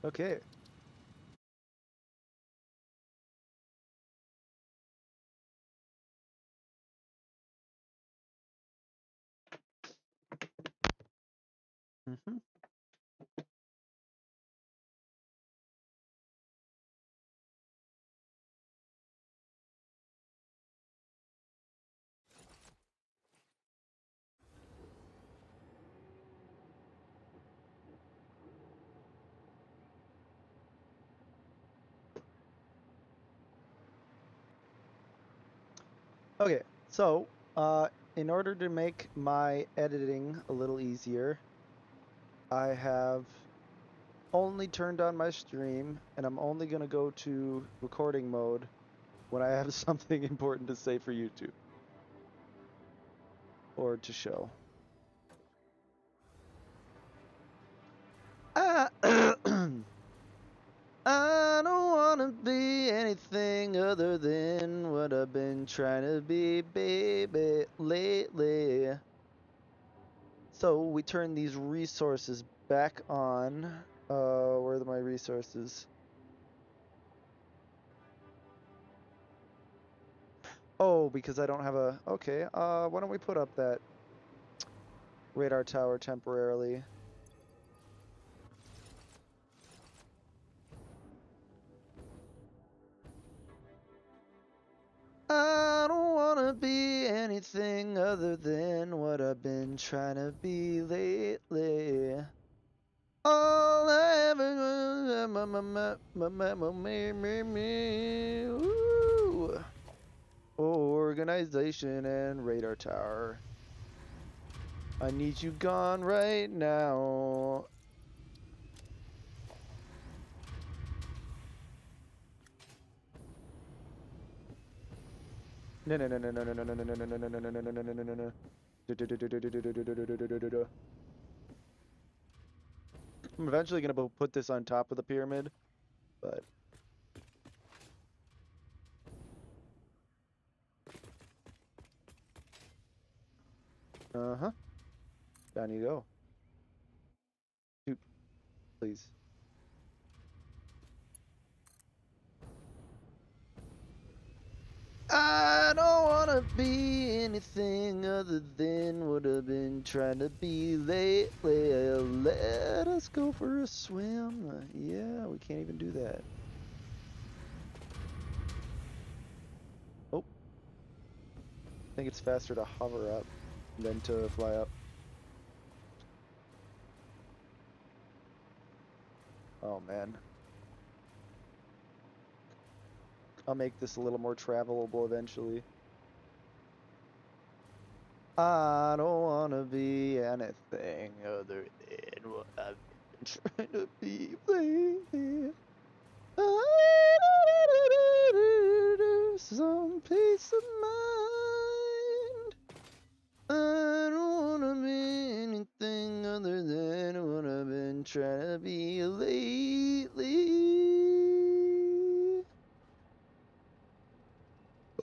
Okay. Mm-hmm. Okay, so in order to make my editing a little easier, I have only turned on my stream, and I'm only going to go to recording mode when I have something important to say for YouTube or to show. I, I don't want to be anything other than what I've been trying to be, baby, lately. So we turn these resources back on. Where are my resources? Oh, because I don't have a... Okay, why don't we put up that radar tower temporarily? I don't wanna be anything other than what I've been trying to be lately. All I ever Woo. Organization and radar tower. I need you gone right now. No no no no no no no no no no no no no no no no no no no no. I'm eventually gonna put this on top of the pyramid, but uh-huh. Down you go. Shoot, please. I don't wanna be anything other than what I've been trying to be lately. Let us go for a swim. Yeah, we can't even do that. Oh, I think it's faster to hover up than to fly up. Oh man. I'll make this a little more travelable eventually. I don't wanna be anything other than what I've been trying to be lately. Some peace of mind. I don't wanna be anything other than what I've been trying to be lately.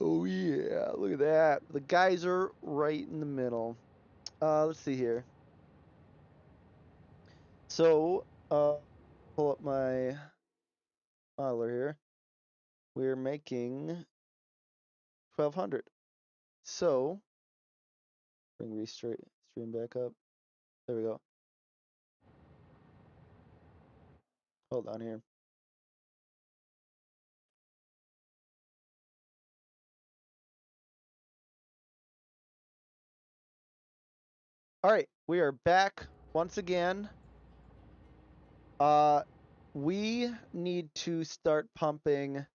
Oh yeah, look at that. The geyser right in the middle. Let's see here. So, pull up my modeler here. We're making 1200. So, bring stream back up. There we go. Hold on here. All right, we are back once again. We need to start pumping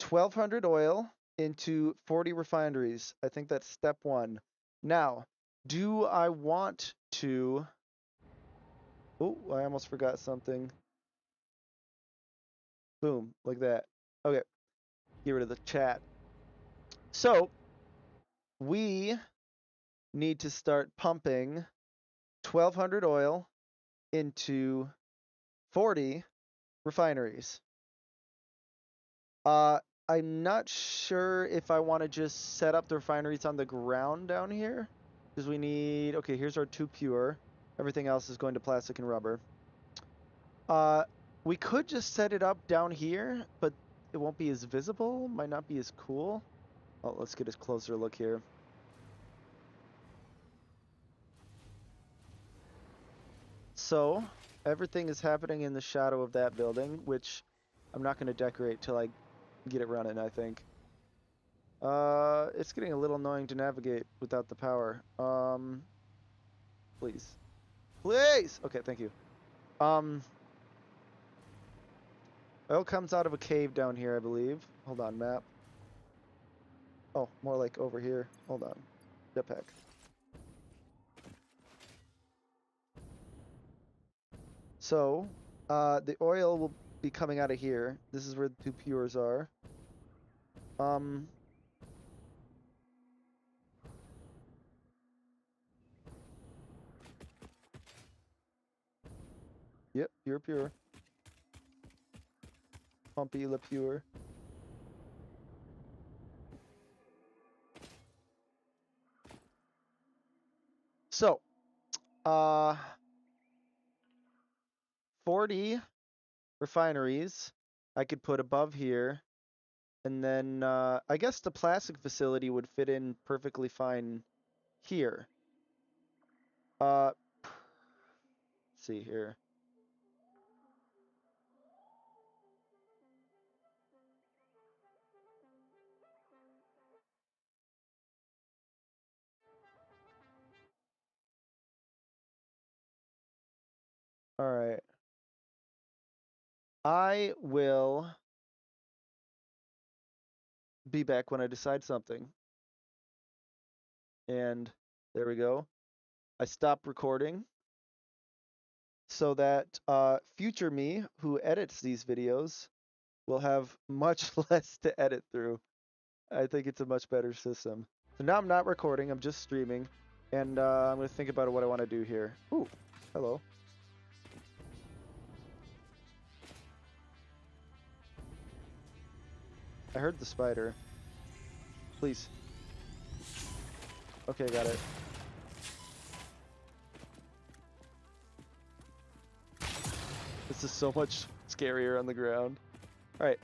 1200 oil into 40 refineries. I think that's step one. Now, do I want to... Oh, I almost forgot something. Boom, like that. Okay, get rid of the chat. So, we need to start pumping 1200 oil into 40 refineries. I'm not sure if I want to just set up the refineries on the ground down here. Because we need... Okay, here's our 2 pure. Everything else is going to plastic and rubber. We could just set it up down here, but it won't be as visible, might not be as cool. Oh, let's get a closer look here. So, everything is happening in the shadow of that building, which I'm not going to decorate till I get it running, I think. It's getting a little annoying to navigate without the power. Please. Please! Okay, thank you. Oil comes out of a cave down here, I believe. Hold on, map. Oh, more like over here. Hold on. Jetpack. So, the oil will be coming out of here. This is where the two pures are. Yep, pure. Pumpy La Pure. So, 40 refineries I could put above here. And then, I guess the plastic facility would fit in perfectly fine here. Let's see here. All right. I will be back when I decide something. And there we go. I stopped recording so that future me, who edits these videos, will have much less to edit through. I think it's a much better system. So now I'm not recording, I'm just streaming. And I'm going to think about what I want to do here. Ooh, hello. I heard the spider. Please. Okay, got it. This is so much scarier on the ground. Alright,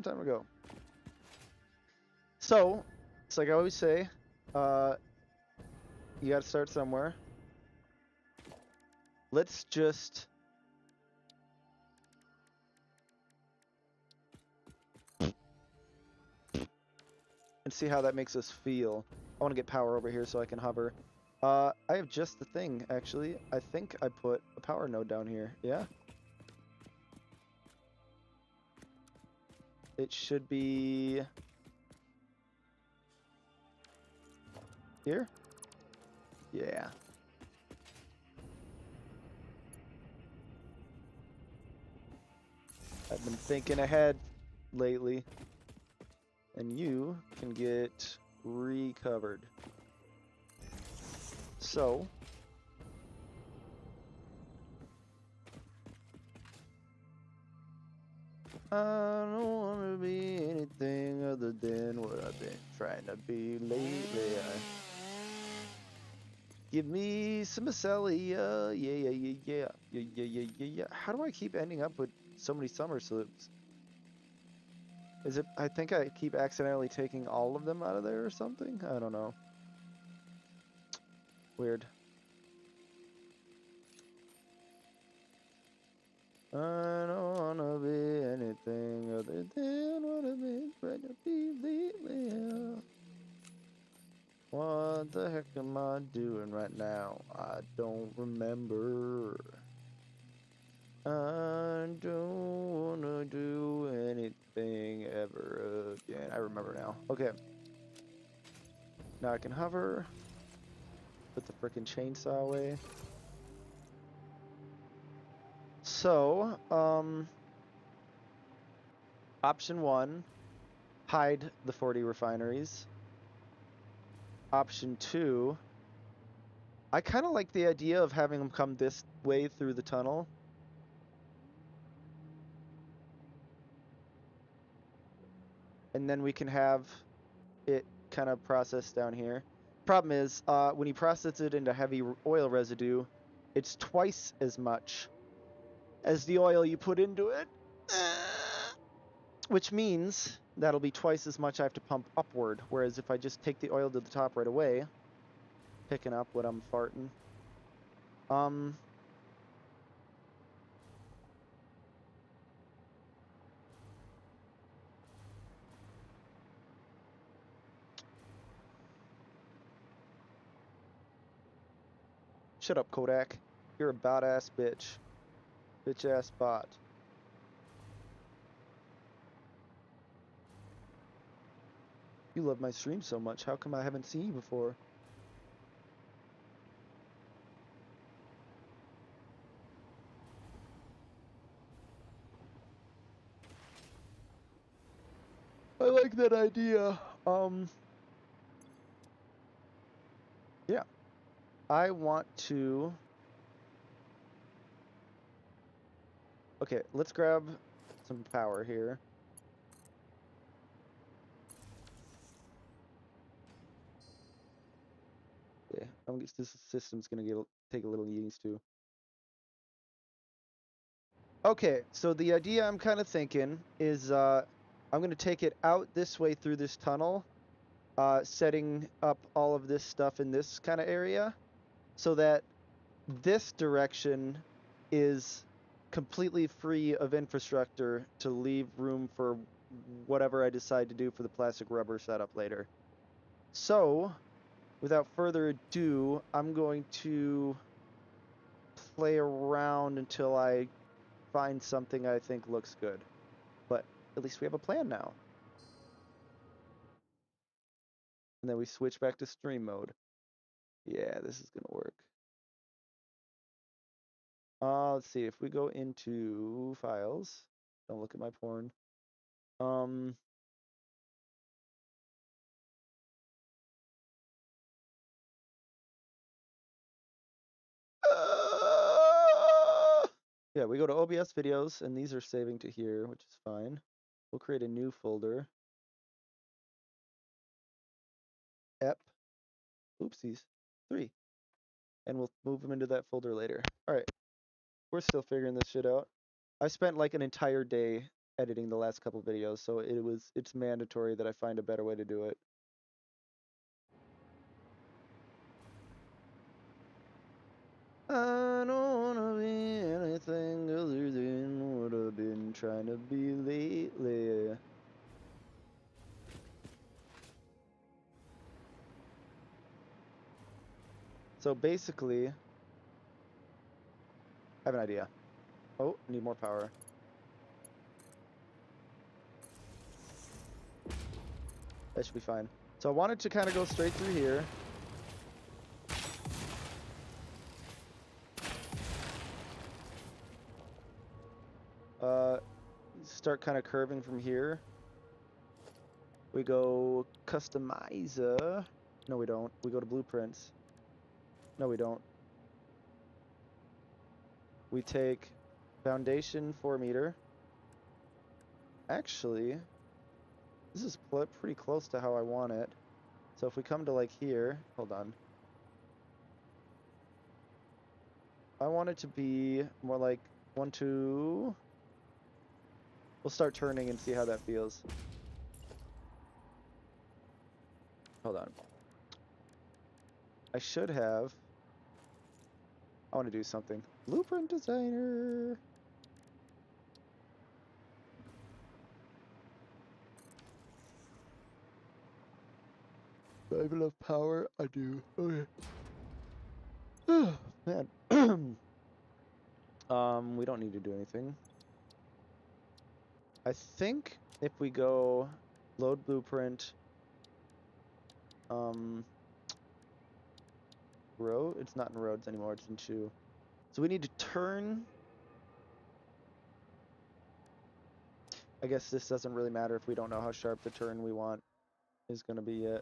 time to go. So, it's like I always say, you gotta start somewhere. Let's just... and see how that makes us feel. I want to get power over here so I can hover. I have just the thing, actually. I think I put a power node down here. Yeah? It should be... here? Yeah. I've been thinking ahead lately. And you can get recovered. So... I don't want to be anything other than what I've been trying to be lately. Give me some Acelia. Yeah. How do I keep ending up with so many summer sloops? Is it, I think I keep accidentally taking all of them out of there or something? I don't know. Weird. I don't wanna be anything other than what I've been trying to be lately. What the heck am I doing right now? I don't remember. I don't wanna do anything ever again. I remember now. Okay. Now I can hover. Put the frickin' chainsaw away. So, option 1, hide the 40 refineries. Option 2, I kind of like the idea of having them come this way through the tunnel. And then we can have it kind of processed down here. Problem is, when you process it into heavy oil residue, it's twice as much as the oil you put into it. Which means that'll be twice as much I have to pump upward. Whereas if I just take the oil to the top right away, picking up what I'm farting. Shut up, Kodak. You're a bot-ass bitch. Bitch-ass bot. You love my stream so much. How come I haven't seen you before? I like that idea. Yeah. I want to... Okay, let's grab some power here. Okay, this system's gonna take a little used to. Okay, so the idea I'm kind of thinking is I'm gonna take it out this way through this tunnel, setting up all of this stuff in this kind of area, so that this direction is completely free of infrastructure to leave room for whatever I decide to do for the plastic rubber setup later. So, without further ado, I'm going to play around until I find something I think looks good. But at least we have a plan now. And then we switch back to stream mode. Yeah, this is gonna work. Let's see, if we go into files, don't look at my porn. Yeah, we go to OBS videos, and these are saving to here, which is fine. We'll create a new folder. Ep. Oopsies. 3. And we'll move them into that folder later. All right. We're still figuring this shit out. I spent like an entire day editing the last couple videos, so it's mandatory that I find a better way to do it. I don't wanna be anything other than what I've been trying to be lately. So basically, I have an idea. Oh, I need more power. That should be fine. So I wanted to kind of go straight through here. Start kind of curving from here. We go customizer. No, we don't. We go to blueprints. No, we don't. We take foundation 4 meter. Actually, this is pretty close to how I want it. So if we come to like here, hold on. I want it to be more like 1, 2. We'll start turning and see how that feels. Hold on. I should have. I want to do something. Blueprint designer. Do I have enough power? I do. Okay. Man. We don't need to do anything. I think if we go load blueprint, road, it's not in roads anymore, it's in shoe. So we need to turn. I guess this doesn't really matter if we don't know how sharp the turn we want is going to be yet.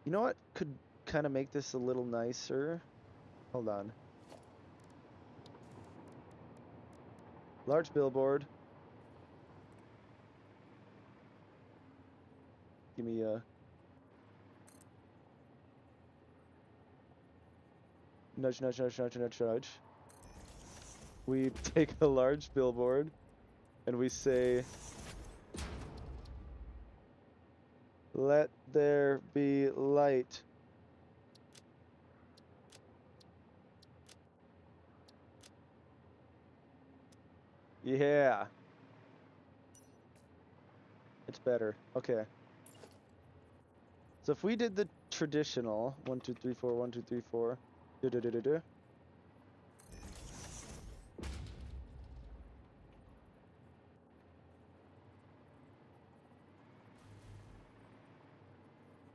You know what could kind of make this a little nicer? Hold on. Large billboard. Give me a nudge, nudge, nudge, nudge, nudge, nudge. We take a large billboard and we say, "Let there be light." Yeah. It's better. Okay. So if we did the traditional 1, 2, 3, 4, 1, 2, 3, 4. Do do do do do.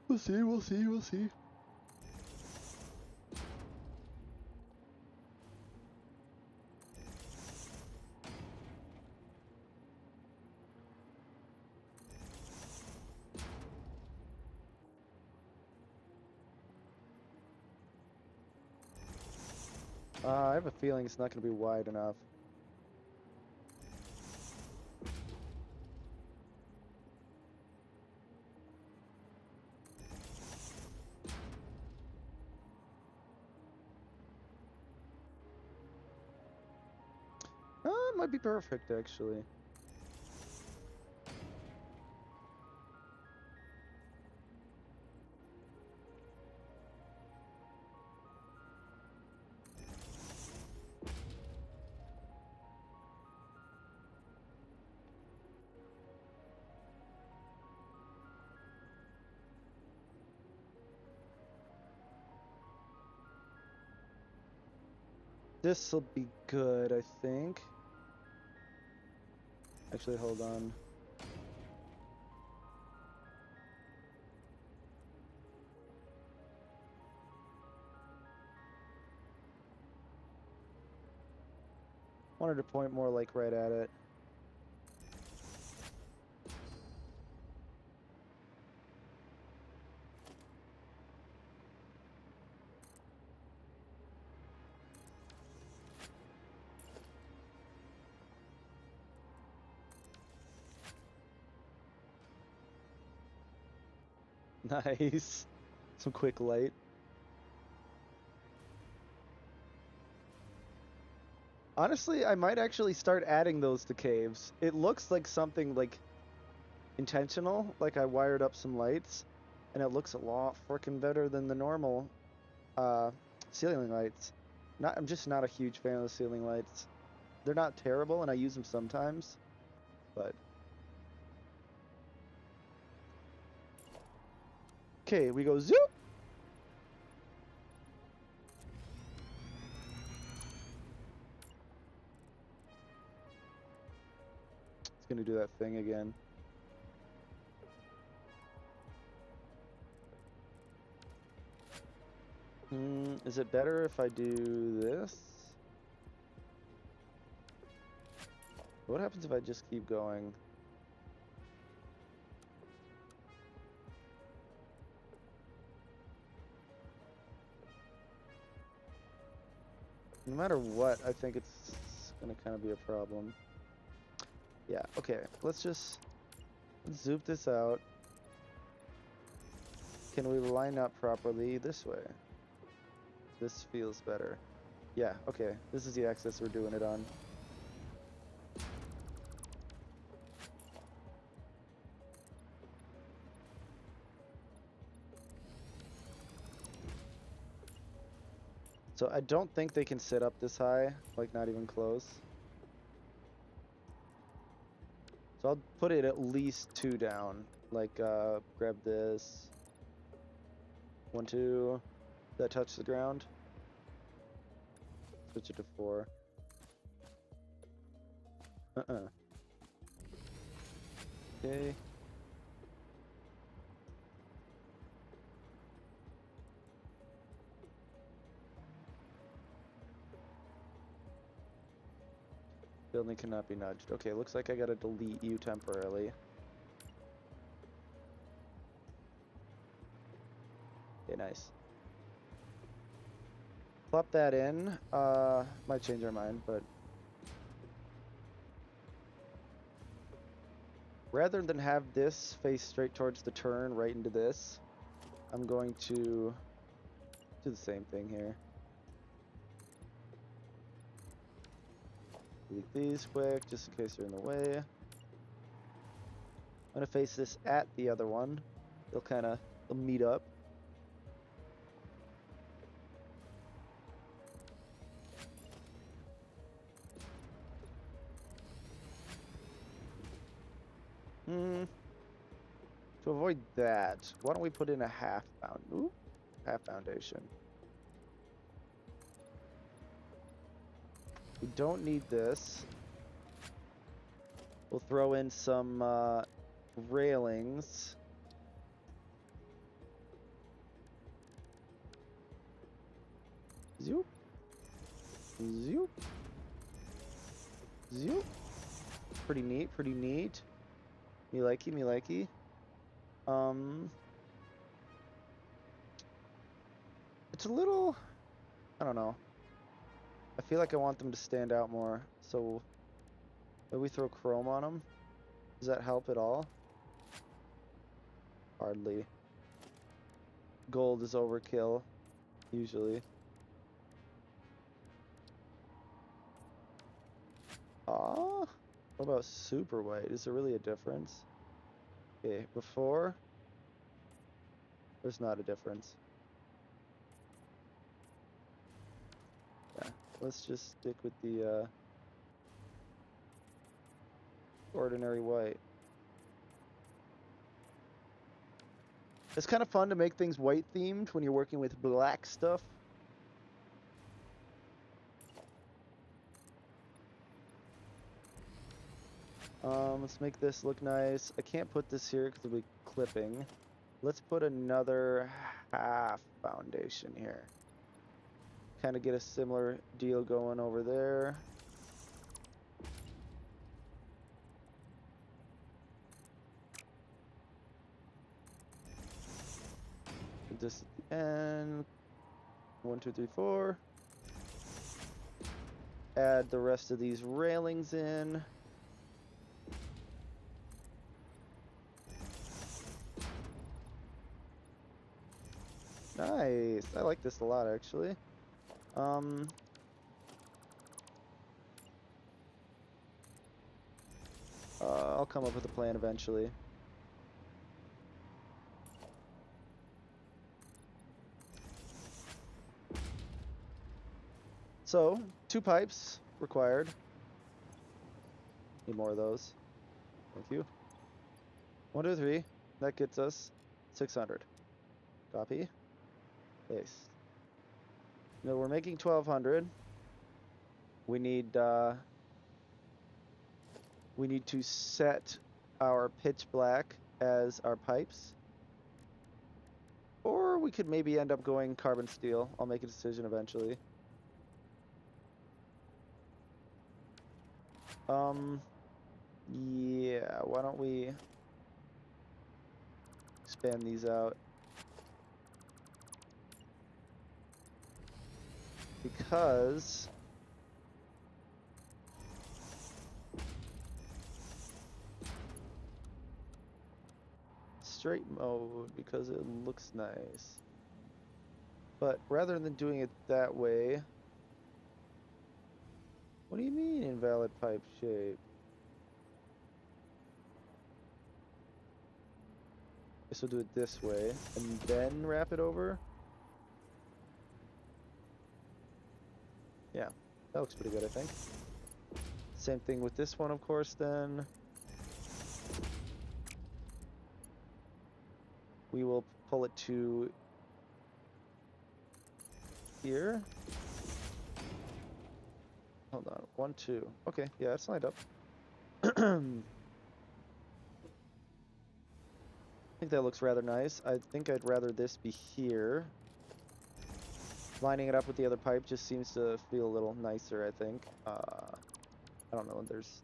We'll see, we'll see, we'll see. I have a feeling it's not going to be wide enough. It might be perfect, actually. This'll be good, I think. Actually, hold on. Wanted to point more like right at it. Nice. Some quick light. Honestly, I might actually start adding those to caves. It looks like something like intentional, like I wired up some lights, and it looks a lot freaking better than the normal ceiling lights. I'm just not a huge fan of the ceiling lights. They're not terrible, and I use them sometimes, but okay, we go zoop. It's gonna do that thing again. Is it better if I do this? What happens if I just keep going? No matter what, I think it's gonna kind of be a problem. Yeah, okay, let's zoop this out. Can we line up properly this way? This feels better. Yeah, okay, this is the axis we're doing it on. So I don't think they can sit up this high, like not even close. So I'll put it at least 2 down. Like, grab this. 1, 2. Does that touch the ground? Switch it to 4. Okay. Building cannot be nudged. Okay, looks like I gotta delete you temporarily. Okay, nice. Plop that in. Might change our mind, but rather than have this face straight towards the turn right into this, I'm going to do the same thing here. Delete these quick, just in case they're in the way. I'm gonna face this at the other one. They'll meet up. To avoid that, why don't we put in a half foundation. We don't need this. We'll throw in some railings. Zoop. Zoop. Zoop. Pretty neat, pretty neat. Me likey, me likey. It's a little, I don't know. I feel like I want them to stand out more, so maybe we throw chrome on them. Does that help at all? Hardly. Gold is overkill, usually. What about super white? Is there really a difference? Okay, before, there's not a difference. Yeah, let's just stick with the ordinary white. It's kind of fun to make things white themed when you're working with black stuff. Let's make this look nice. I can't put this here because it'll be clipping. Let's put another half foundation here. Kind of get a similar deal going over there. Put this at the end. 1, 2, 3, 4. Add the rest of these railings in. Nice. I like this a lot, actually. I'll come up with a plan eventually. So, 2 pipes required. Need more of those. Thank you. 1, 2, 3. That gets us 600. Copy. Paste. No, we're making 1200. We need to set our pitch black as our pipes. Or we could maybe end up going carbon steel. I'll make a decision eventually. Yeah, why don't we expand these out? Because straight mode, because it looks nice. But rather than doing it that way, what do you mean invalid pipe shape? Guess we'll do it this way and then wrap it over. Yeah, that looks pretty good, I think. Same thing with this one, of course, then. We will pull it to here. Hold on, 1, 2. Okay, yeah, it's lined up. I think that looks rather nice. I think I'd rather this be here. Lining it up with the other pipe just seems to feel a little nicer, I think. I don't know if there's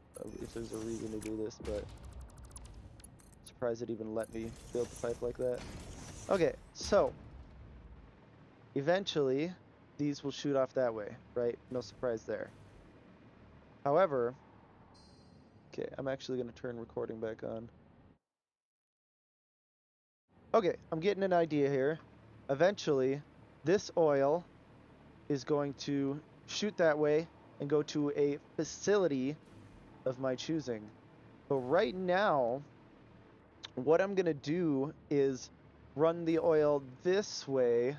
a reason to do this, but I'm surprised it even let me build the pipe like that. Okay, so eventually these will shoot off that way, right? No surprise there. However, okay, I'm actually going to turn recording back on. Okay, I'm getting an idea here. Eventually, this oil is going to shoot that way and go to a facility of my choosing. But right now, what I'm going to do is run the oil this way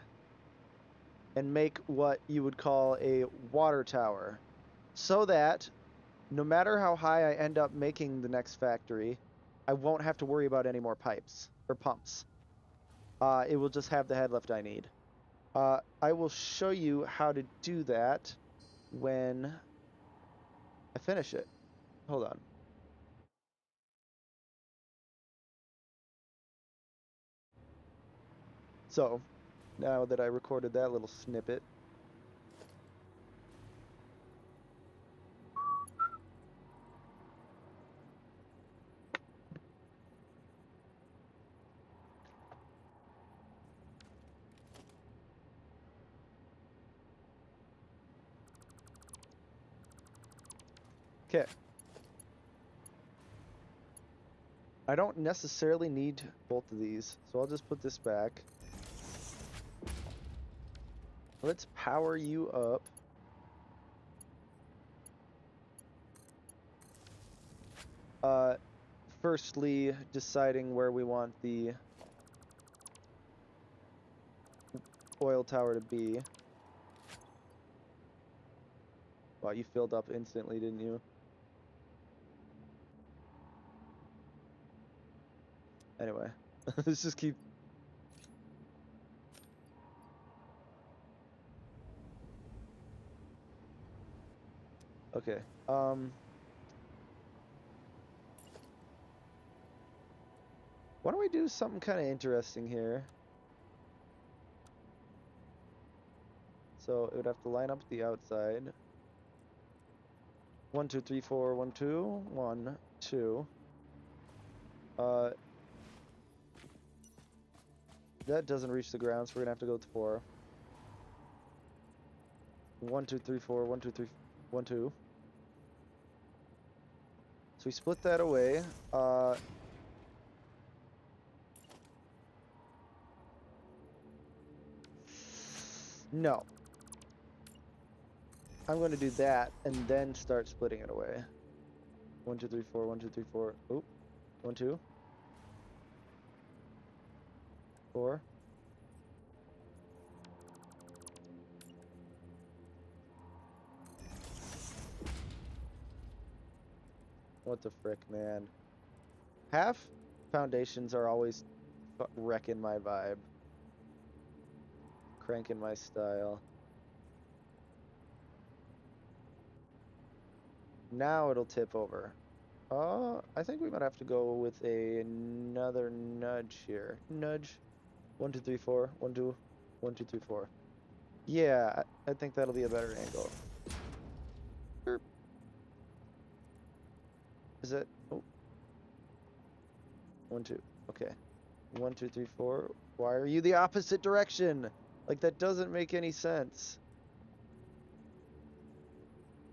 and make what you would call a water tower, so that no matter how high I end up making the next factory, I won't have to worry about any more pipes or pumps. It will just have the head lift I need. I will show you how to do that when I finish it. Hold on. So, now that I recorded that little snippet, okay. I don't necessarily need both of these, so I'll just put this back. Let's power you up. Firstly, deciding where we want the oil tower to be. Wow, you filled up instantly, didn't you? Anyway, let's just keep... Okay, why don't we do something kind of interesting here? So it would have to line up the outside. 1, 2, 3, 4, 1, 2, 1, 2. That doesn't reach the ground, so we're gonna have to go with 4. 1, 2, 3, 4, 1, 2, 3, 1, 2. So we split that away. No. I'm going to do that and then start splitting it away. 1, 2, 3, 4, 1, 2, 3, 4. Oop. 1, 2. 4. What the frick, man. Half foundations are always wrecking my vibe. Cranking my style. Now it'll tip over. I think we might have to go with another nudge here. Nudge. 1, 2, 3, 4. 1, 2. 1, 2, 3, 4. Yeah, I think that'll be a better angle. Sure. Is it? Oh. 1, 2. Okay. 1, 2, 3, 4. Why are you the opposite direction? Like, that doesn't make any sense.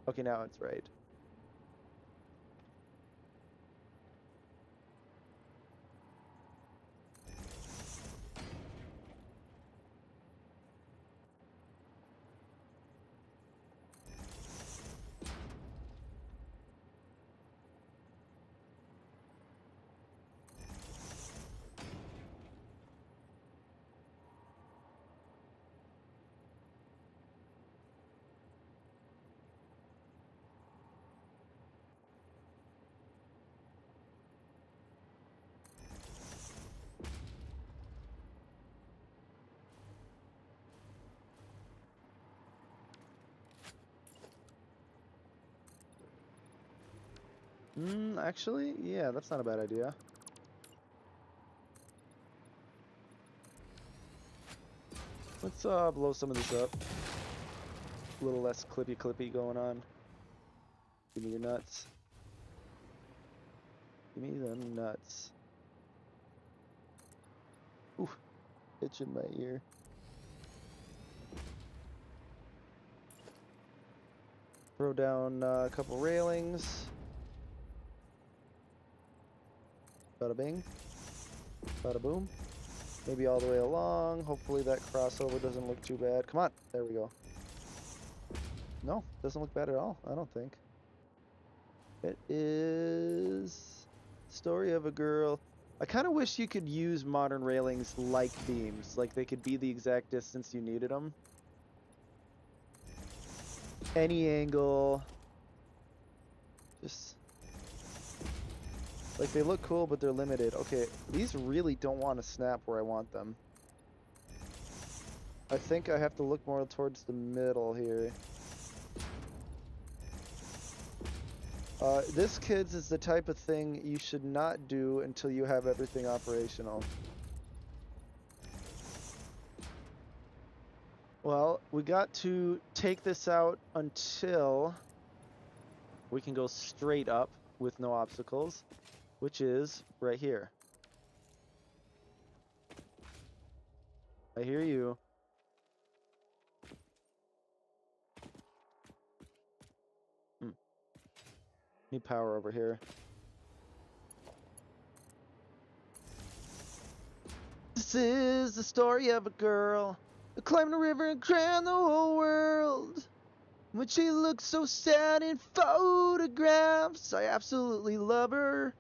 Okay, now it's right. Actually, yeah, that's not a bad idea. Let's blow some of this up. A little less clippy going on. Give me your nuts. Give me them nuts. Ooh, itch in my ear. Throw down a couple railings. Bada bing. Bada boom. Maybe all the way along. Hopefully that crossover doesn't look too bad. Come on. There we go. No, doesn't look bad at all, I don't think. It is Story of a Girl. I kind of wish you could use modern railings like beams. Like they could be the exact distance you needed them. Any angle. Just like they look cool, but they're limited. Okay, these really don't want to snap where I want them. I think I have to look more towards the middle here. This, kids, is the type of thing you should not do until you have everything operational. Well, we got to take this out until we can go straight up with no obstacles, which is right here. I hear you. Need power over here. This is the story of a girl who climbed a river and crowned the whole world. When she looks so sad in photographs, I absolutely love her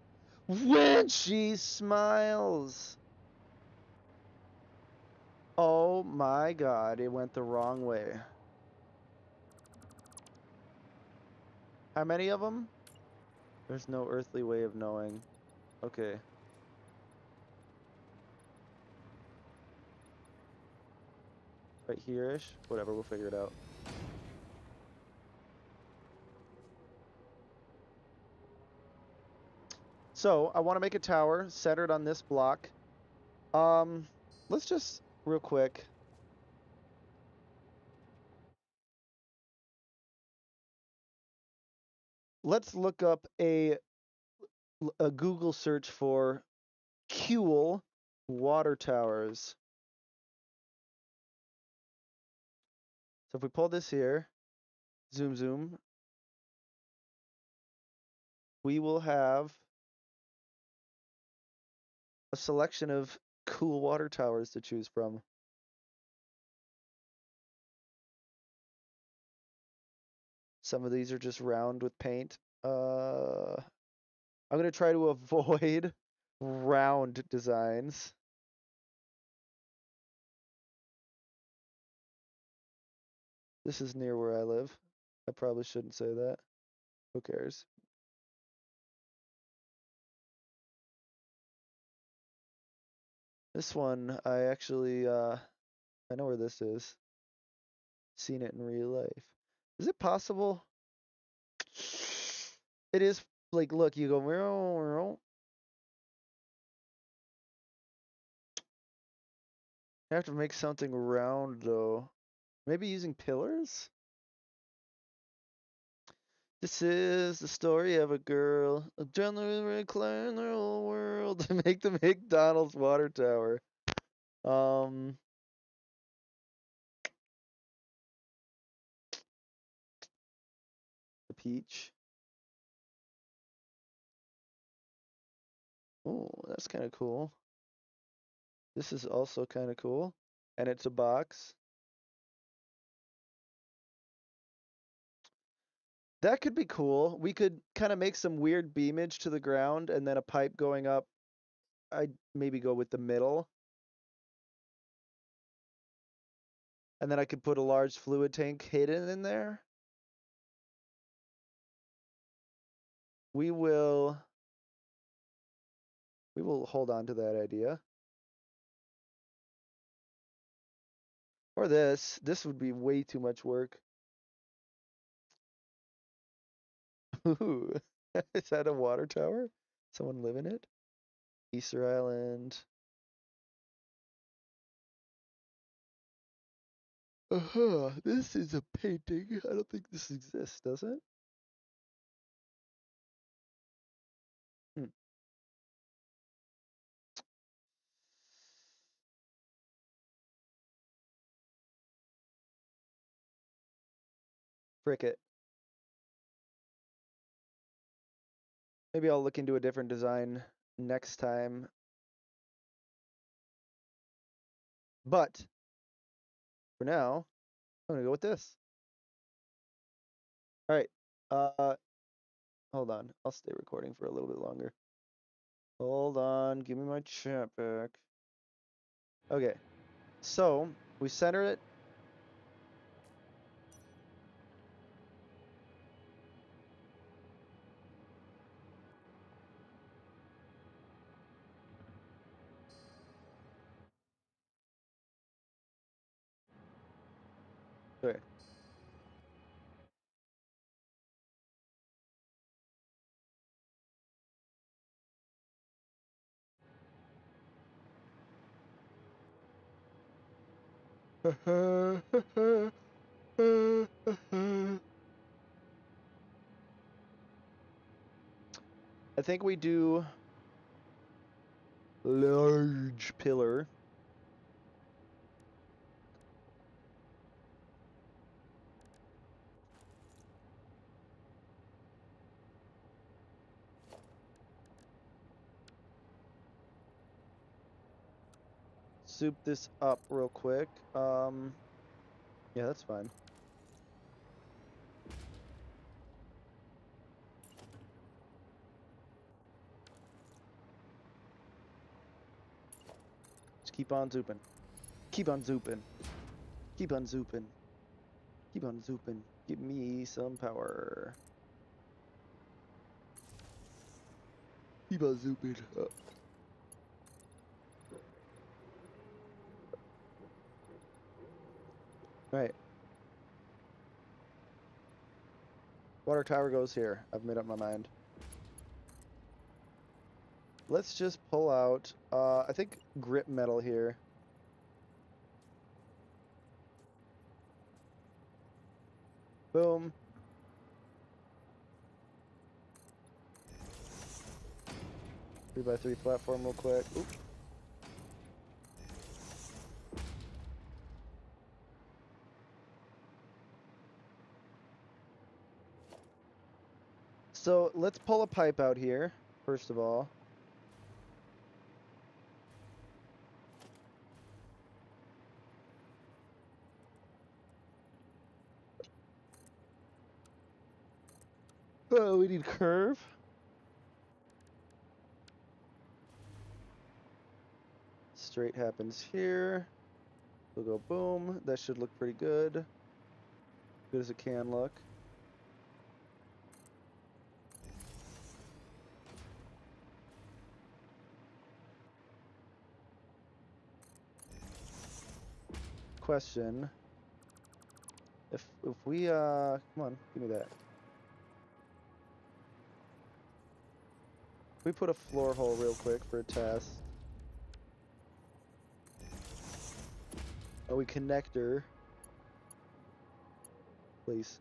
when she smiles. Oh my god, it went the wrong way. How many of them? There's no earthly way of knowing. Okay. Right here-ish? Whatever, we'll figure it out. So, I want to make a tower centered on this block. Let's just, real quick. Let's look up a Google search for Kuhl water towers. So if we pull this here, zoom, zoom, we will have a selection of cool water towers to choose from. Some of these are just round with paint. I'm going to try to avoid round designs. This is near where I live. I probably shouldn't say that. Who cares? This one, I actually, I know where this is. Seen it in real life. Is it possible? It is, like, look, you go, I have to make something round, though. Maybe using pillars? This is the story of a girl, a gentleman reclined the whole world to make the McDonald's water tower. The peach. Oh, that's kind of cool. This is also kind of cool. And it's a box. That could be cool. We could kind of make some weird beamage to the ground and then a pipe going up. I'd maybe go with the middle. And then I could put a large fluid tank hidden in there. We will hold on to that idea. Or this. This would be way too much work. Ooh. Is that a water tower? Someone live in it? Easter Island. This is a painting. I don't think this exists, does it? Hmm. Frick it. Maybe I'll look into a different design next time. But for now, I'm gonna go with this. All right. Hold on. I'll stay recording for a little bit longer. Hold on. Give me my chat back. Okay. So we center it. Okay. I think we do large pillar. Soup this up real quick. Yeah, that's fine. Just keep on zooping. Keep on zooping. Keep on zooping. Keep on zooping. Give me some power. Keep on zooping. Alright. Water tower goes here. I've made up my mind. Let's just pull out, I think grip metal here. Boom. Three by three platform real quick. Oop. So let's pull a pipe out here, first of all. Oh, we need curve. Straight happens here. We'll go boom. That should look pretty good. Good as it can look. Question. If we come on, give me that. We put a floor hole real quick for a test. Oh, we connector. Please.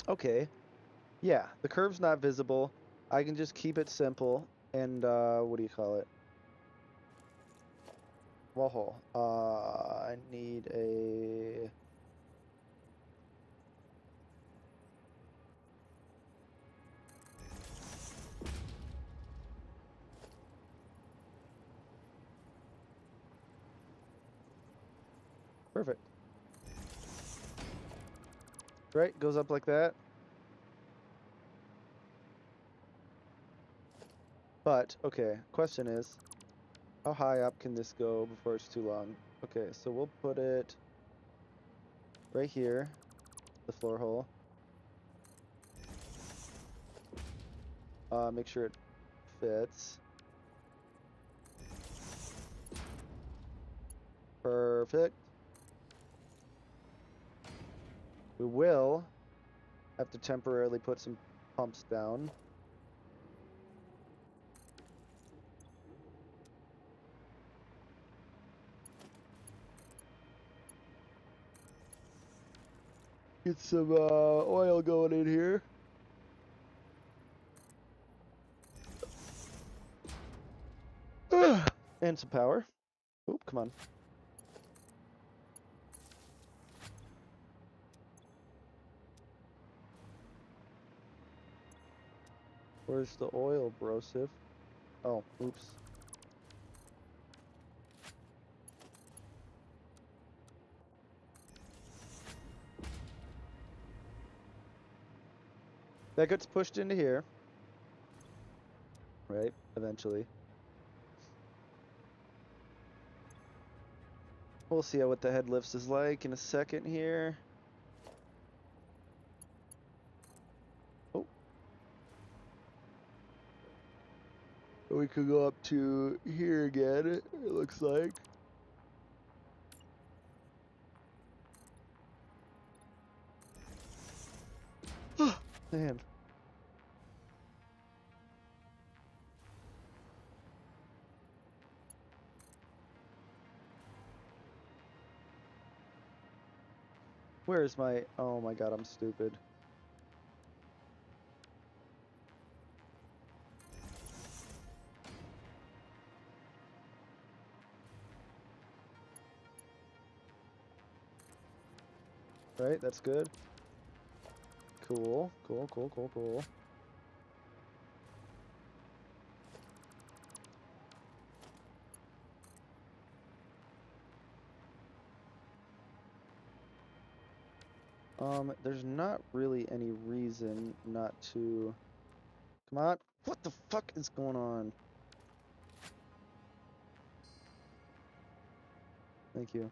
Okay. Yeah, the curve's not visible. I can just keep it simple and what do you call it? Wall hole. I need a perfect. Right, goes up like that. But, okay, question is, how high up can this go before it's too long? Okay, so we'll put it right here, the floor hole. Make sure it fits. Perfect. We will have to temporarily put some pumps down. Get some oil going in here. And some power. Oop, come on. Where's the oil, brosif? Oh, oops. That gets pushed into here. Right, eventually. We'll see what the head lifts is like in a second here. Oh. We could go up to here again, it looks like. Man. Where is my... Oh my god, I'm stupid. Right, that's good. Cool, cool, cool, cool, cool. There's not really any reason not to... Come on. What the fuck is going on? Thank you.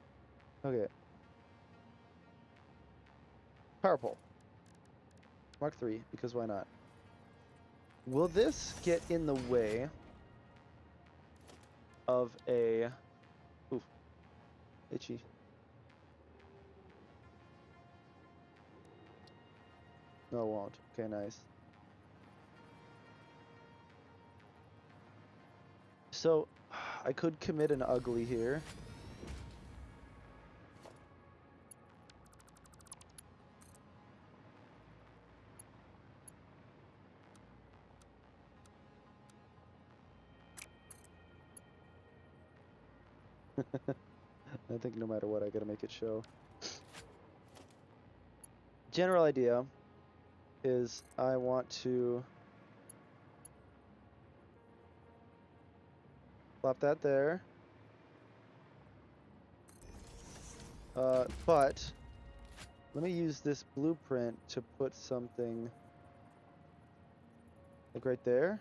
Okay. Power pole. Mark 3, because why not? Will this get in the way of a... Oof. Itchy. No, it won't. Okay, nice. So, I could commit an ugly here. I think no matter what, I gotta make it show. General idea is I want to plop that there. But let me use this blueprint to put something like right there.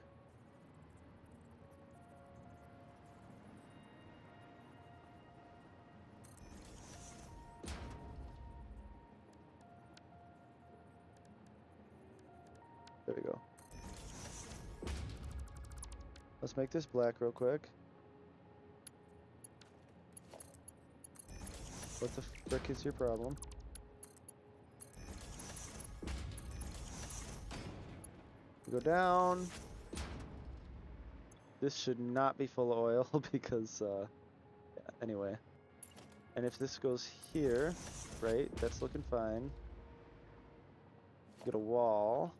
There we go. Let's make this black real quick. What the frick is your problem? Go down. This should not be full of oil because, yeah, anyway. And if this goes here, right, that's looking fine. Get a wall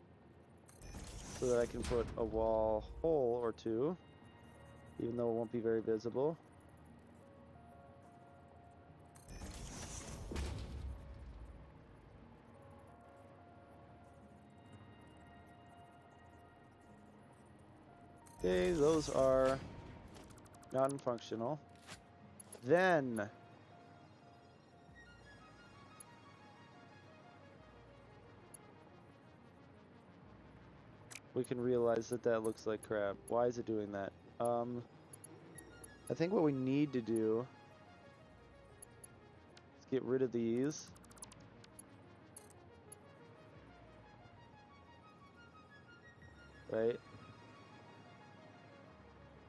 so that I can put a wall hole or two, even though it won't be very visible. Okay, those are non-functional. Then we can realize that that looks like crap. Why is it doing that? I think what we need to do is get rid of these. Right?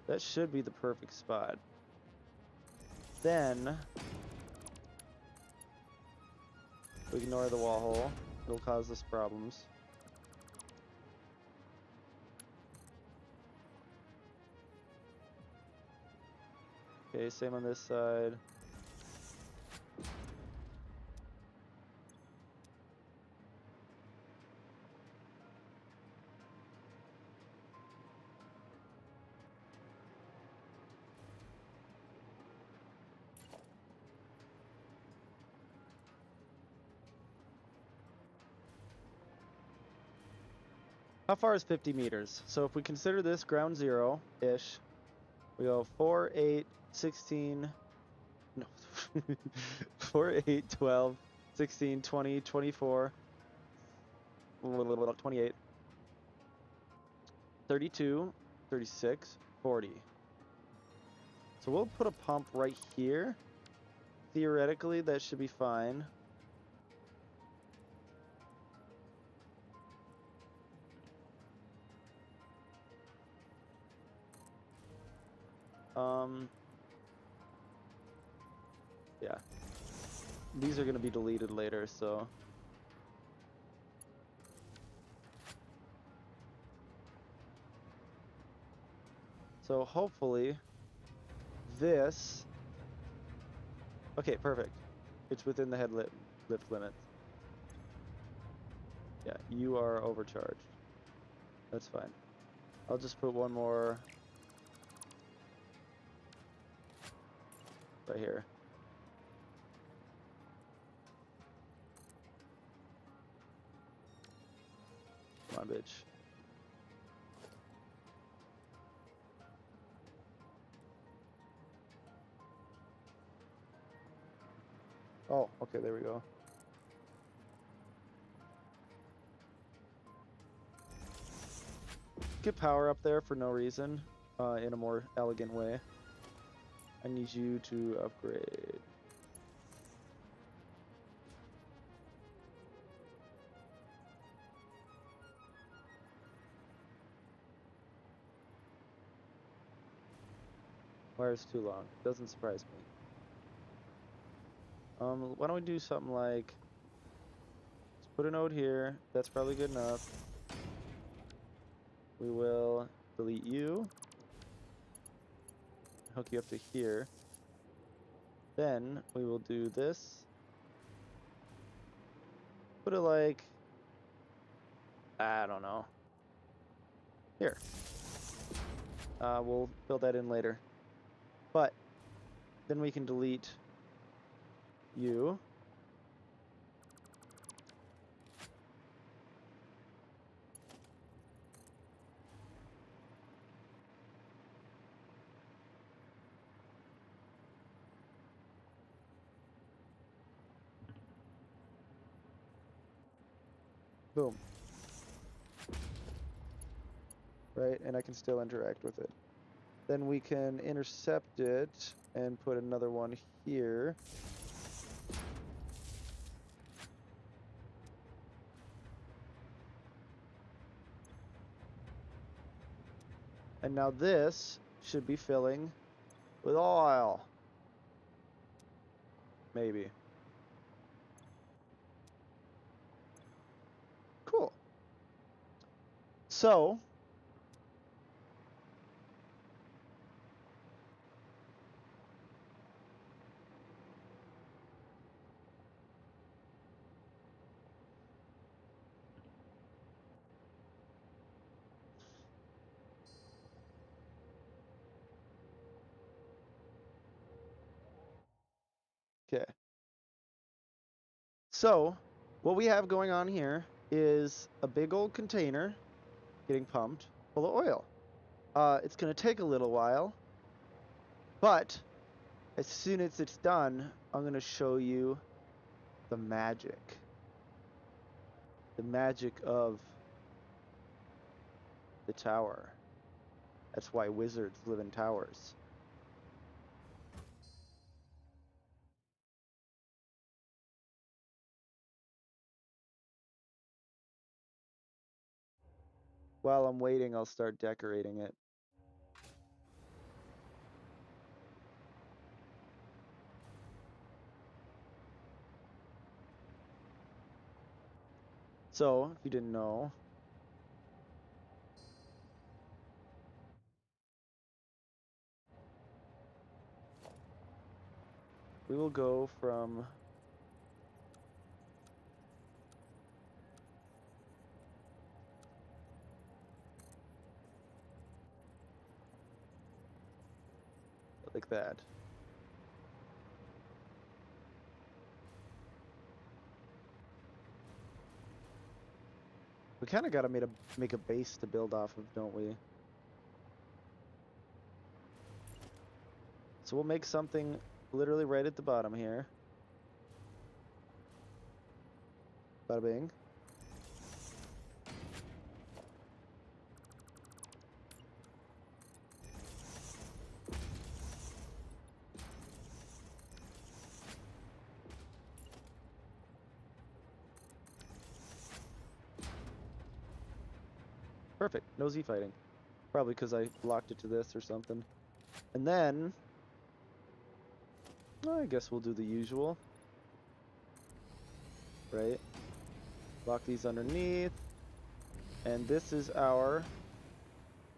That should be the perfect spot. Then we ignore the wall hole. It'll cause us problems. Okay, same on this side. How far is 50 meters? So if we consider this ground zero-ish, we go 4, 8, 16, no, 4, 8, 12, 16, 20, 24, 28, 32, 36, 40. So we'll put a pump right here. Theoretically, that should be fine. Yeah. These are going to be deleted later, so... So hopefully, this... Okay, perfect. It's within the head lift limit. Yeah, you are overcharged. That's fine. I'll just put one more right here. Come on, bitch. Oh, okay, there we go. Get power up there for no reason, in a more elegant way. I need you to upgrade. Wire's too long. Doesn't surprise me. Why don't we do something like... Let's put a node here. That's probably good enough. We will delete you. Hook you up to here. Then we will do this. Put it like... I don't know. Here. We'll fill that in later. But then we can delete you. Boom. Right, and I can still interact with it. Then we can intercept it and put another one here. And now this should be filling with oil. Maybe. Cool. So, okay. So, what we have going on here is a big old container getting pumped full of oil. It's going to take a little while, but as soon as it's done, I'm going to show you the magic. The magic of the tower. That's why wizards live in towers. While I'm waiting, I'll start decorating it. So, if you didn't know, we will go from like that. We kind of got to make a base to build off of, don't we? So we'll make something literally right at the bottom here. Bada bing. Perfect. No Z fighting. Probably because I locked it to this or something. And then, well, I guess we'll do the usual. Right? Lock these underneath. And this is our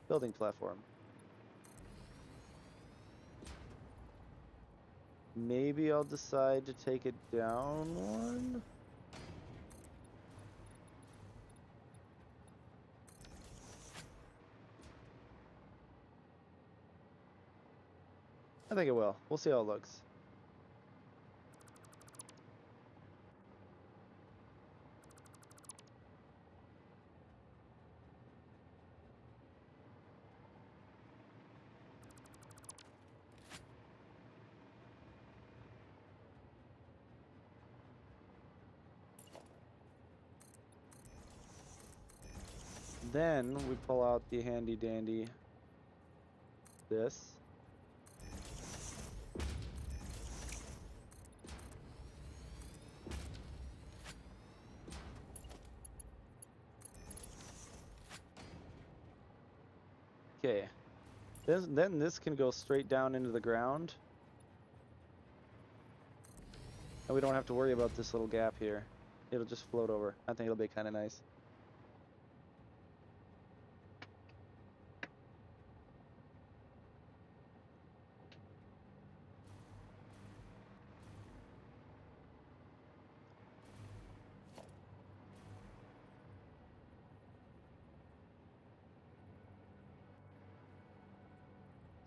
building platform. Maybe I'll decide to take it down one. I think it will. We'll see how it looks. Then we pull out the handy dandy this. Okay. Then this can go straight down into the ground. And we don't have to worry about this little gap here. It'll just float over. I think it'll be kind of nice.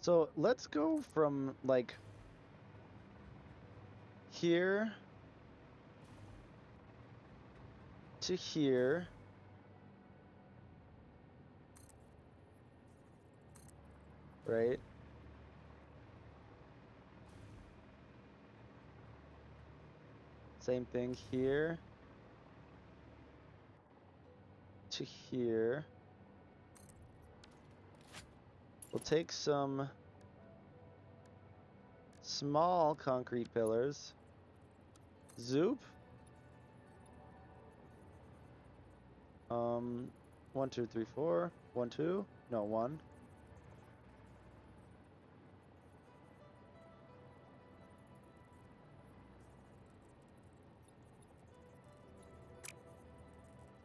So let's go from like here to here. Right? Same thing here to here. We'll take some small concrete pillars. Zoop. 1, 2, 3, 4. 1, 2. No, 1.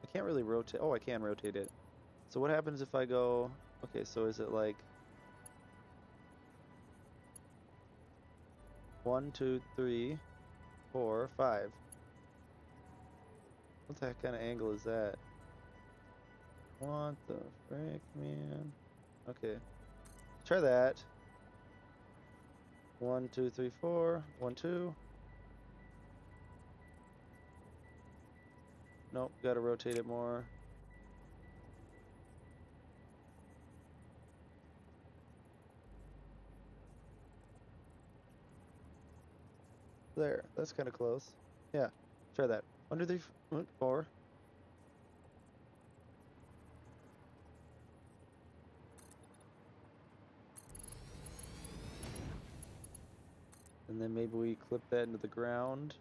I can't really rotate. Oh, I can rotate it. So what happens if I go... Okay, so is it like... 1, 2, 3, 4, 5. What the heck kind of angle is that? What the frick, man? Okay. Try that. 1, 2, 3, 4. 1, 2. Nope, gotta rotate it more. There, that's kind of close. Yeah, try that. 1, 2, 3, 4. And then maybe we clip that into the ground.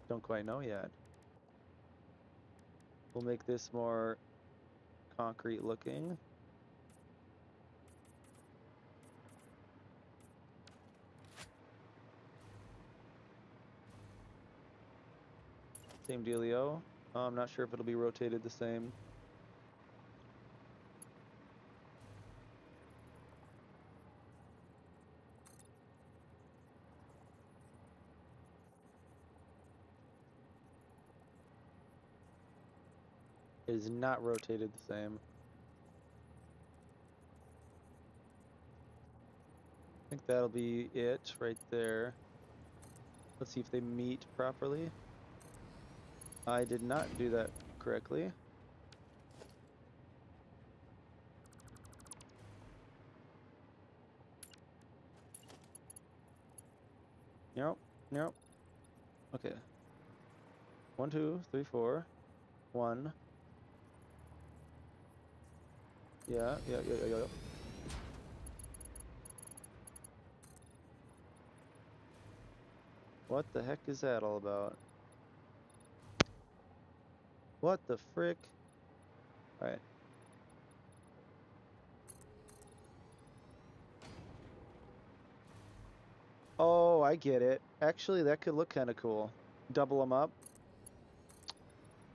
Don't quite know yet. We'll make this more concrete looking. Same dealio. I'm not sure if it'll be rotated the same. It is not rotated the same. I think that'll be it right there. Let's see if they meet properly. I did not do that correctly. Nope, nope. Okay. 1, 2, 3, 4. 1. Yeah. What the heck is that all about? What the frick? Alright. Oh, I get it. Actually, that could look kind of cool. Double them up.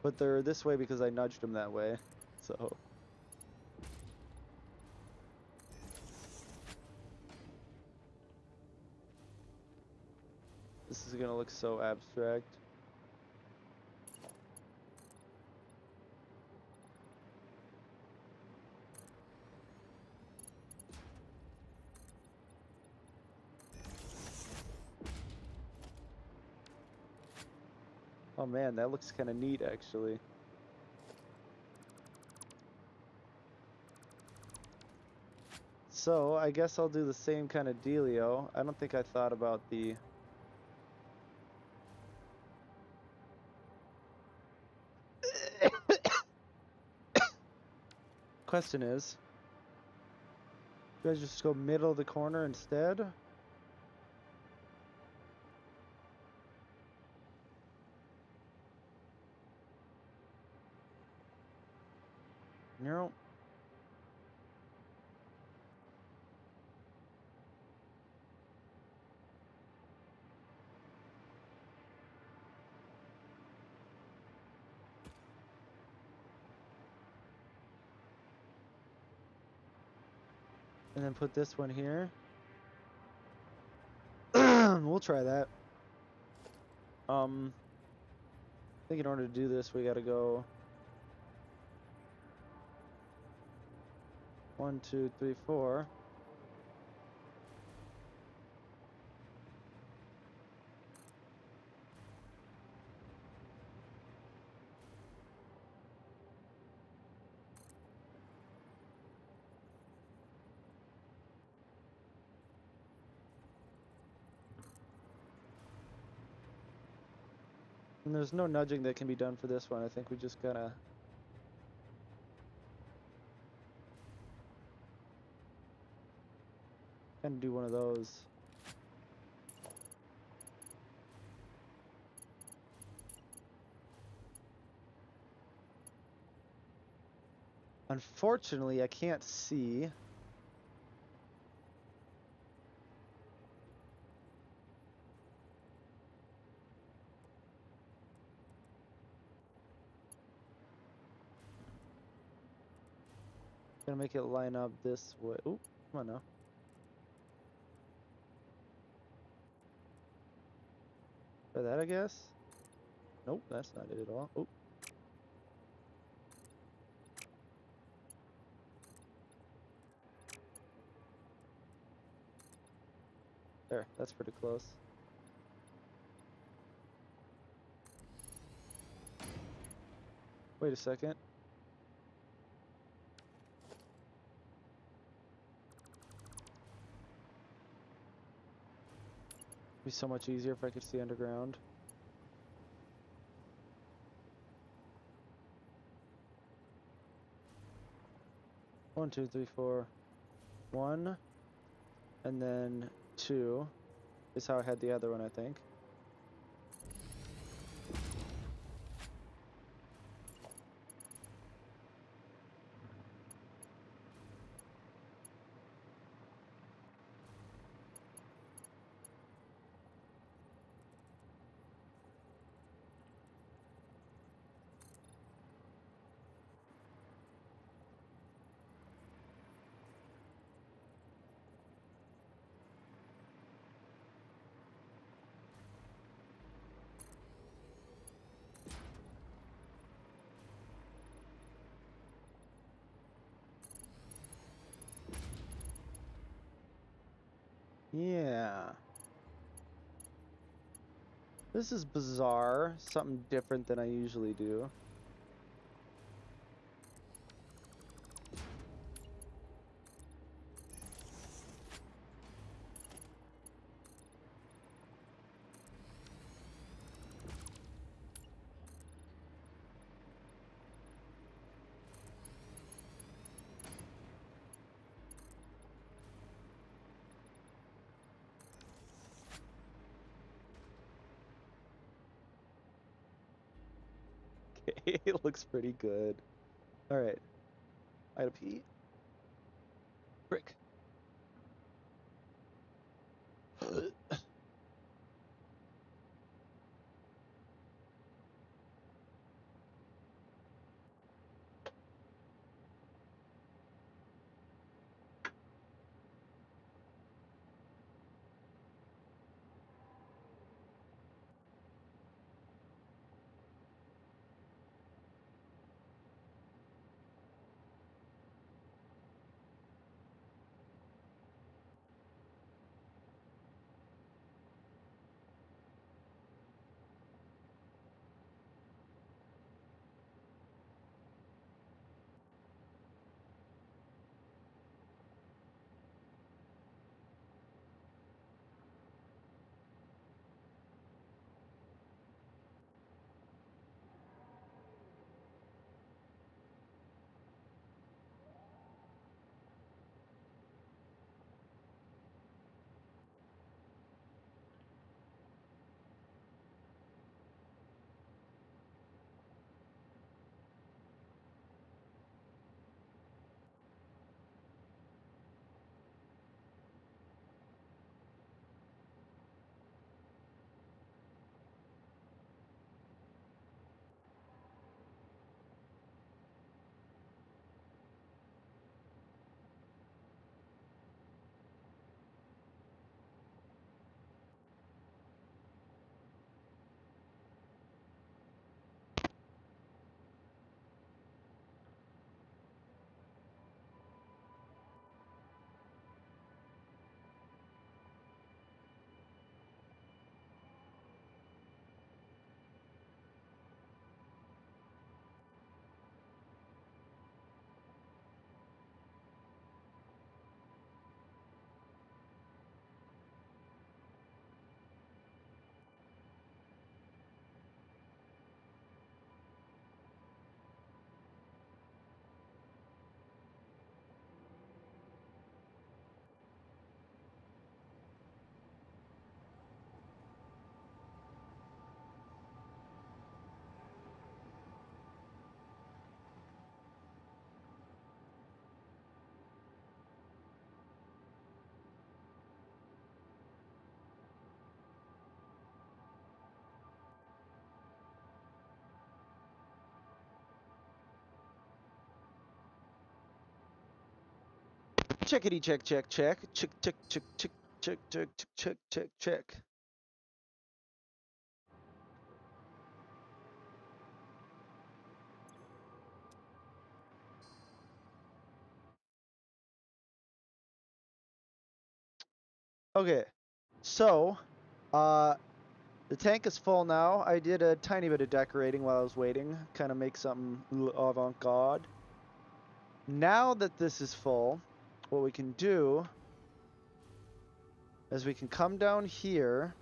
But they're this way because I nudged them that way. So. This is gonna look so abstract. Oh man, that looks kind of neat actually. So, I guess I'll do the same kind of dealio. I don't think I thought about the... Question is, do I just go middle of the corner instead? No. And then put this one here. We'll try that. I think in order to do this, we gotta go 1, 2, 3, 4. And there's no nudging that can be done for this one. I think we just gotta... kind of do one of those. Unfortunately, I can't see. Gonna make it line up this way. Oop, come on now. Try that, I guess. Nope, that's not it at all. Oop. There, that's pretty close. Wait a second. It'd be so much easier if I could see underground. One, 2, 3, 4. 1, and then 2 is how I had the other one, I think. Yeah. This is bizarre. Something different than I usually do. Okay, it looks pretty good. All right. Item P. Brick. Checkity check check check. Check check check check check check check check check. Okay. So, uh the tank is full now. I did a tiny bit of decorating while I was waiting, kind of make something avant-garde. Now that this is full, what we can do is we can come down here.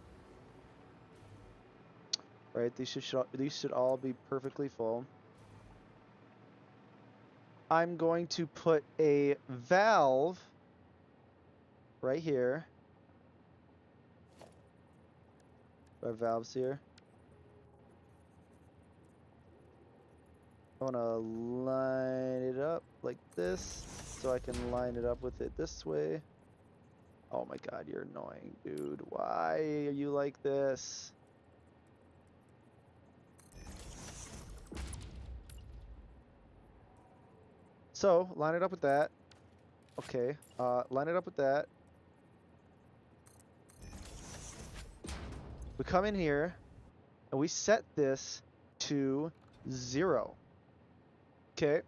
Right, these should all be perfectly full. I'm going to put a valve right here. Our valves here. I want to line it up like this so I can line it up with it this way. Oh my god, you're annoying, dude. Why are you like this? So, line it up with that. Okay, line it up with that. We come in here, and we set this to 0. Okay.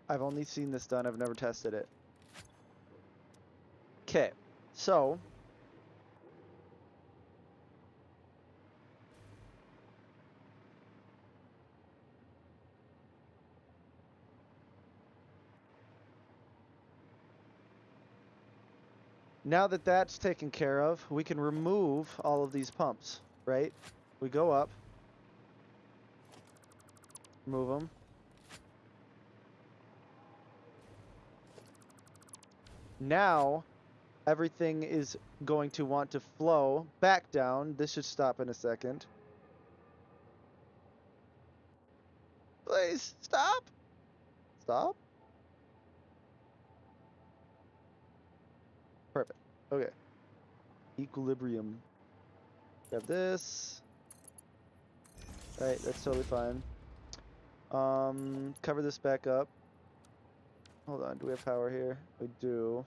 I've only seen this done. I've never tested it. Okay, so now that that's taken care of, we can remove all of these pumps, right? We go up, remove them. Now, everything is going to want to flow back down. This should stop in a second. Please, stop! Stop? Perfect. Okay. Equilibrium. Grab this. Alright, that's totally fine. Cover this back up. Hold on, do we have power here? We do.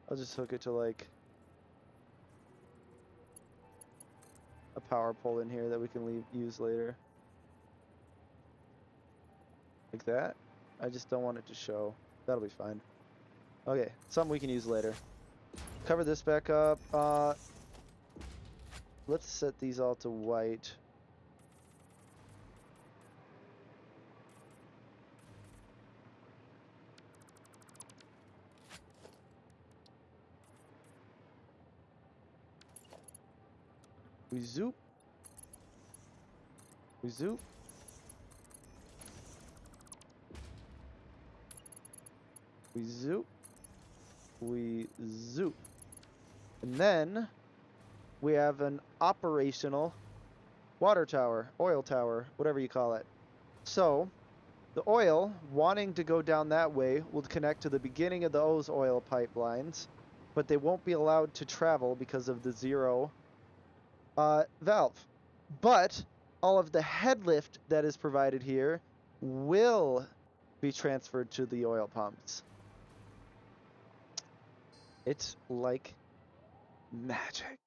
I'll just hook it to like a power pole in here that we can use later. Like that. I just don't want it to show. That'll be fine. Okay, something we can use later. Cover this back up. Let's set these all to white. We zoop. We zoop. We zoop. We zoop. And then we have an operational water tower, oil tower, whatever you call it. So the oil, wanting to go down that way, will connect to the beginning of those oil pipelines, but they won't be allowed to travel because of the zero valve. But all of the head lift that is provided here will be transferred to the oil pumps. It's like magic.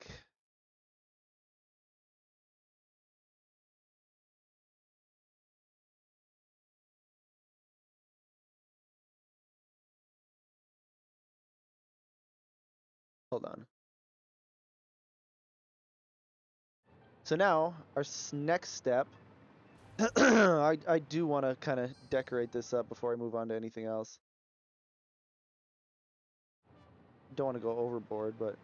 Hold on. So now, our next step, I do want to kind of decorate this up before I move on to anything else. Don't want to go overboard, but...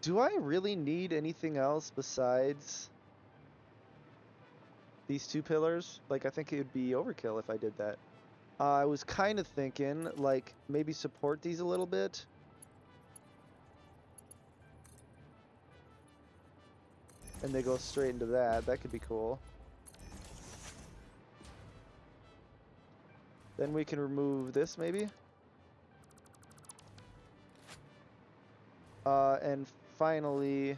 Do I really need anything else besides these two pillars? Like, I think it would be overkill if I did that. I was kind of thinking, like, maybe support these a little bit. And they go straight into that. That could be cool. Then we can remove this, maybe. And finally,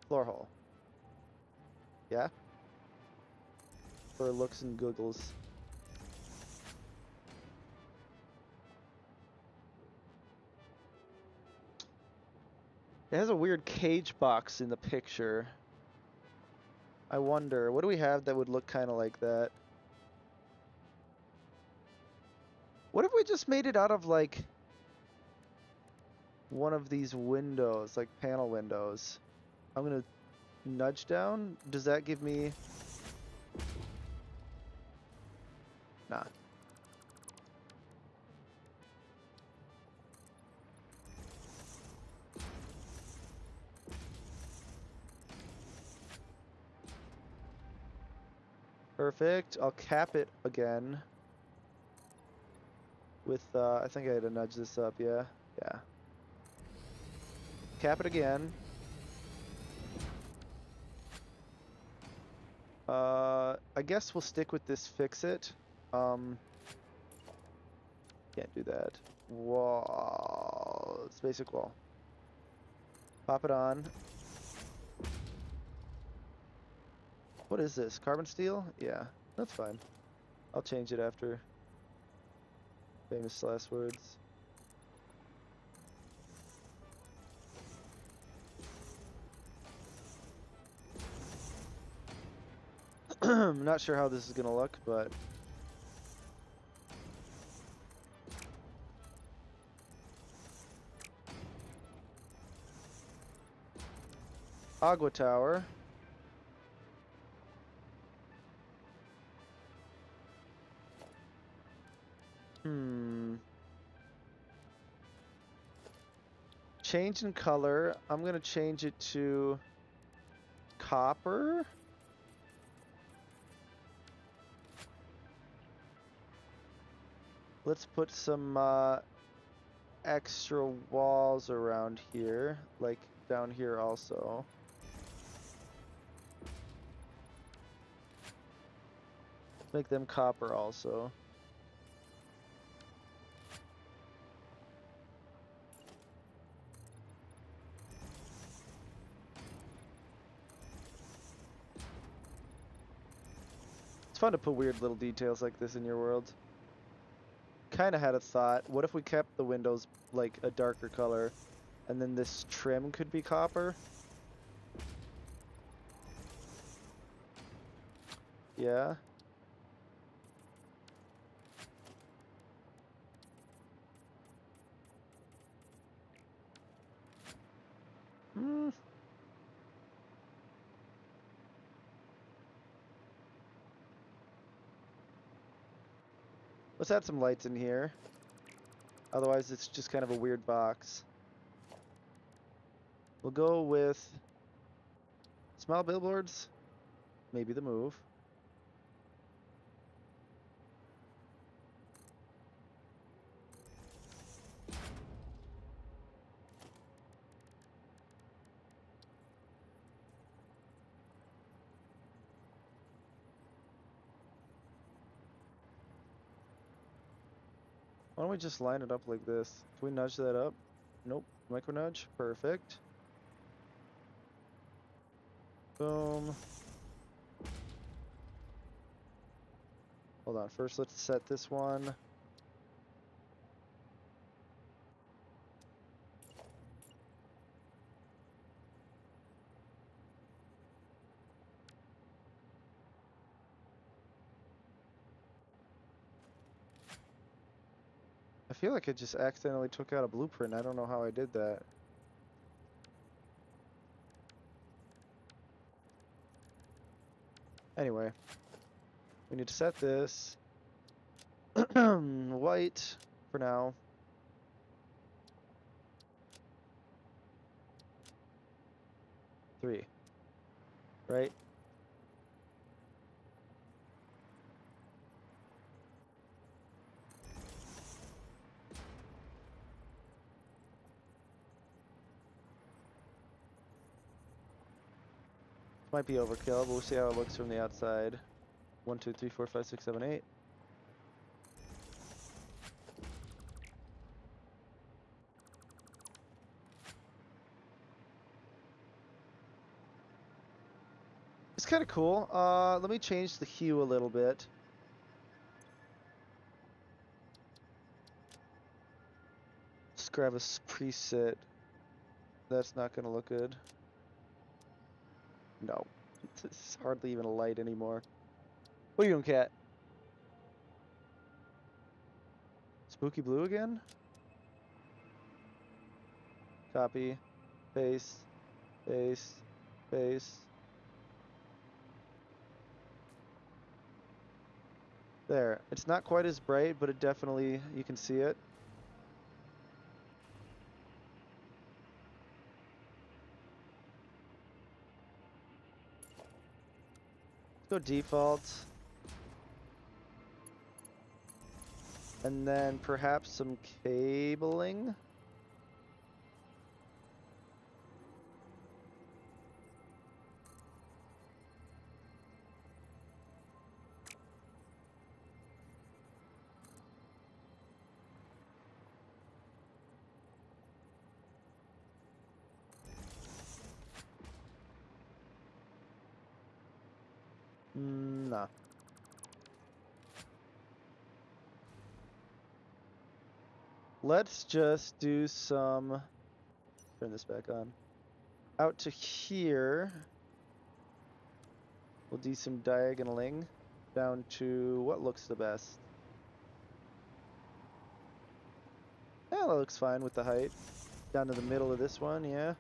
floor hole. Yeah? For looks and googles. It has a weird cage box in the picture. I wonder, what do we have that would look kind of like that? What if we just made it out of, like, one of these windows, like panel windows? I'm gonna nudge down. Does that give me... Nah. Perfect. I'll cap it again. With, I think I had to nudge this up, yeah? Yeah. Cap it again. I guess we'll stick with this fix-it. Can't do that. Wall. It's basic wall. Pop it on. What is this? Carbon steel? Yeah, that's fine. I'll change it after. Famous last words. Not sure how this is gonna look, but Agua Tower. Change in color. I'm gonna change it to copper. Let's put some extra walls around here, like down here also. Make them copper also. It's fun to put weird little details like this in your world. Kind of had a thought. What if we kept the windows like a darker color, and then this trim could be copper? Yeah. Let's add some lights in here. Otherwise, it's just kind of a weird box. We'll go with small billboards. Maybe the move. Why don't we just line it up like this? Can we nudge that up? Nope. Micro nudge. Perfect. Boom. Hold on. First, let's set this one. I feel like I just accidentally took out a blueprint. I don't know how I did that. Anyway, we need to set this white for now. Three, right? Might be overkill, but we'll see how it looks from the outside. 1, 2, 3, 4, 5, 6, 7, 8. It's kind of cool. Let me change the hue a little bit. Let's grab a preset. That's not gonna look good. No, it's hardly even a light anymore. What are you doing, cat? Spooky blue again? Copy, paste, paste, paste. There. It's not quite as bright, but it definitely, you can see it. Let's go default. And then perhaps some cabling. Nah. Let's just do some, turn this back on, out to here. We'll do some diagonaling down to what looks the best. Yeah, that looks fine with the height. Down to the middle of this one, yeah.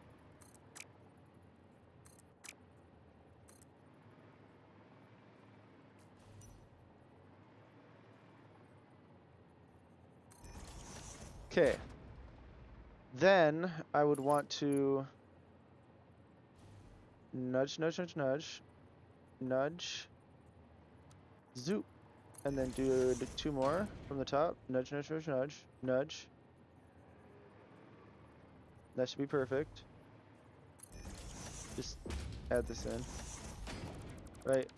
Okay. Then I would want to nudge, nudge, nudge, nudge, nudge, zoop, and then do 2 more from the top. Nudge, nudge, nudge, nudge, nudge. That should be perfect. Just add this in. Right.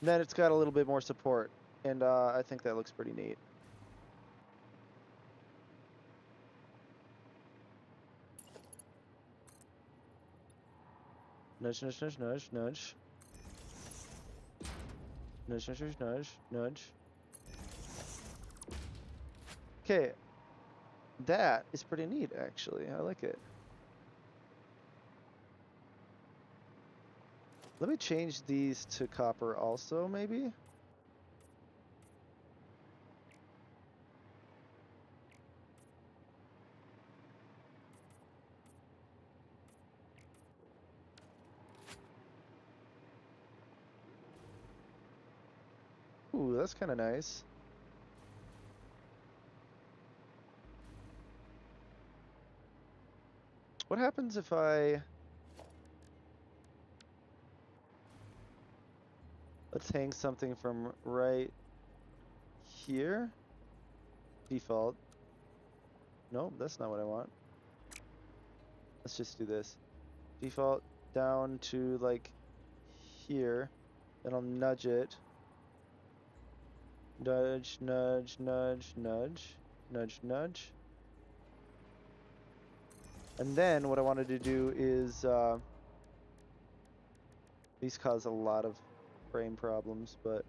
And then it's got a little bit more support, and I think that looks pretty neat. Nudge, nudge, nudge, nudge, nudge. Nudge, nudge, nudge, nudge, nudge. Okay. That is pretty neat, actually. I like it. Let me change these to copper also, maybe? Ooh, that's kind of nice. What happens if I... Let's hang something from right here. Default. Nope, that's not what I want. Let's just do this. Default down to like here. Then I'll nudge it. Nudge, nudge, nudge, nudge, nudge, nudge. And then what I wanted to do is, these cause a lot of frame problems, but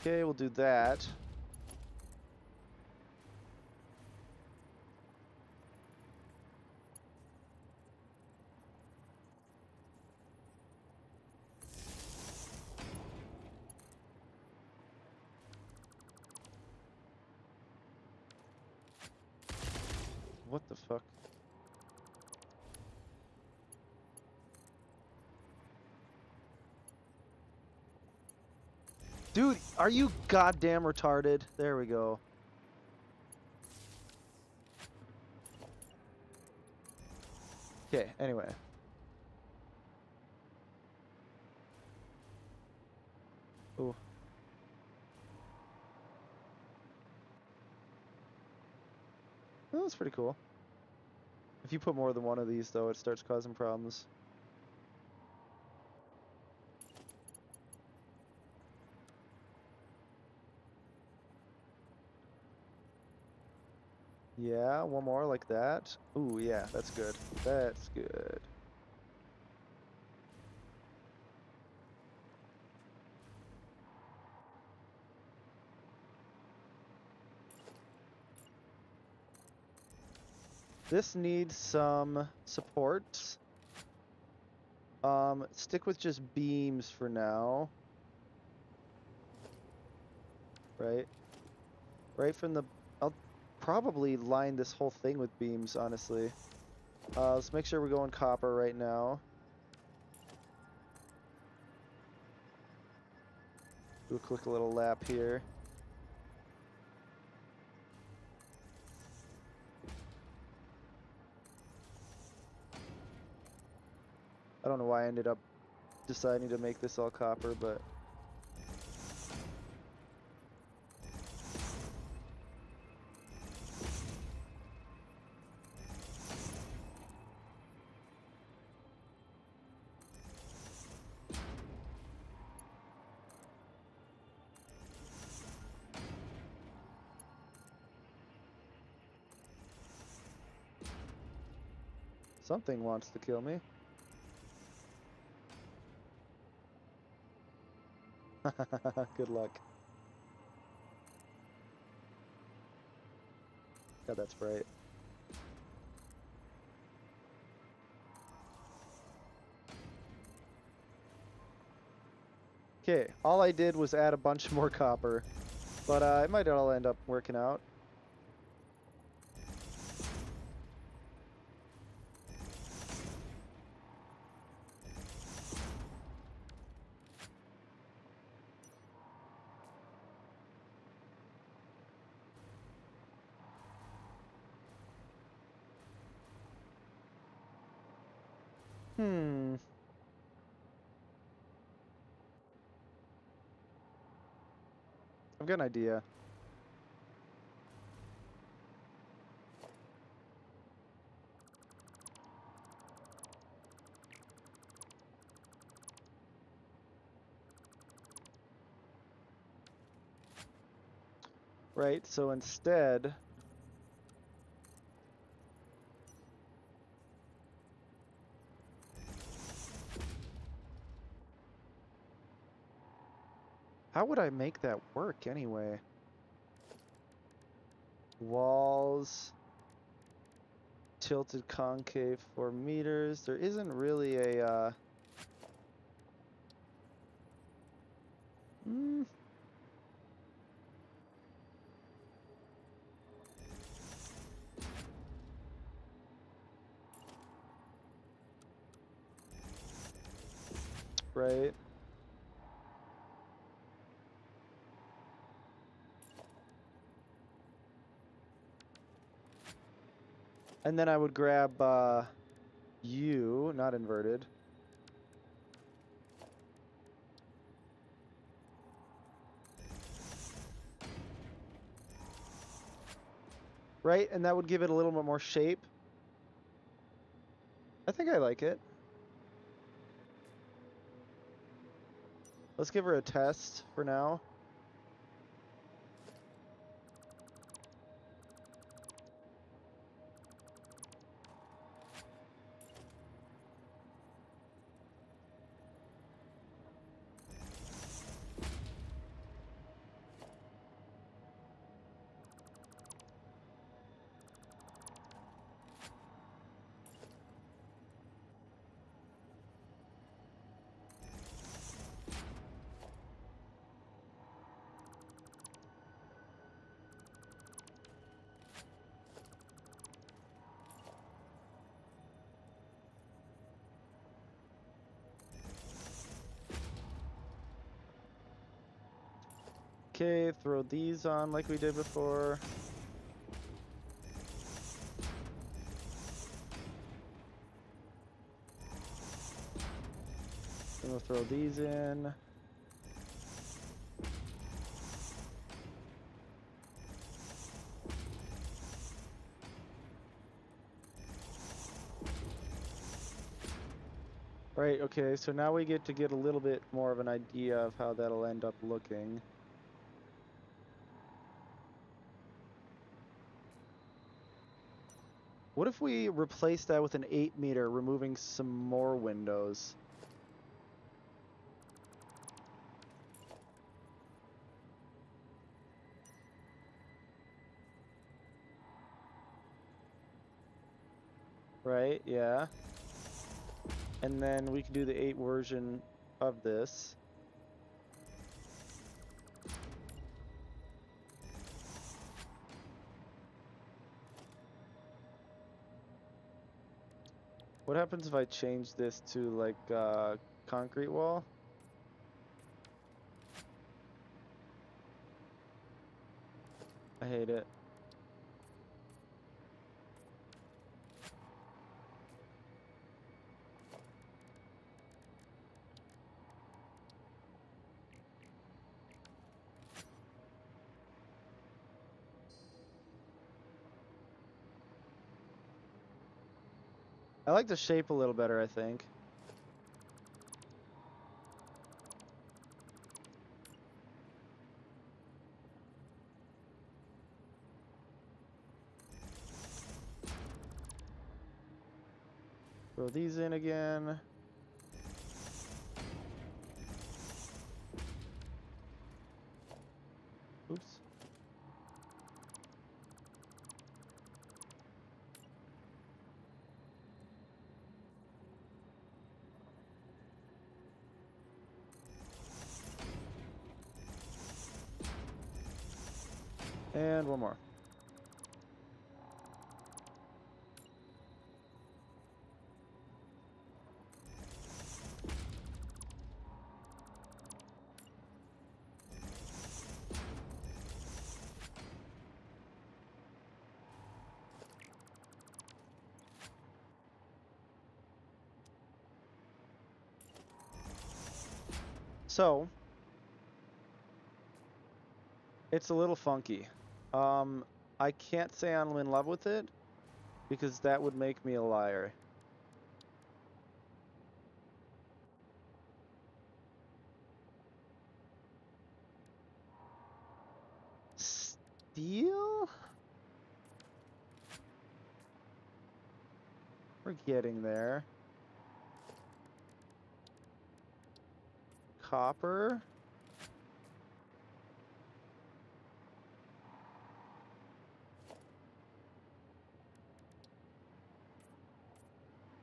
okay, we'll do that. What the fuck? Dude, are you goddamn retarded? There we go. Okay, anyway. Ooh. Oh, that's pretty cool. If you put more than one of these, though, it starts causing problems. Yeah, one more like that. Ooh, yeah, that's good. That's good. This needs some support. Stick with just beams for now. Right? Right from the... I'll probably line this whole thing with beams, honestly. Let's make sure we're going copper right now. Do a quick little lap here. I don't know why I ended up deciding to make this all copper, but... Something wants to kill me. Good luck. God, that's bright. Okay, all I did was add a bunch more copper, but it might all end up working out. Hmm. I've got an idea. Right, so instead, how would I make that work anyway? Walls, tilted concave 4 meters. There isn't really a, hmm. Right. And then I would grab you, not inverted. Right, and that would give it a little bit more shape. I think I like it. Let's give her a test for now. Okay, throw these on like we did before. Then we'll throw these in. Right, okay, so now we get to get a little bit more of an idea of how that'll end up looking. What if we replace that with an 8 meter, removing some more windows? Right, yeah. And then we can do the 8 version of this. What happens if I change this to like concrete wall? I hate it. I like the shape a little better, I think. Throw these in again. Oops. And one more. So, it's a little funky. I can't say I'm in love with it because that would make me a liar. Steel? We're getting there. Copper?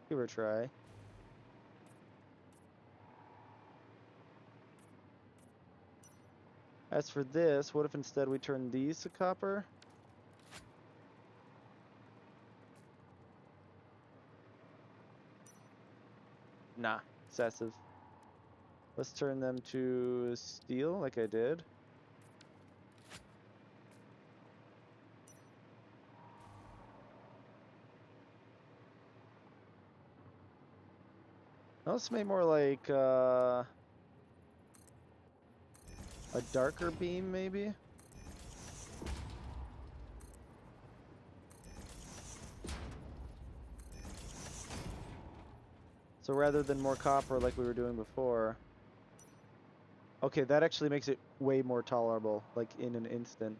Give her a try. As for this, what if instead we turn these to copper? Nah, excessive. Let's turn them to steel like I did. No, this made more like a darker beam, maybe? So rather than more copper like we were doing before. Okay, that actually makes it way more tolerable, like in an instant.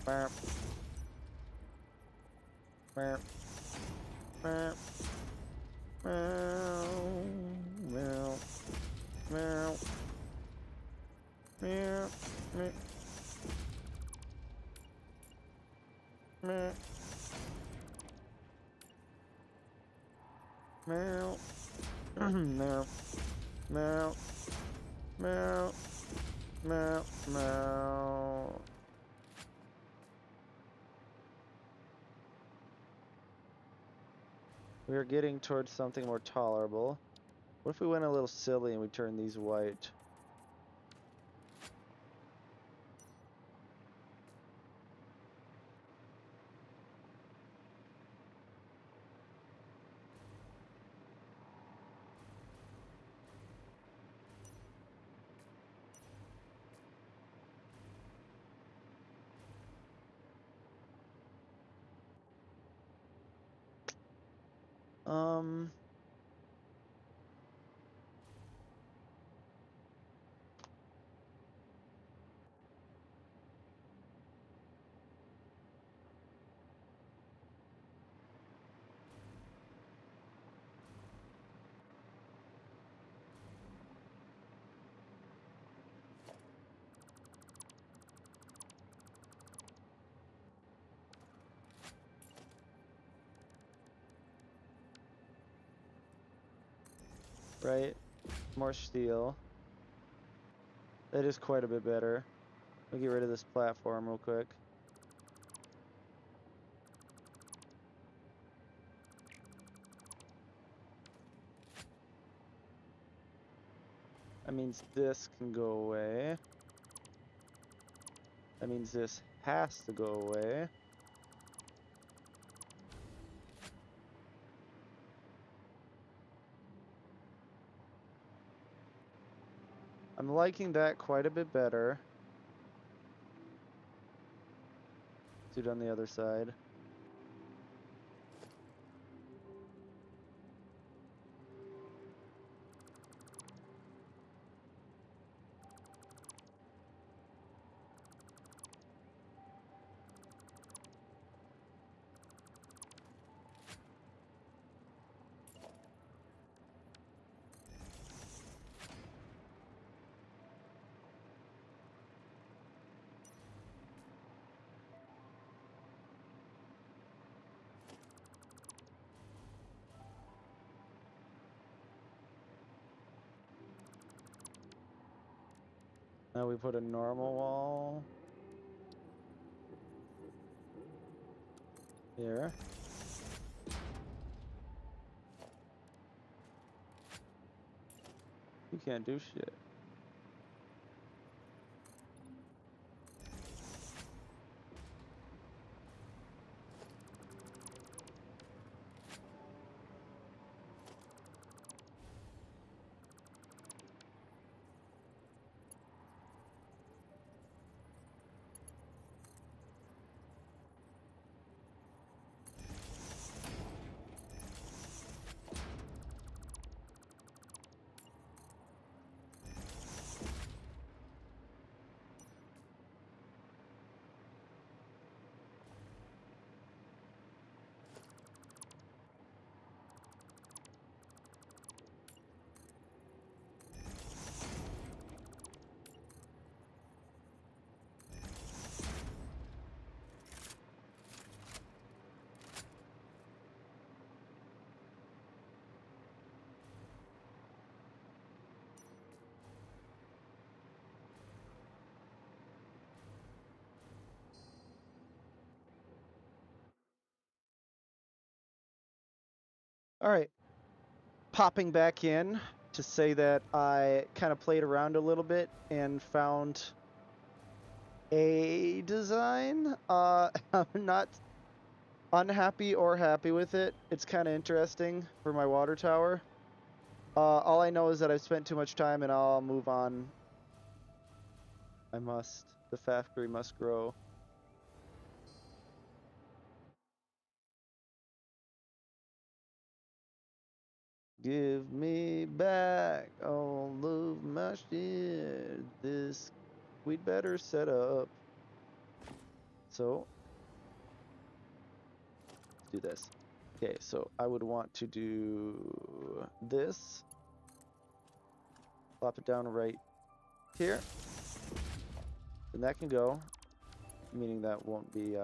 Meow. Meow. Meow. Meow. Meow. Meow. Meow. Meow. Meow. Meow. Meow. Meow. Meow. Meow. We are getting towards something more tolerable. What if we went a little silly and we turned these white? Um, right? More steel. That is quite a bit better. I'll get rid of this platform real quick. That means this can go away. That means this has to go away. I'm liking that quite a bit better. Do it on the other side. Now we put a normal wall here. You can't do shit. All right, popping back in to say that I kind of played around a little bit and found a design. I'm not unhappy or happy with it. It's kind of interesting for my water tower. All I know is that I've spent too much time and I'll move on. I must. The factory must grow. Give me back all of my shit. This we'd better set up. So let's do this. Okay, so I would want to do this. Plop it down right here. And that can go. Meaning that won't be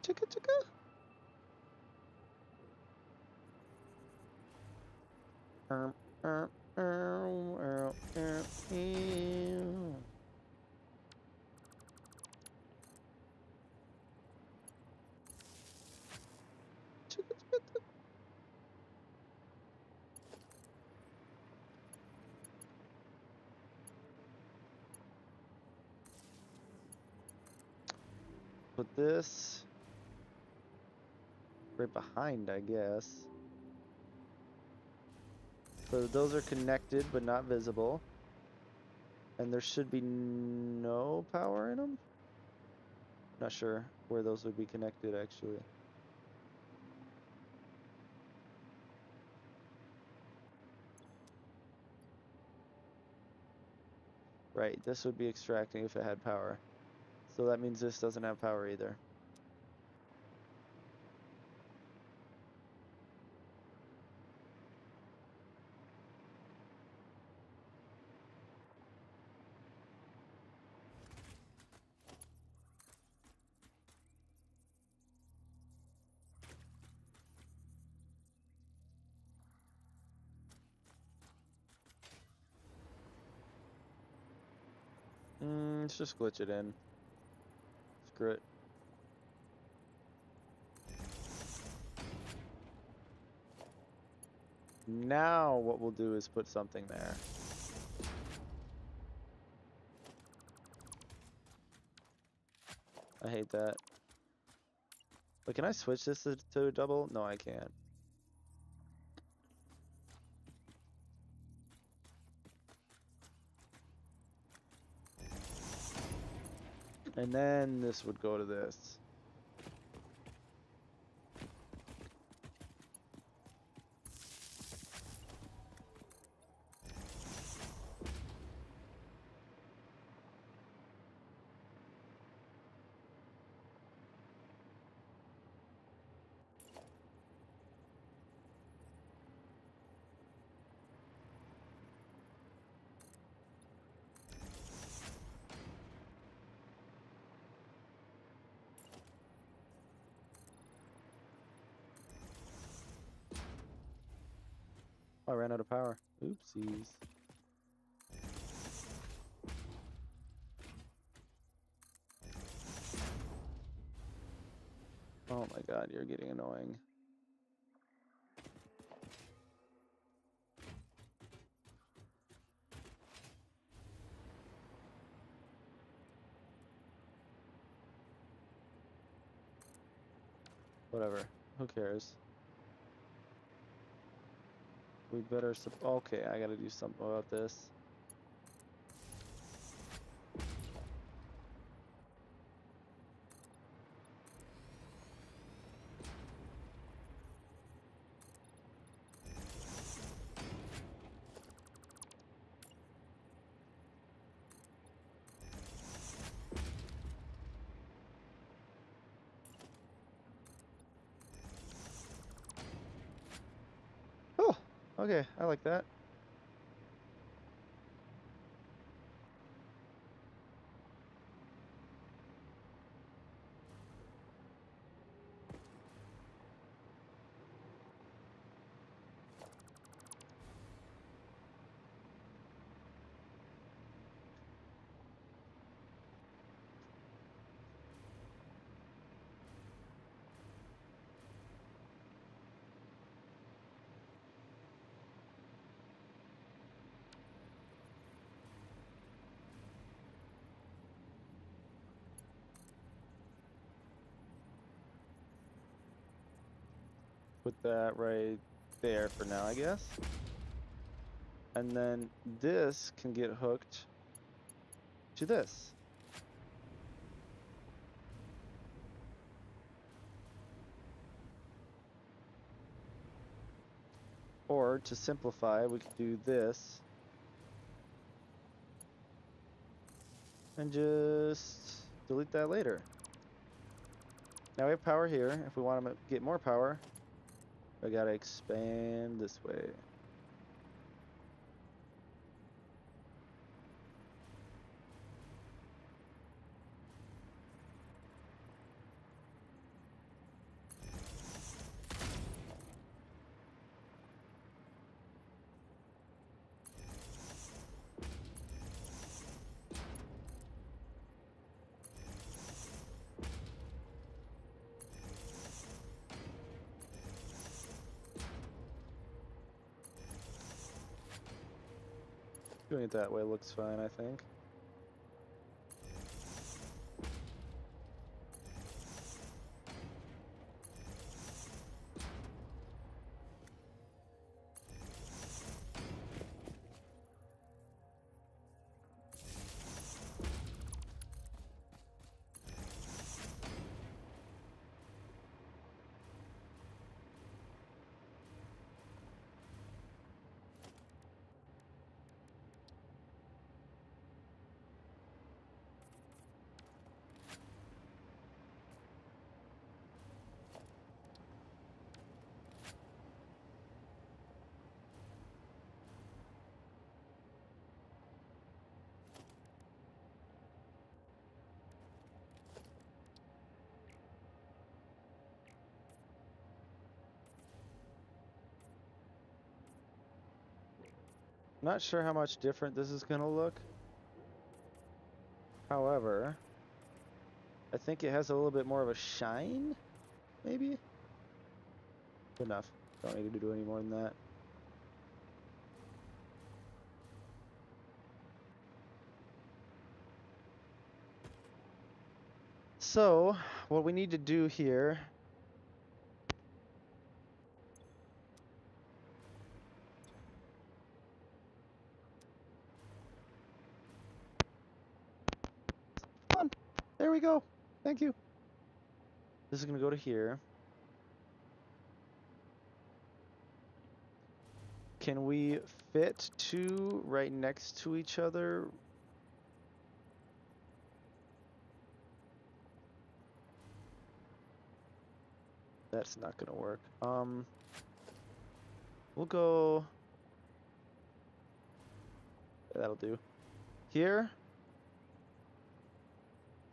chicka chicka. Put this right behind, I guess. So those are connected but not visible. And there should be no power in them? Not sure where those would be connected actually. Right, this would be extracting if it had power. So that means this doesn't have power either. Let's just glitch it in. Screw it. Now what we'll do is put something there. I hate that. But can I switch this to a double? No, I can't. And then this would go to this. Oh, I ran out of power. Oopsies. Oh my god, you're getting annoying. Whatever. Who cares? We better okay, I gotta do something about this. Oh, okay, I like that. Put that right there for now, I guess. And then this can get hooked to this. Or to simplify, we could do this and just delete that later. Now we have power here. If we want to get more power, I gotta expand this way. Doing it that way looks fine, I think. Not sure how much different this is gonna look. However, I think it has a little bit more of a shine, maybe? Good enough. Don't need to do any more than that. So, what we need to do here There we go. Thank you. This is going to go to here. Can we fit two right next to each other? That's not going to work. We'll go... That'll do. Here?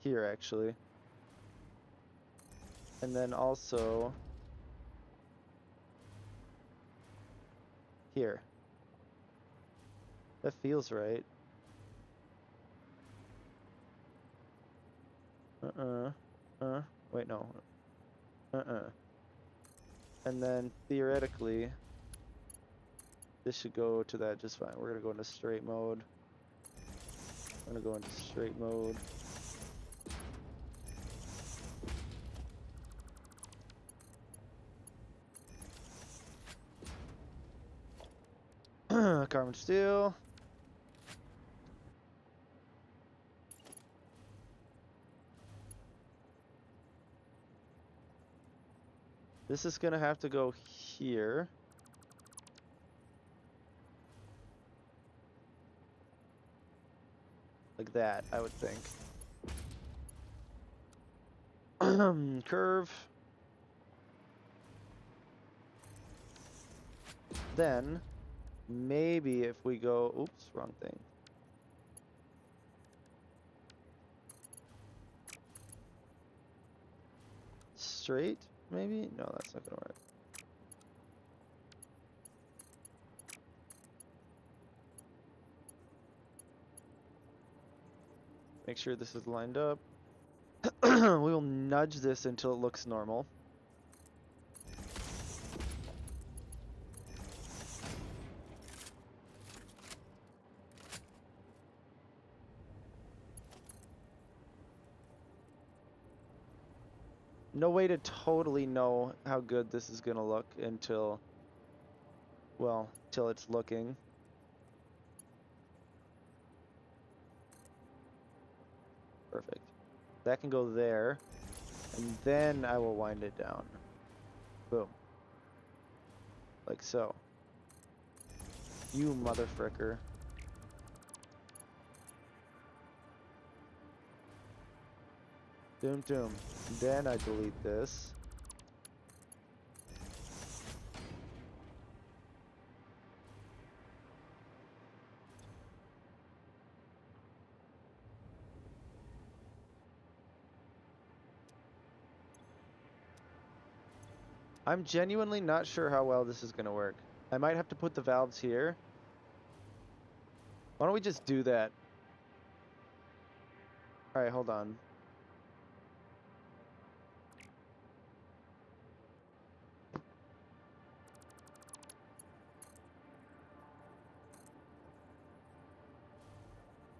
Here, actually. And then also... Here. That feels right. Wait, no. And then, theoretically, this should go to that just fine. We're gonna go into straight mode. I'm gonna go into straight mode. Carbon steel. This is gonna have to go here. Like that, I would think. Curve. Then, maybe if we go... Oops, wrong thing. Straight, maybe? No, that's not gonna work. Make sure this is lined up. We will nudge this until it looks normal. No way to totally know how good this is gonna look until, well, till it's looking. Perfect. That can go there, and then I will wind it down. Boom. Like so. You mother fricker. Doom doom. Then I delete this. I'm genuinely not sure how well this is gonna work. I might have to put the valves here. Why don't we just do that? Alright, hold on.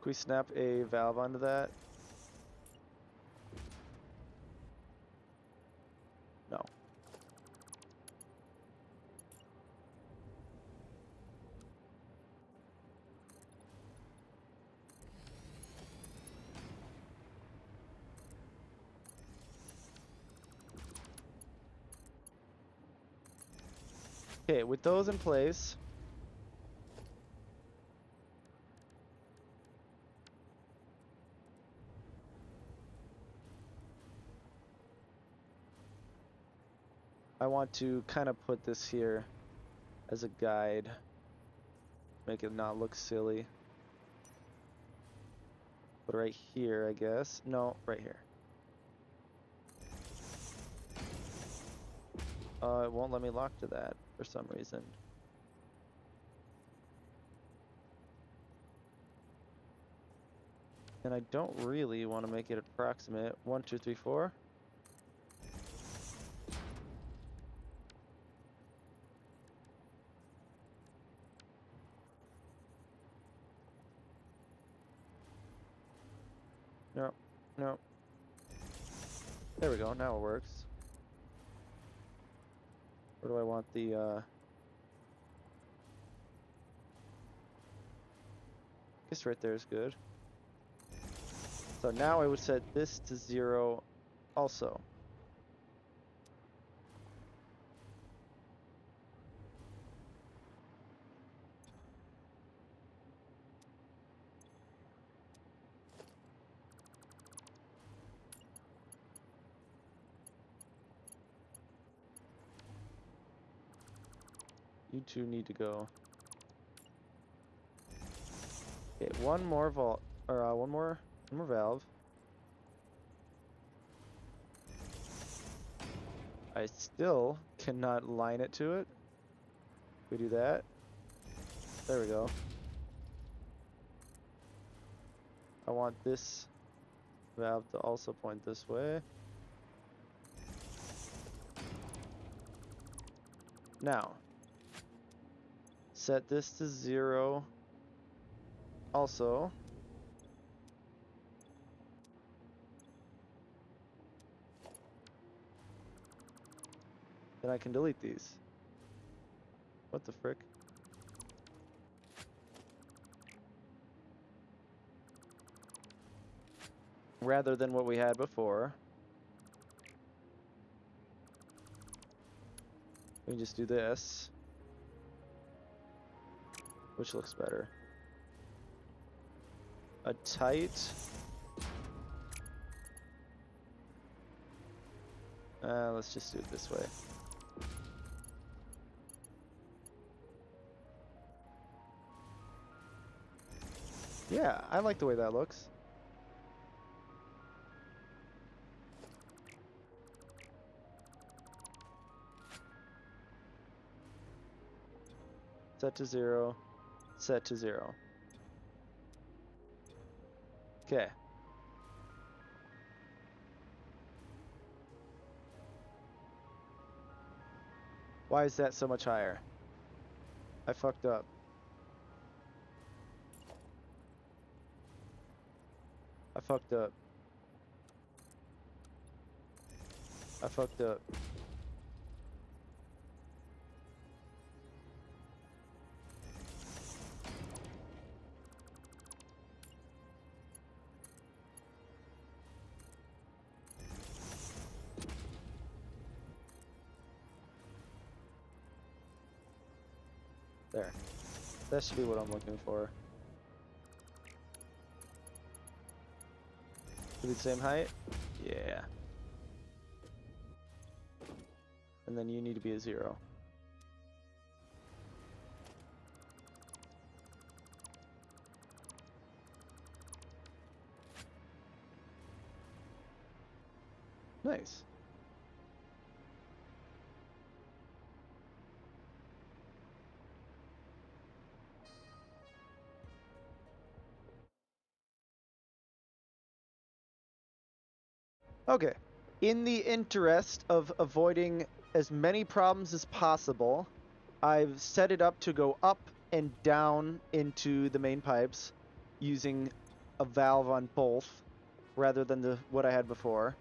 Can we snap a valve onto that? No. Okay, with those in place, I want to kind of put this here as a guide. Make it not look silly. But right here, I guess. No, right here. It won't let me lock to that for some reason. And I don't really want to make it approximate. 1, 2, 3, 4. No, no. There we go, now it works. Where do I want the, guess right there is good. So now I would set this to 0 also. You two need to go. Okay, one more valve. I still cannot line it to it. We do that. There we go. I want this valve to also point this way. Now, set this to 0 also. Then I can delete these. What the frick? Rather than what we had before, we can just do this, which looks better. A tight. Let's just do it this way. Yeah, I like the way that looks. Set to 0. Set to 0. Okay. Why is that so much higher? I fucked up. I fucked up. I fucked up. There. That should be what I'm looking for. Should be the same height? Yeah. And then you need to be a 0. Nice. Okay. In the interest of avoiding as many problems as possible, I've set it up to go up and down into the main pipes using a valve on both rather than what I had before.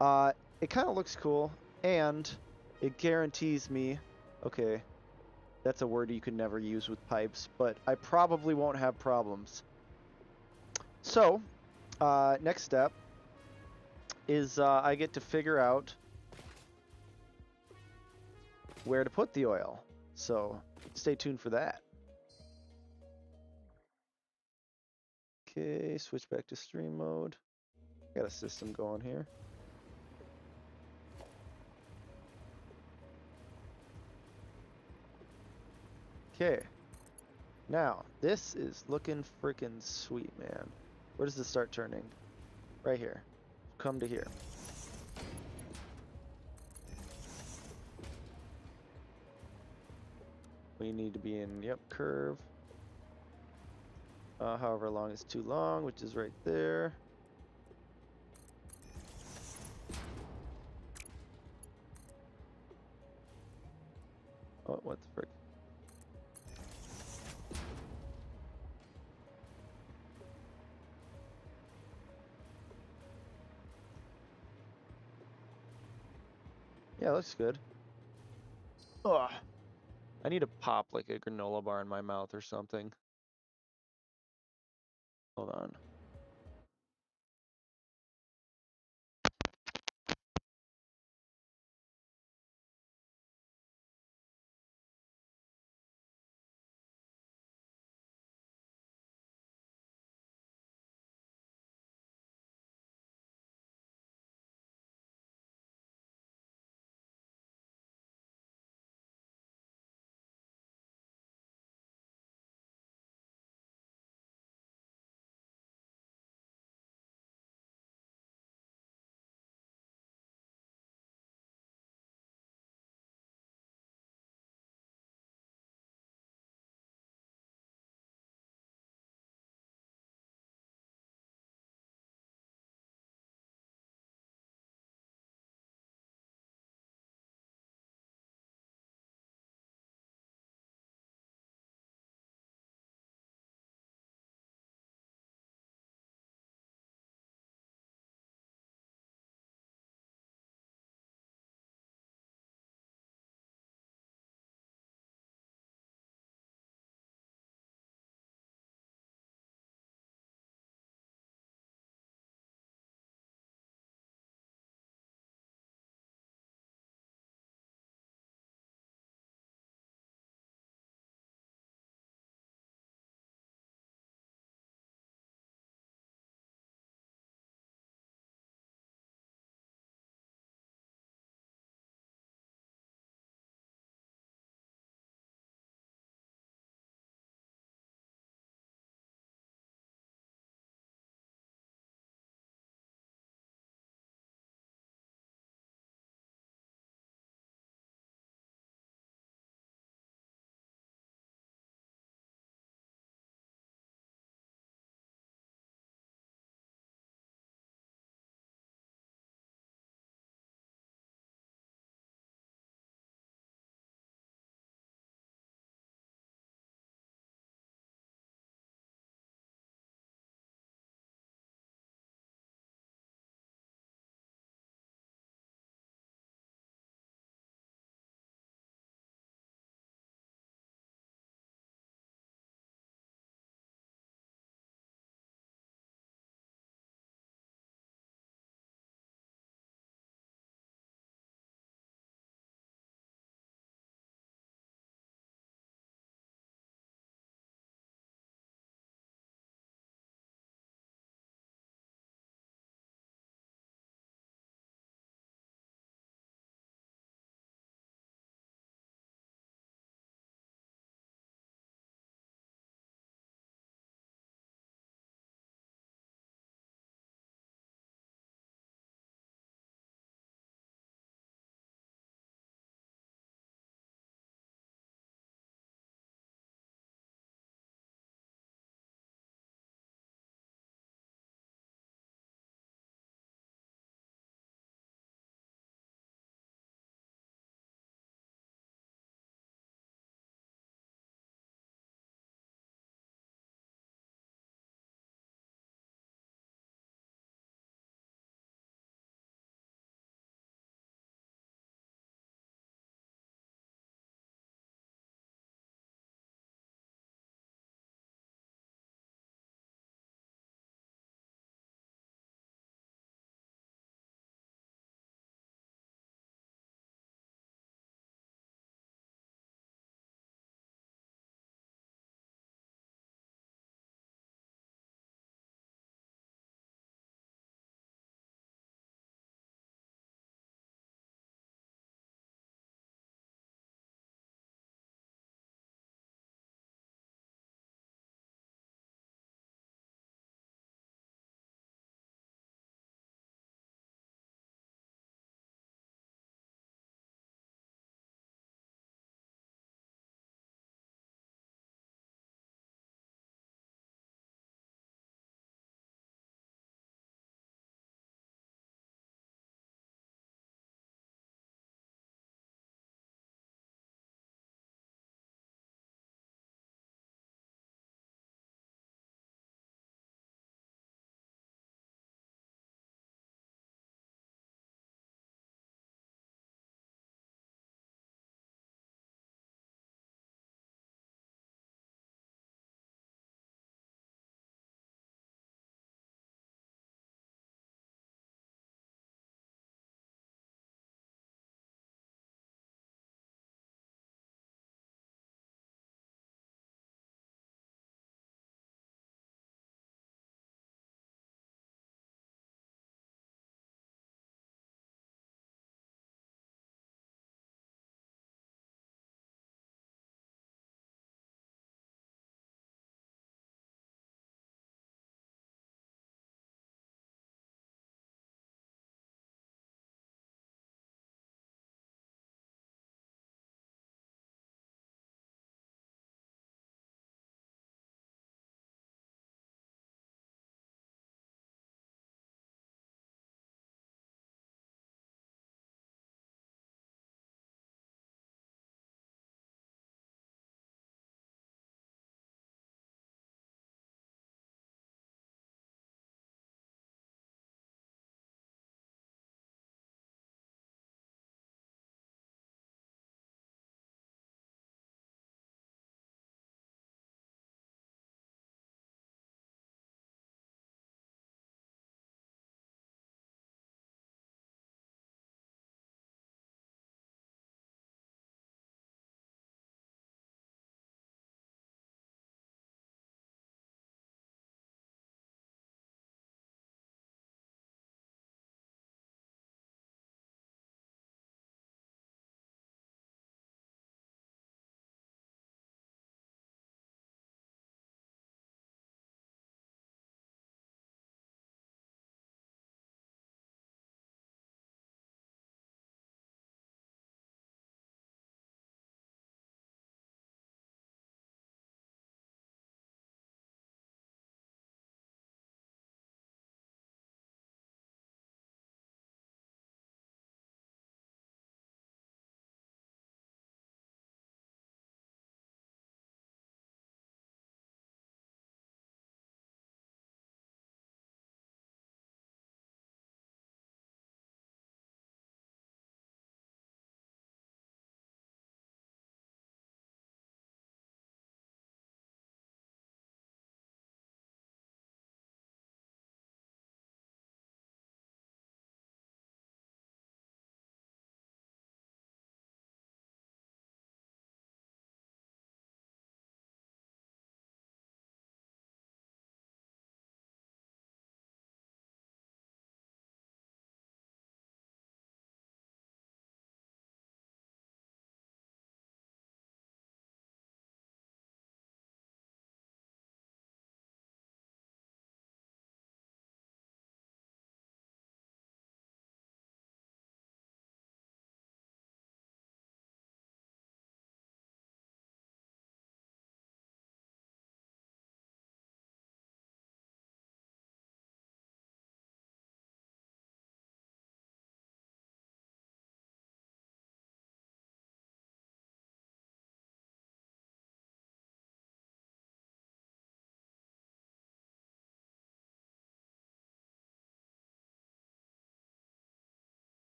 It kind of looks cool, and it guarantees me, okay, that's a word you could never use with pipes, but I probably won't have problems. So, next step is I get to figure out where to put the oil. So, stay tuned for that. Okay, switch back to stream mode. Got a system going here. Okay. Now, this is looking freaking sweet, man. Where does this start turning? Right here. Come to here. We need to be in, yep, curve. However long is too long, which is right there. Oh, what the frick? Yeah, looks good. Ugh. I need to pop like a granola bar in my mouth or something. Hold on.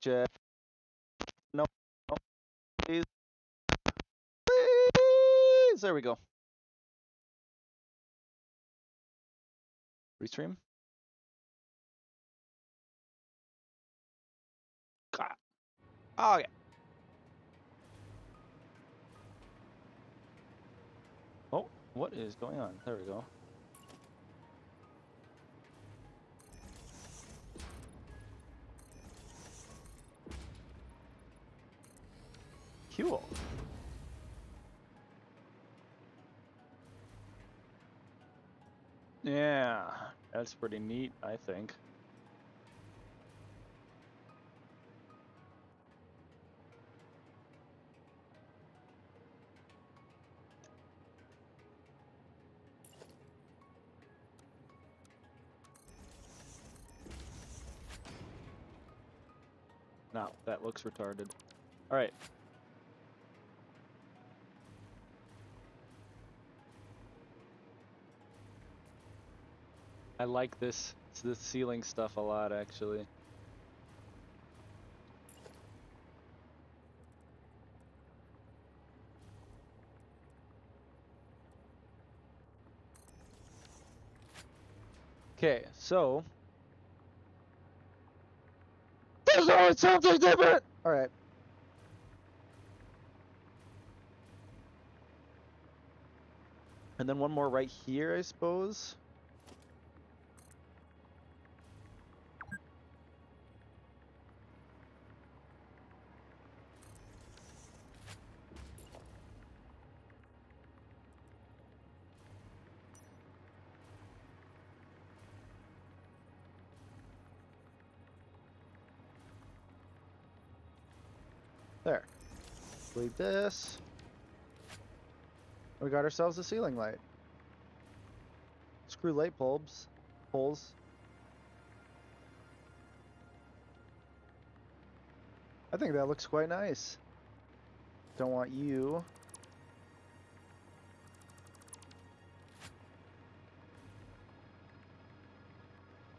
check. No, no, please. Please. There we go. Restream. Oh, yeah. Oh, what is going on? There we go. Cool. Yeah, that's pretty neat, I think. Now, that looks retarded. All right. I like this ceiling stuff a lot, actually. Okay, so there's always something different. All right. And then one more right here, I suppose. There. Delete this. We got ourselves a ceiling light. Screw light bulbs. Poles. I think that looks quite nice. Don't want you.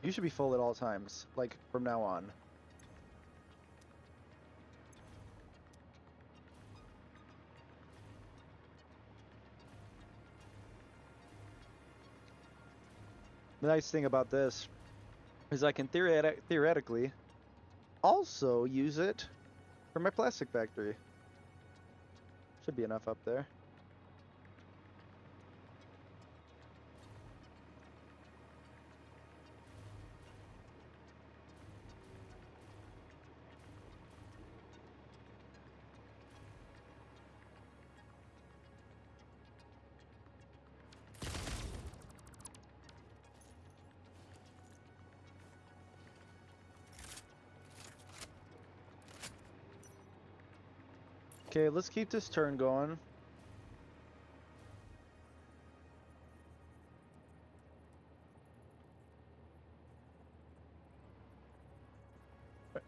You should be full at all times, like from now on. The nice thing about this is I can theoretically also use it for my plastic factory. Should be enough up there. Okay, let's keep this turn going.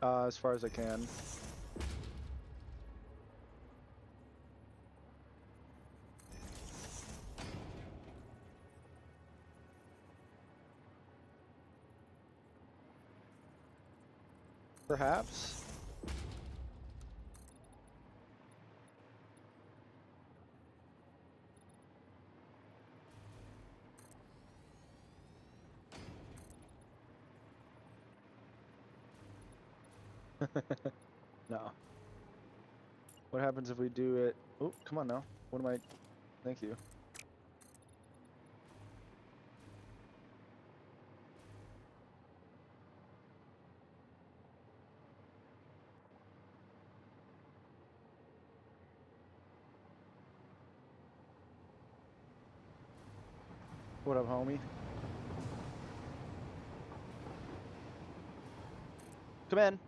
As far as I can. Perhaps. No. What happens if we do it? Oh, come on now. What am I? Thank you. What up, homie? Come in.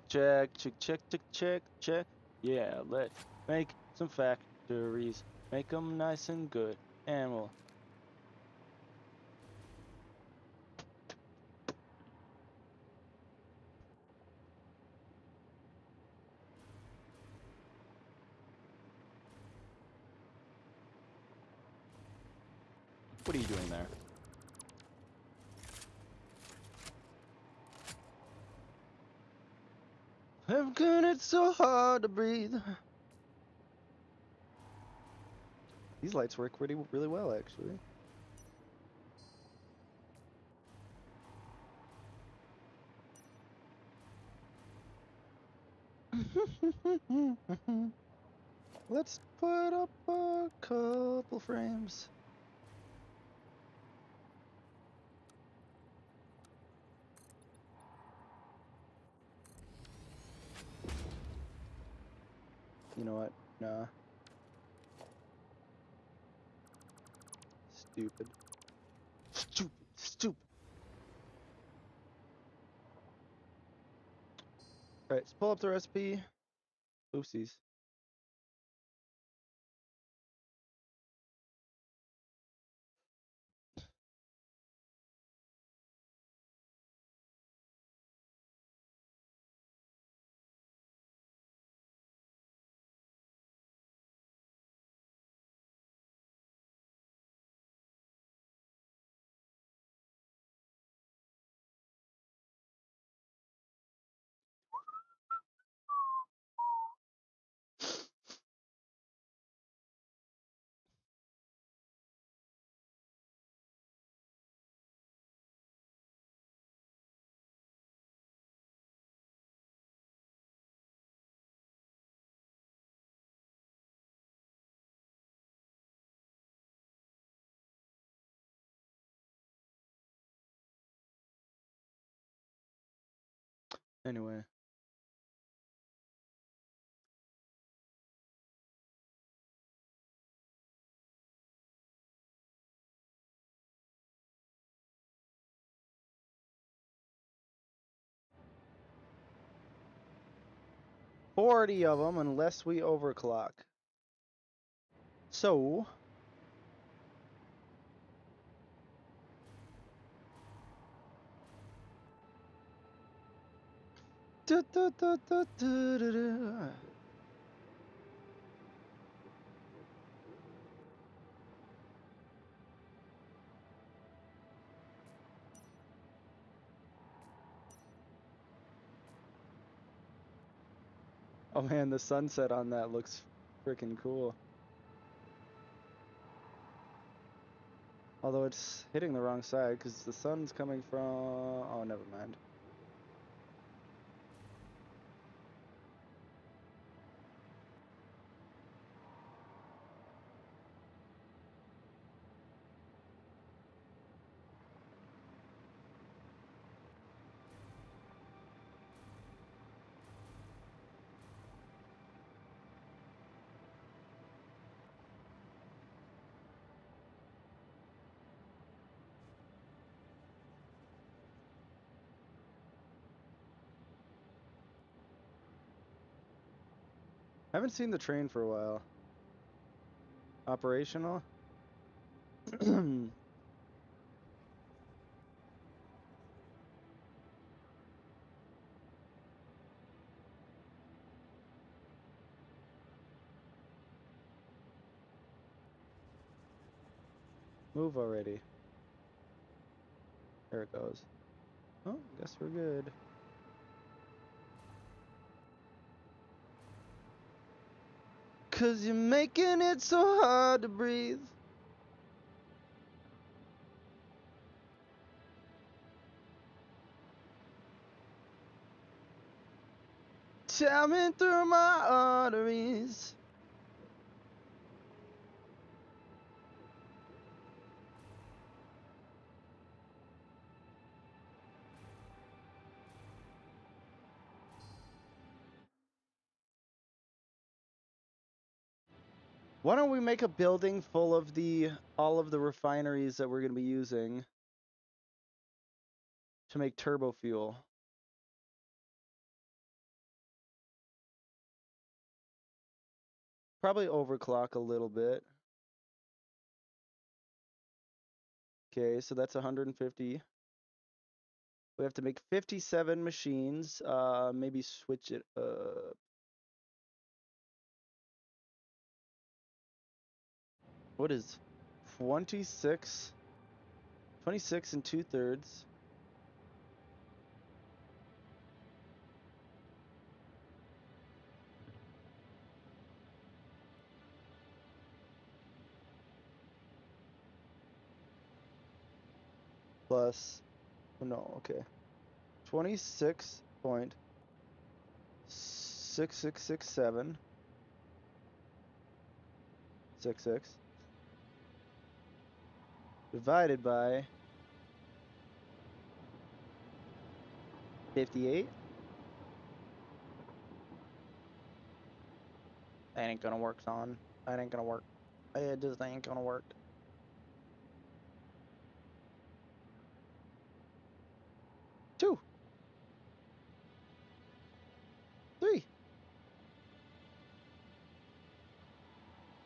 check, check, check, check, check, check. Yeah, let's make some factories. Make them nice and good. And we'll... What are you doing there? I'm good, it's so hard to breathe. These lights work really well, actually. Let's put up a couple frames. You know what? Nah. Stupid. Stupid. Stupid. Alright, let's pull up the recipe. Oopsies. Anyway. $40 of them unless we overclock. So... Oh man, the sunset on that looks freaking cool. Although it's hitting the wrong side because the sun's coming from... Oh, never mind. I haven't seen the train for a while. Operational? Move already. There it goes. Oh, guess we're good. Cause you're making it so hard to breathe. Jamming through my arteries. Why don't we make a building full of all of the refineries that we're going to be using to make turbo fuel? Probably overclock a little bit. Okay, so that's 150. We have to make 57 machines. Maybe switch it up. What is 26? 26 and 2/3. Plus, oh no, okay. 26.6667. 66. Divided by 58. That ain't gonna work, son. That ain't gonna work. It just ain't gonna work. 2. 3.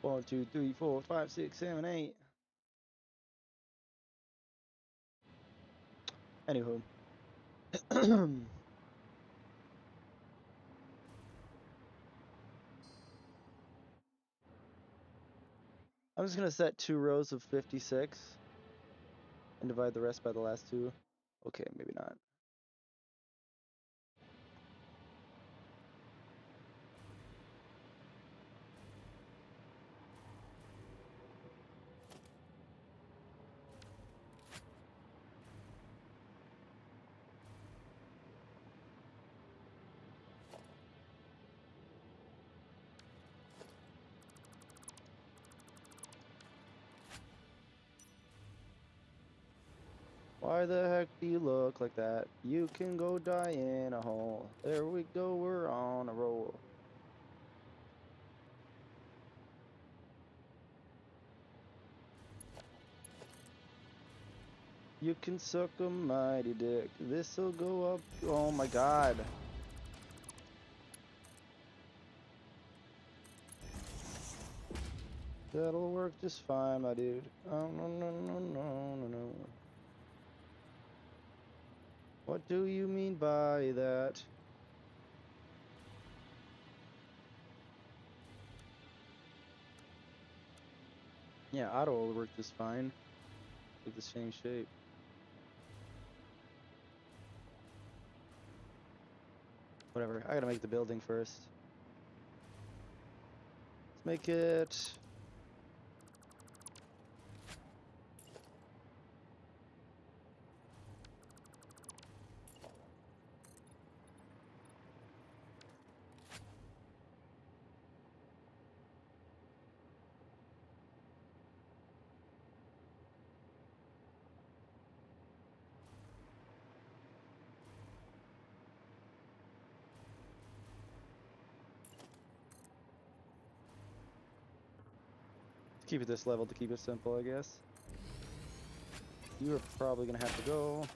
1, 2, 3, 4, 5, 6, 7, 8. Anywho. I'm just gonna set 2 rows of 56 and divide the rest by the last 2. Okay, maybe not. Why the heck do you look like that? You can go die in a hole. There we go, we're on a roll. You can suck a mighty dick. This'll go up. Oh my god. That'll work just fine, my dude. Oh, no, no, no, no, no, no. What do you mean by that? Yeah, auto will work just fine. With the same shape. Whatever, I gotta make the building first. Let's make it... keep it this level to keep it simple, I guess. You're probably gonna have to go.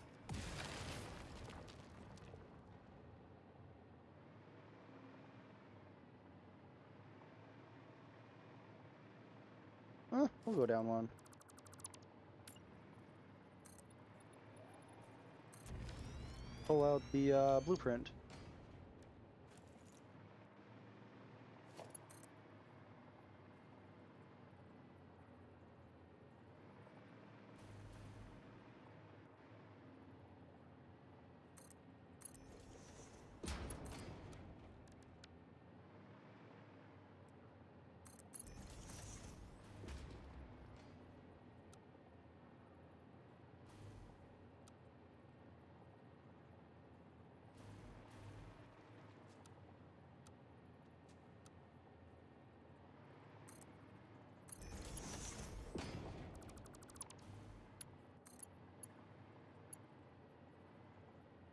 We'll go down 1. Pull out the blueprint.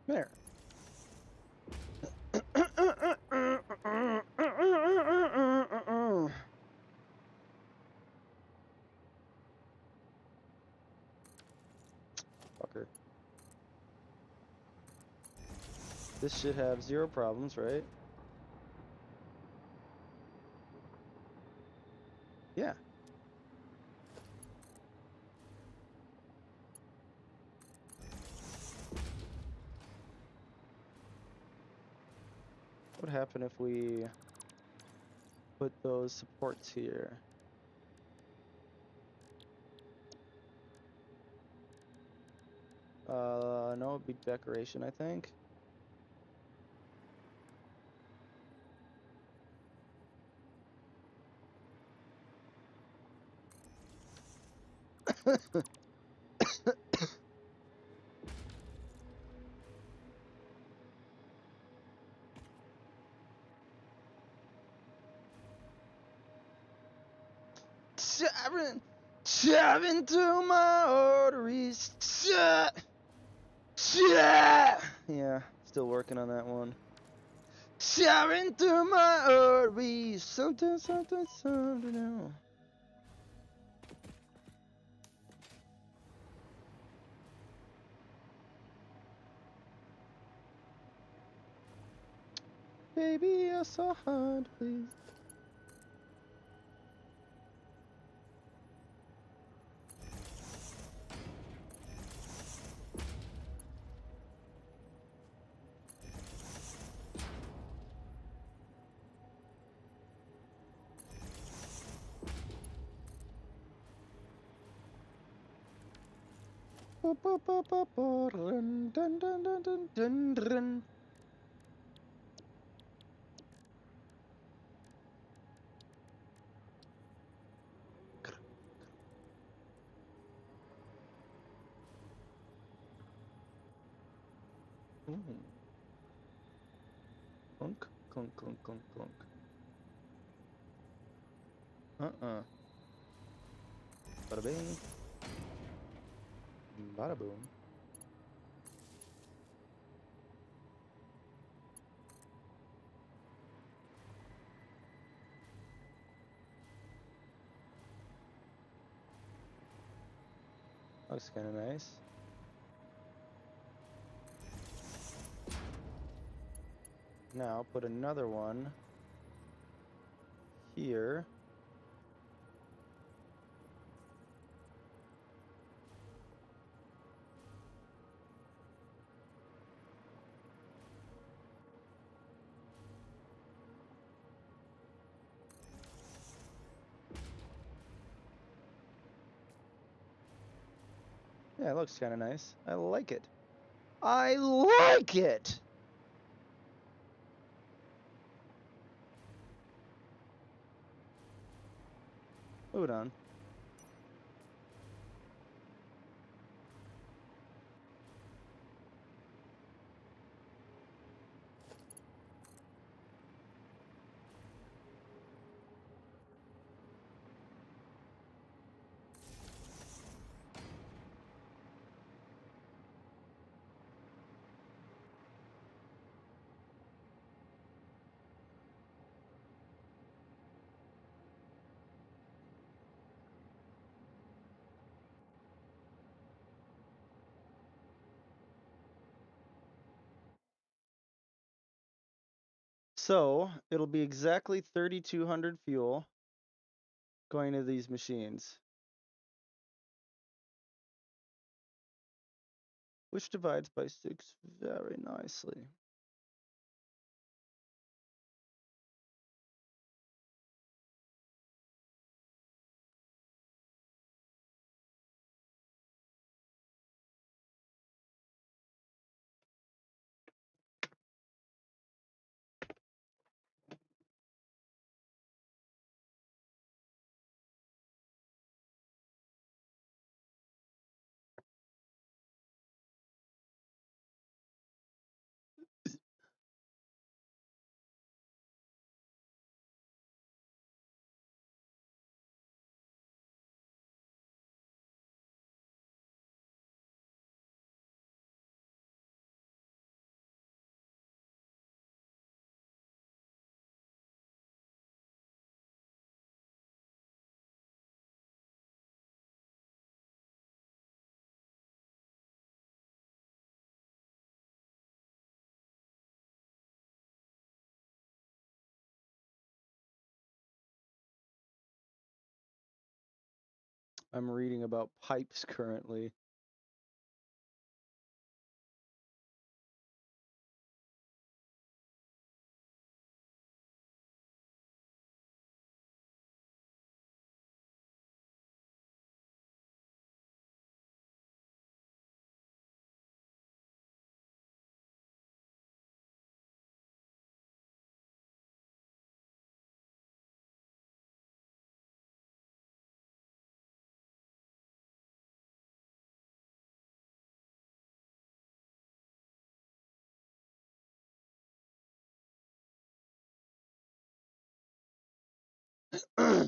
There. Fucker. This should have 0 problems, right? happen if we put those supports here? No, it'd be decoration, I think. Shoving through my arteries. Yeah, still working on that one. Shoving through my arteries. Something else. Baby, I saw hard, please. Dun, dun, dun, dun, dun, dun. Ooh. Clunk, clunk, clunk, clunk, clunk. Bada bing. Bada boom. Looks kind of nice. Now put another one here. Yeah, it looks kind of nice. I like it. I like it! Move it on. So it'll be exactly 3,200 fuel going to these machines, which divides by 6 very nicely. I'm reading about pipes currently. Mm-hmm.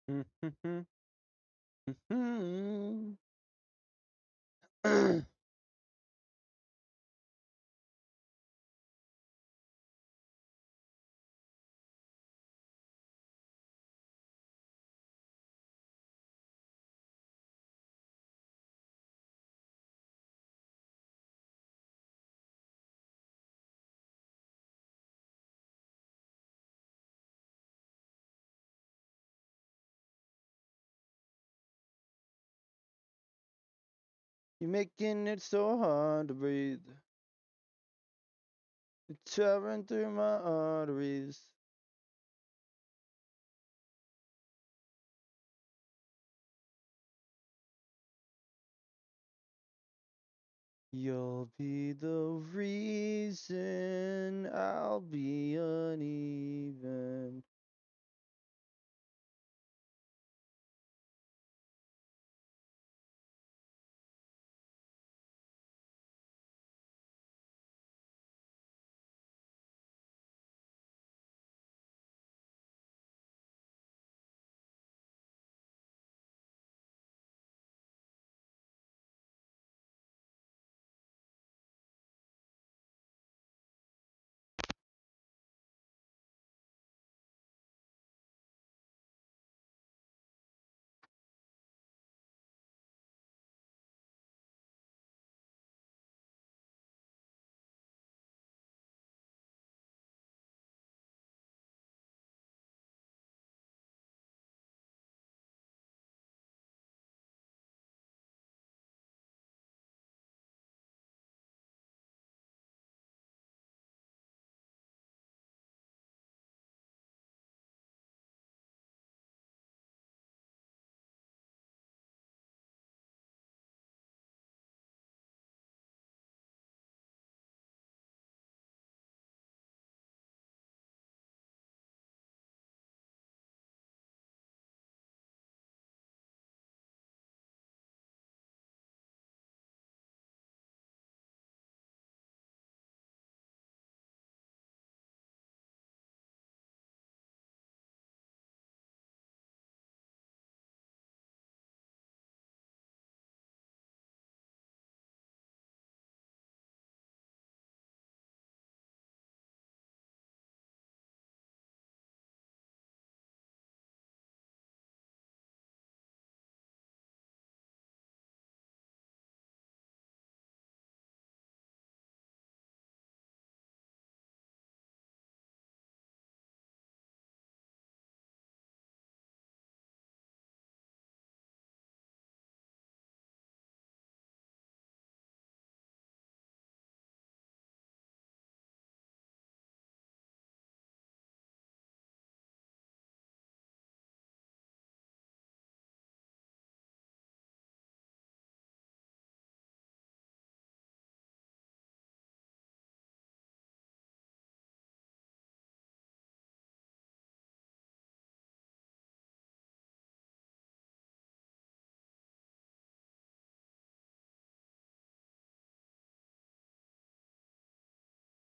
Mm-hmm. Mm-hmm. You're making it so hard to breathe. It's tearing through my arteries. You'll be the reason I'll be uneven.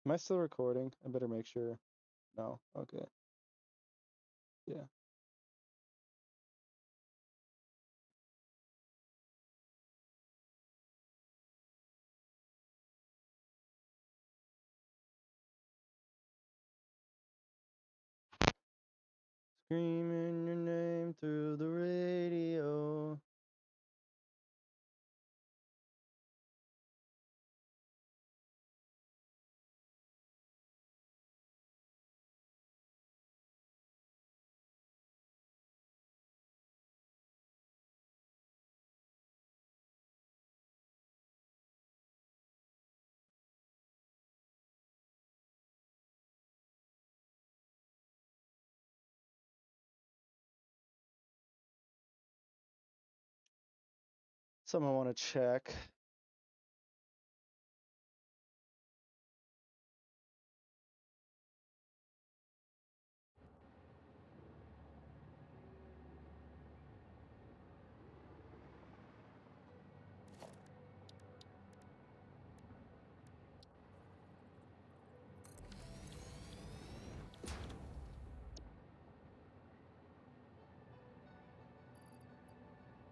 Am I still recording? I better make sure. No. Okay. Yeah. Screaming your name through the radio. Something I want to check.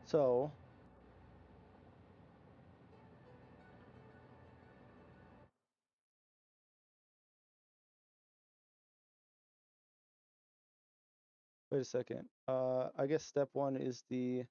So, wait a second. I guess step one is the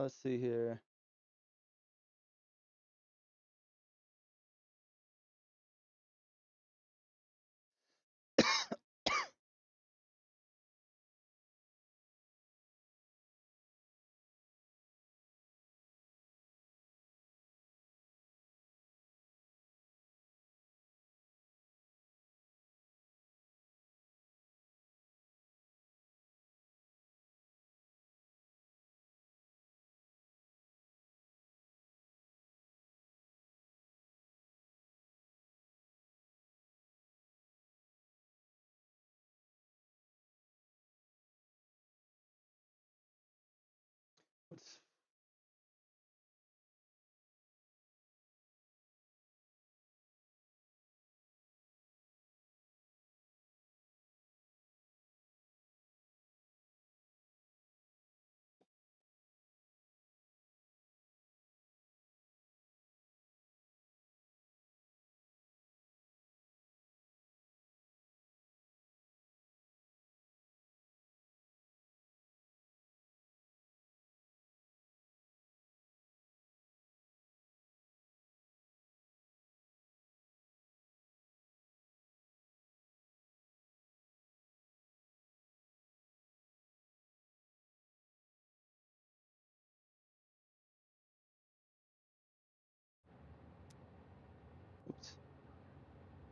let's see here. What's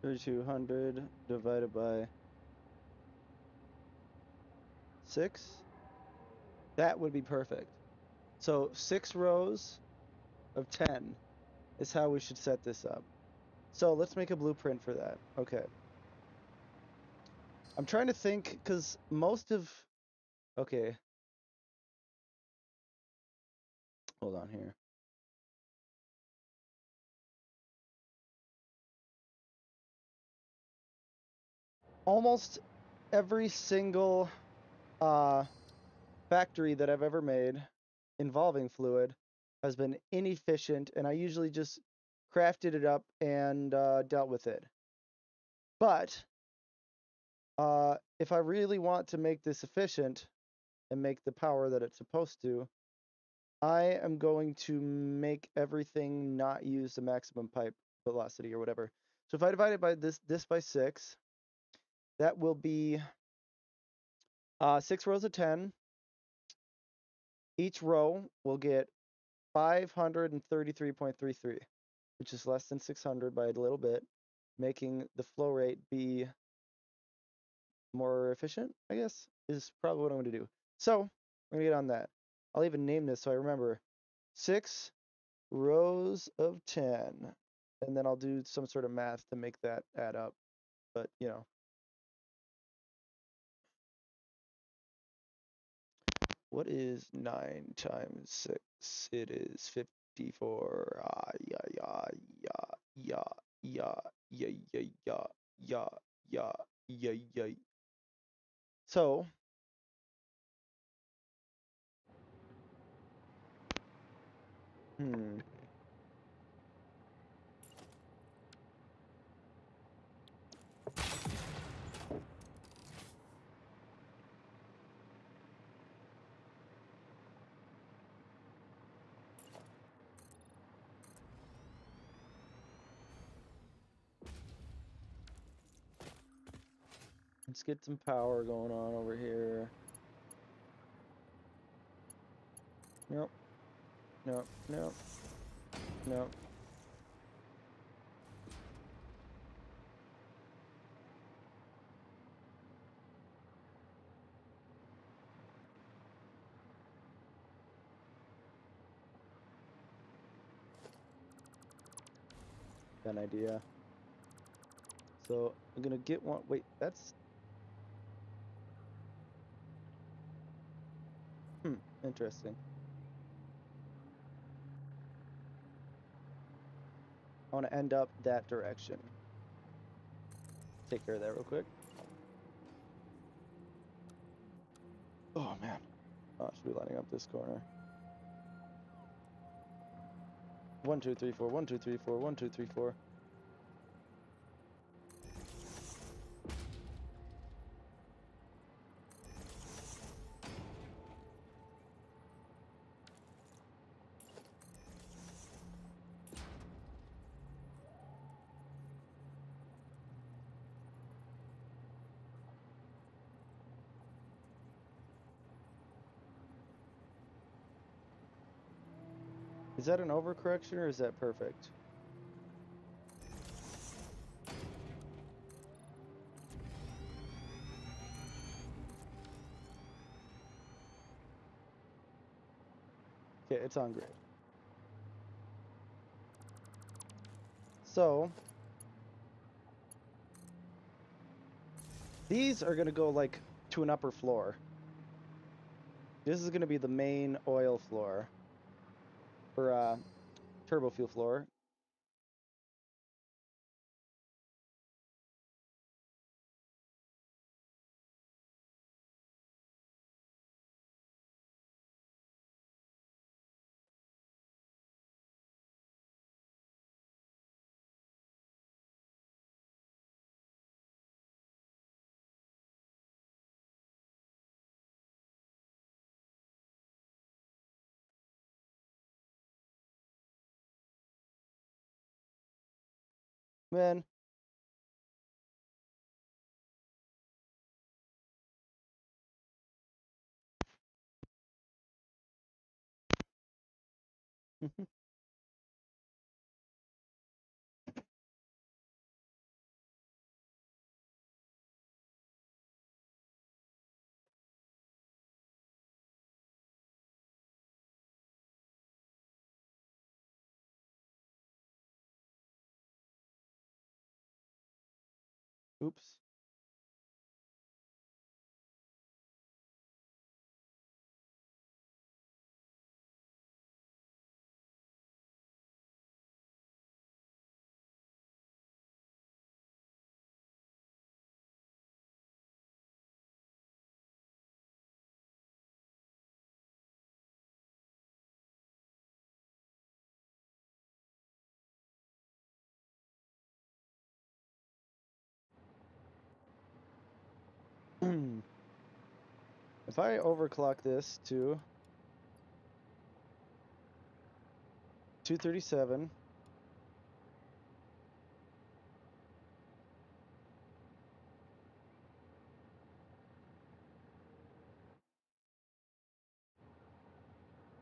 3,200 divided by 6? That would be perfect. So 6 rows of 10 is how we should set this up. So let's make a blueprint for that. Okay. I'm trying to think because most of. Okay. Hold on here. Almost every single factory that I've ever made involving fluid has been inefficient, and I usually just crafted it up and dealt with it. But if I really want to make this efficient and make the power that it's supposed to, I am going to make everything not use the maximum pipe velocity or whatever. So if I divide it by this by 6, that will be 6 rows of 10. Each row will get 533.33, which is less than 600 by a little bit, making the flow rate be more efficient, I guess, is probably what I'm going to do. So I'm going to get on that. I'll even name this so I remember. 6 rows of 10. And then I'll do some sort of math to make that add up. But, you know. What is 9 times 6? It is 54. Yeah, yeah, yeah, yeah, yeah, yeah, yeah, yeah, yeah, yeah, yeah. So, hmm. Let's get some power going on over here. Nope. Nope. Nope. Nope. Got an idea. So I'm gonna get one. Wait, that's interesting. I want to end up that direction. Take care of that real quick. Oh man. Oh, I should be lining up this corner. 1, 2, 3, 4. 1, 2, 3, 4. 1, 2, 3, 4. Is that an overcorrection or is that perfect? Okay, it's on grid. So these are gonna go like to an upper floor. This is gonna be the main oil floor or turbo fuel floor. Man, Oops. If I overclock this to 237,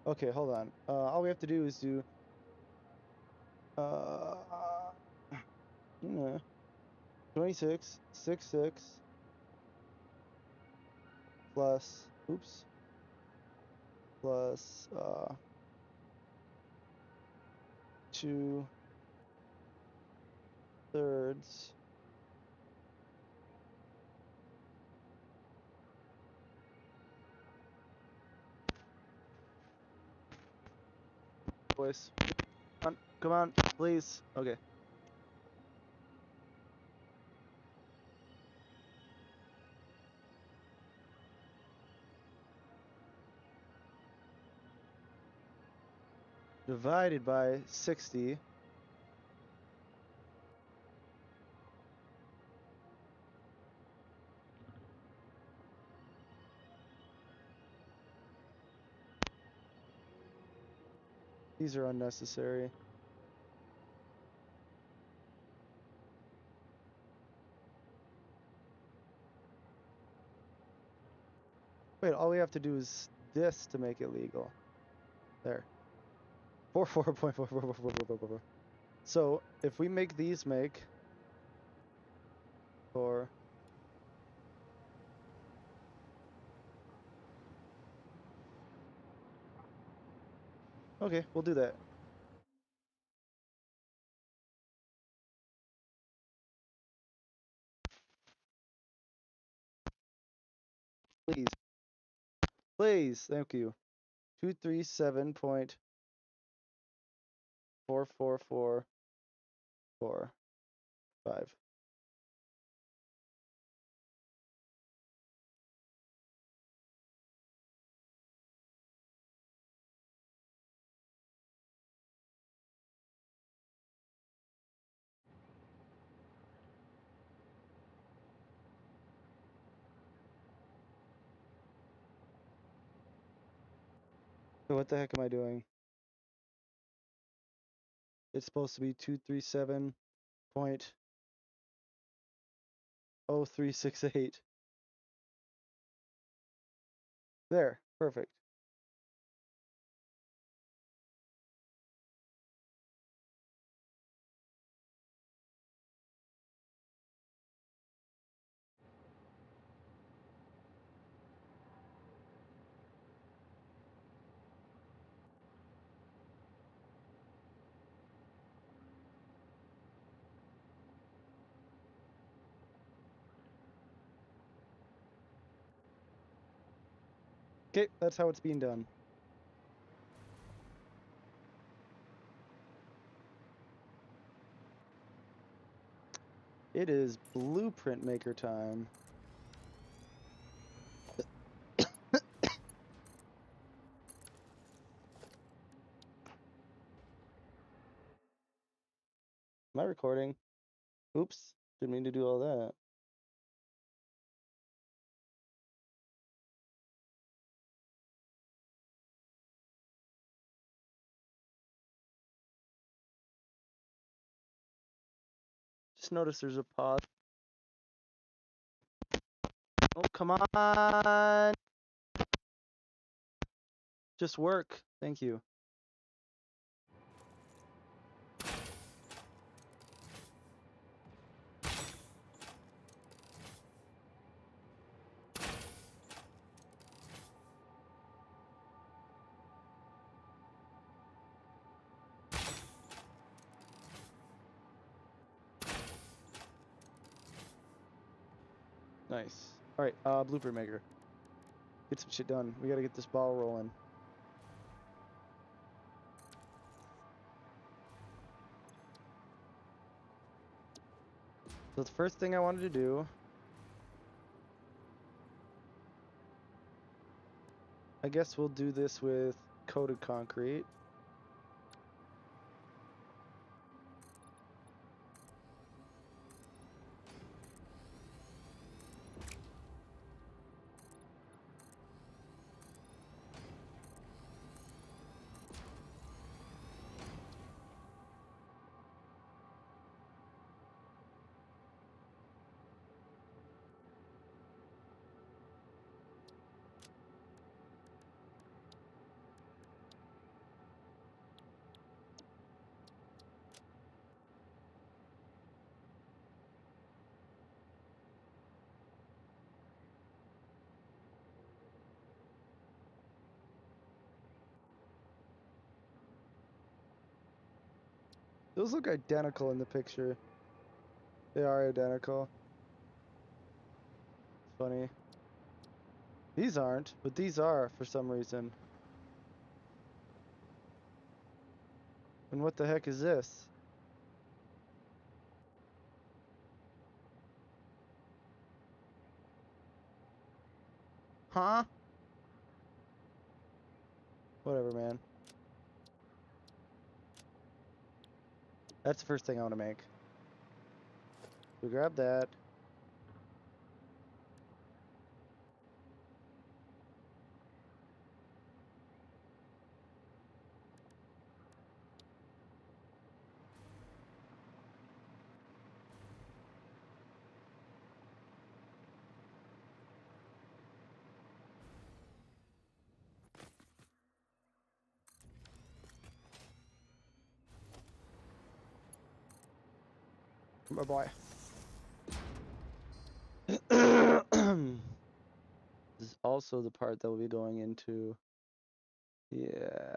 okay, hold on. All we have to do is do 26, 66 plus, oops, plus 2/3 boys. Come on, please. Okay. Divided by 60. These are unnecessary. Wait, all we have to do is this to make it legal. There. 4.4. So if we make these make 4. Okay, we'll do that. Please. Please, thank you. 237.444445. So what the heck am I doing? It's supposed to be 237.0368. There, perfect. Okay, that's how it's being done. It is blueprint maker time. Am I recording? Oops, didn't mean to do all that. Just notice there's a pause. Oh, come on! Just work. Thank you. Nice. All right, blooper maker. Get some shit done. We gotta get this ball rolling. So the first thing I wanted to do, I guess we'll do this with coated concrete. Those look identical in the picture. They are identical. It's funny. These aren't, but these are for some reason. And what the heck is this? Huh? Whatever, man. That's the first thing I want to make. We grab that. My boy. This is also the part that we'll be going into. Yeah.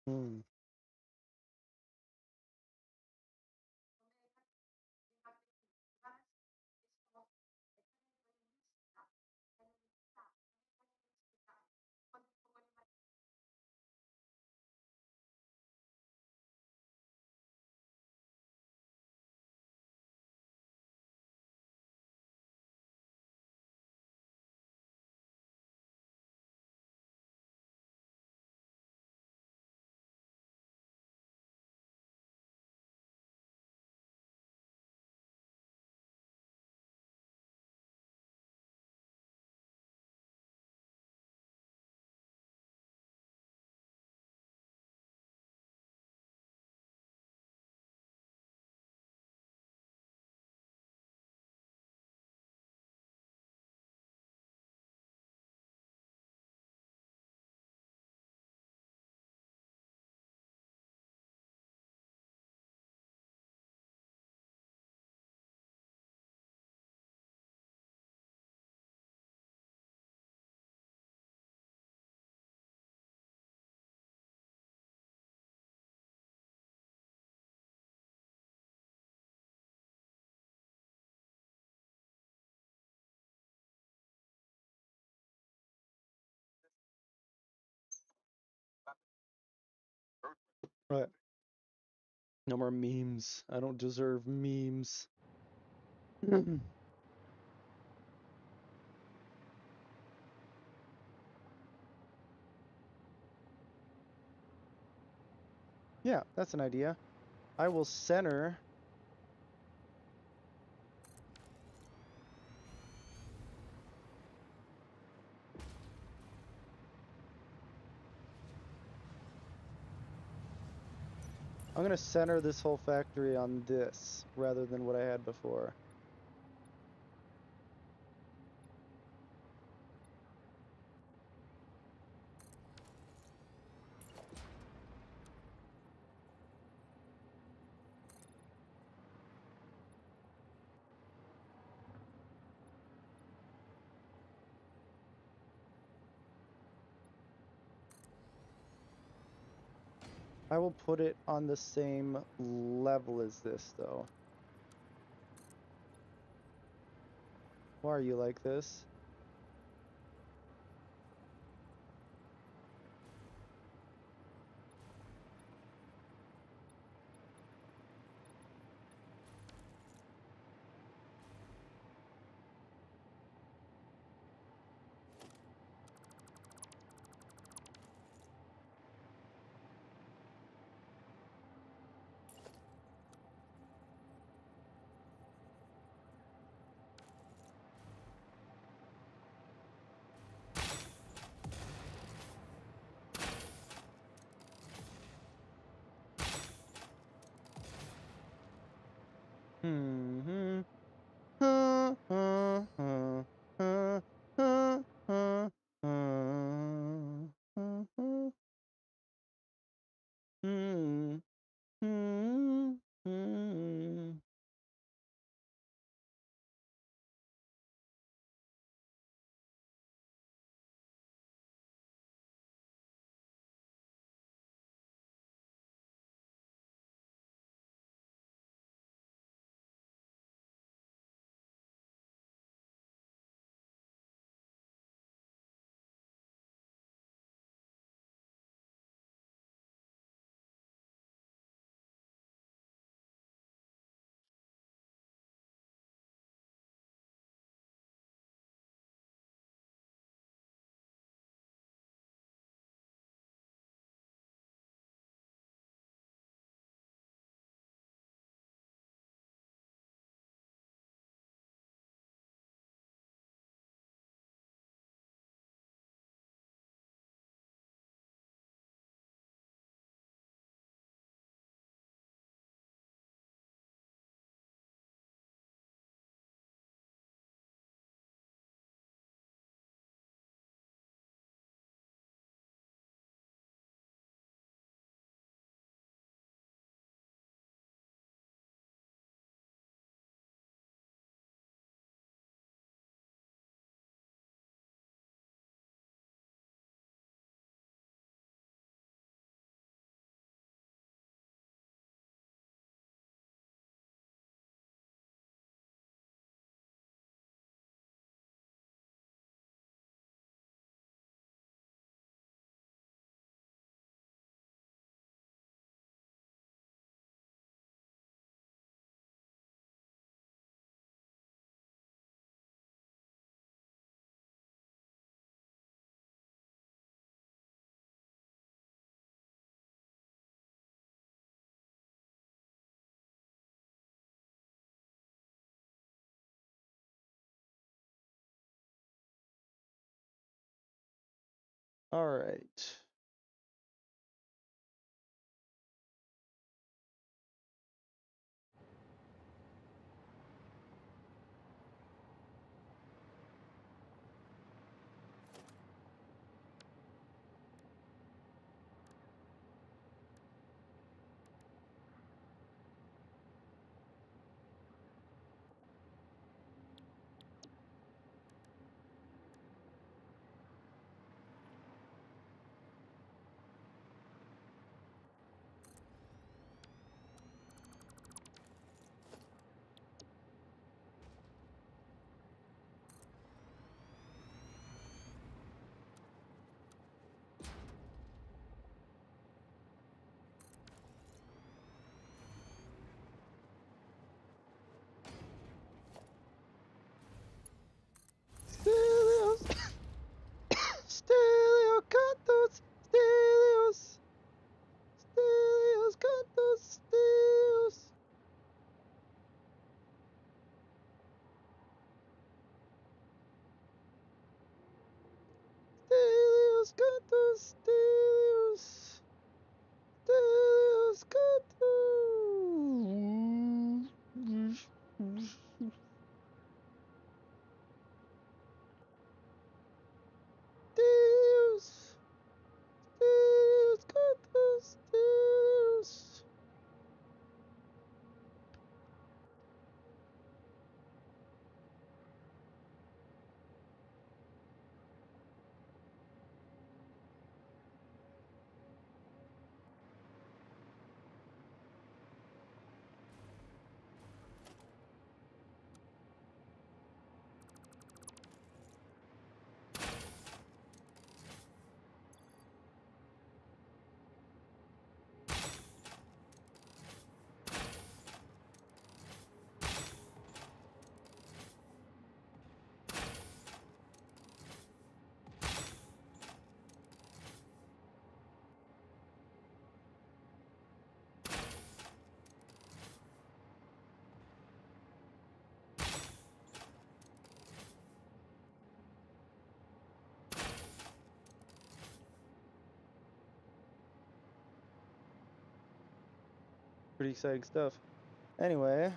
Hmm. Right. No more memes. I don't deserve memes. Yeah, that's an idea. I will center. I'm going to center this whole factory on this rather than what I had before. I will put it on the same level as this, though. Why are you like this? Hmm. Hmm. All right. pretty exciting stuff. Anyway.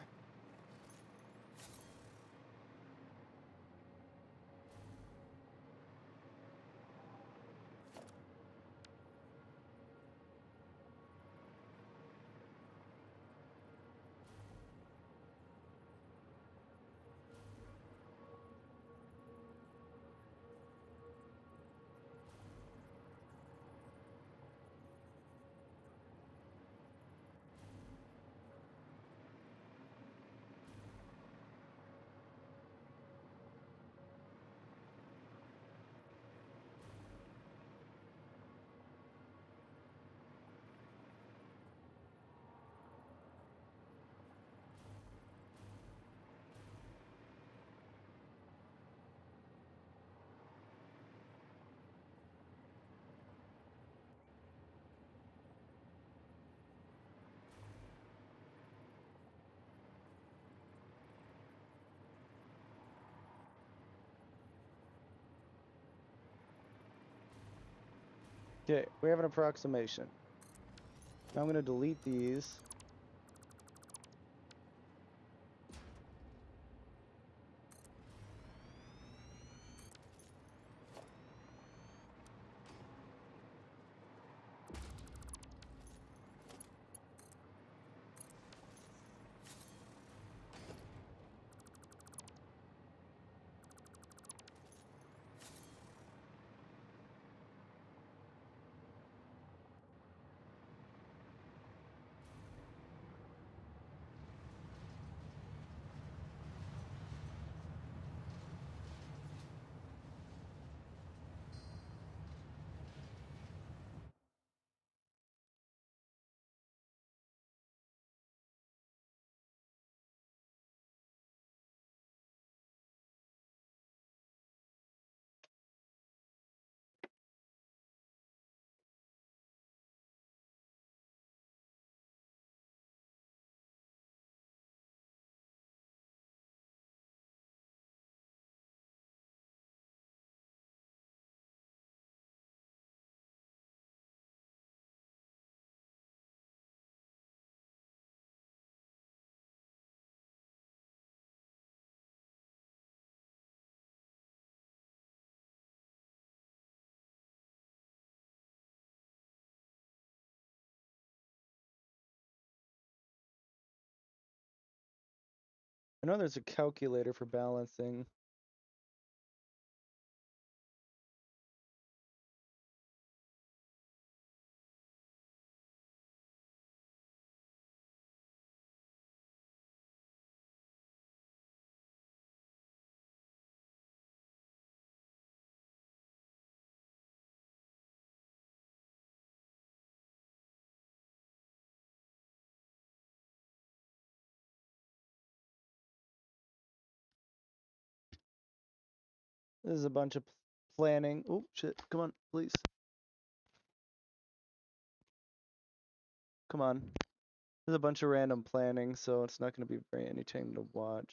Okay, we have an approximation. Now I'm going to delete these. I know there's a calculator for balancing. This is a bunch of planning. Oh, shit. Come on, please. Come on. There's a bunch of random planning, so it's not going to be very entertaining to watch.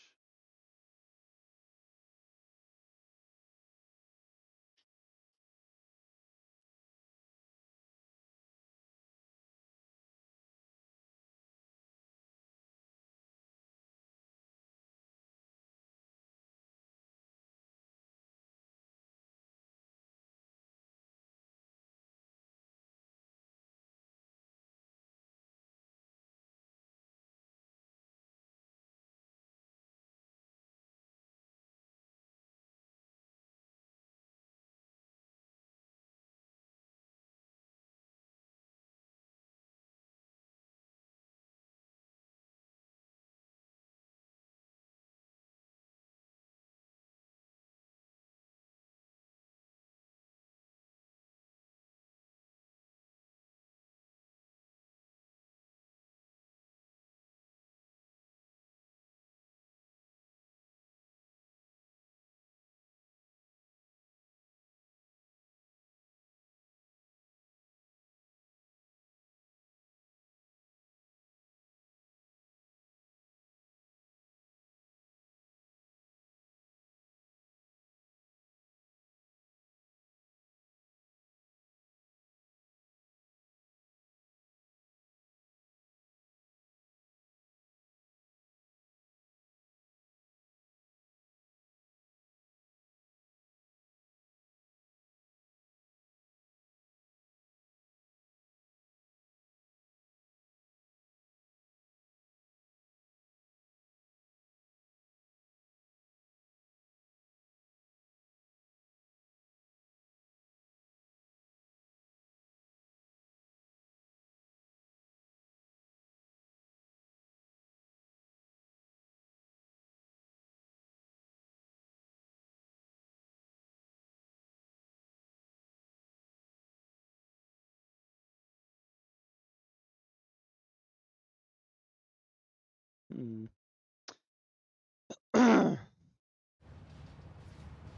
I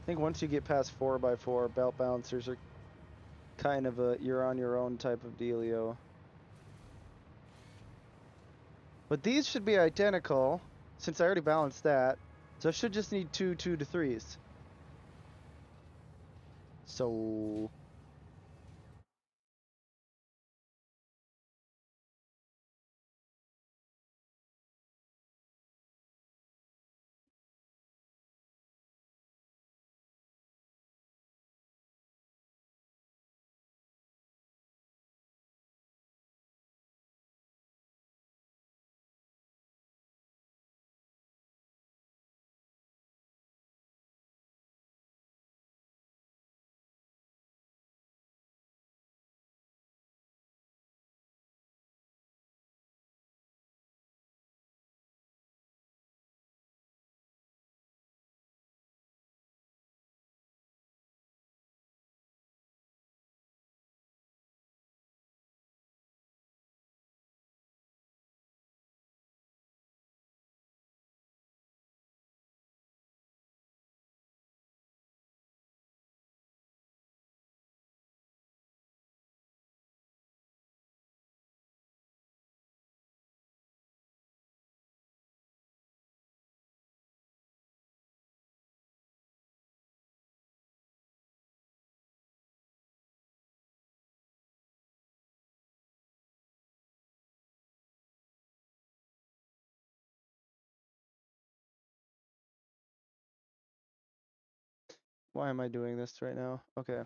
think once you get past 4x4, belt balancers are kind of a you're on your own type of dealio. But these should be identical, since I already balanced that. So I should just need 2 2-3s. So why am I doing this right now? Okay.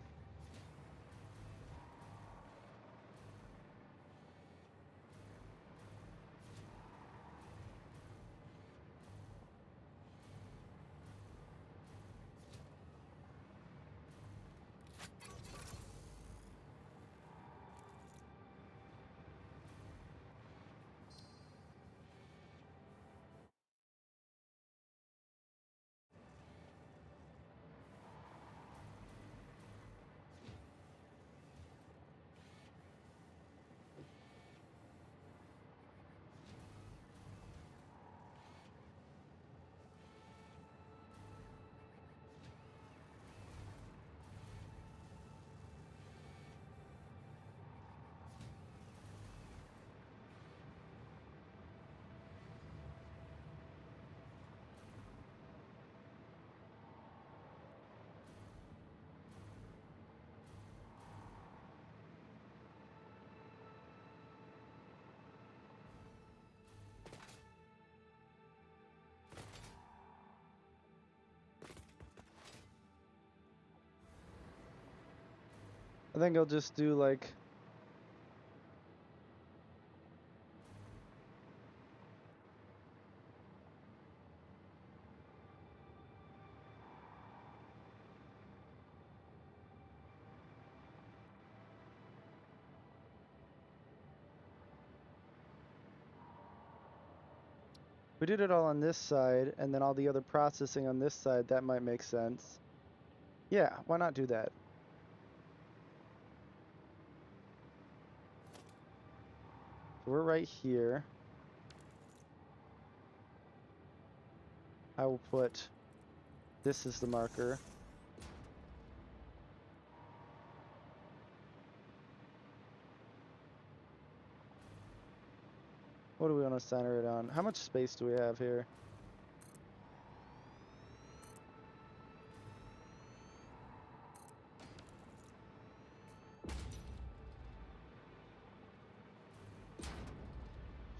I think I'll just do like we did it all on this side and then all the other processing on this side, that might make sense. Yeah, why not do that? So we're right here. I will put this as the marker. What do we want to center it on? How much space do we have here?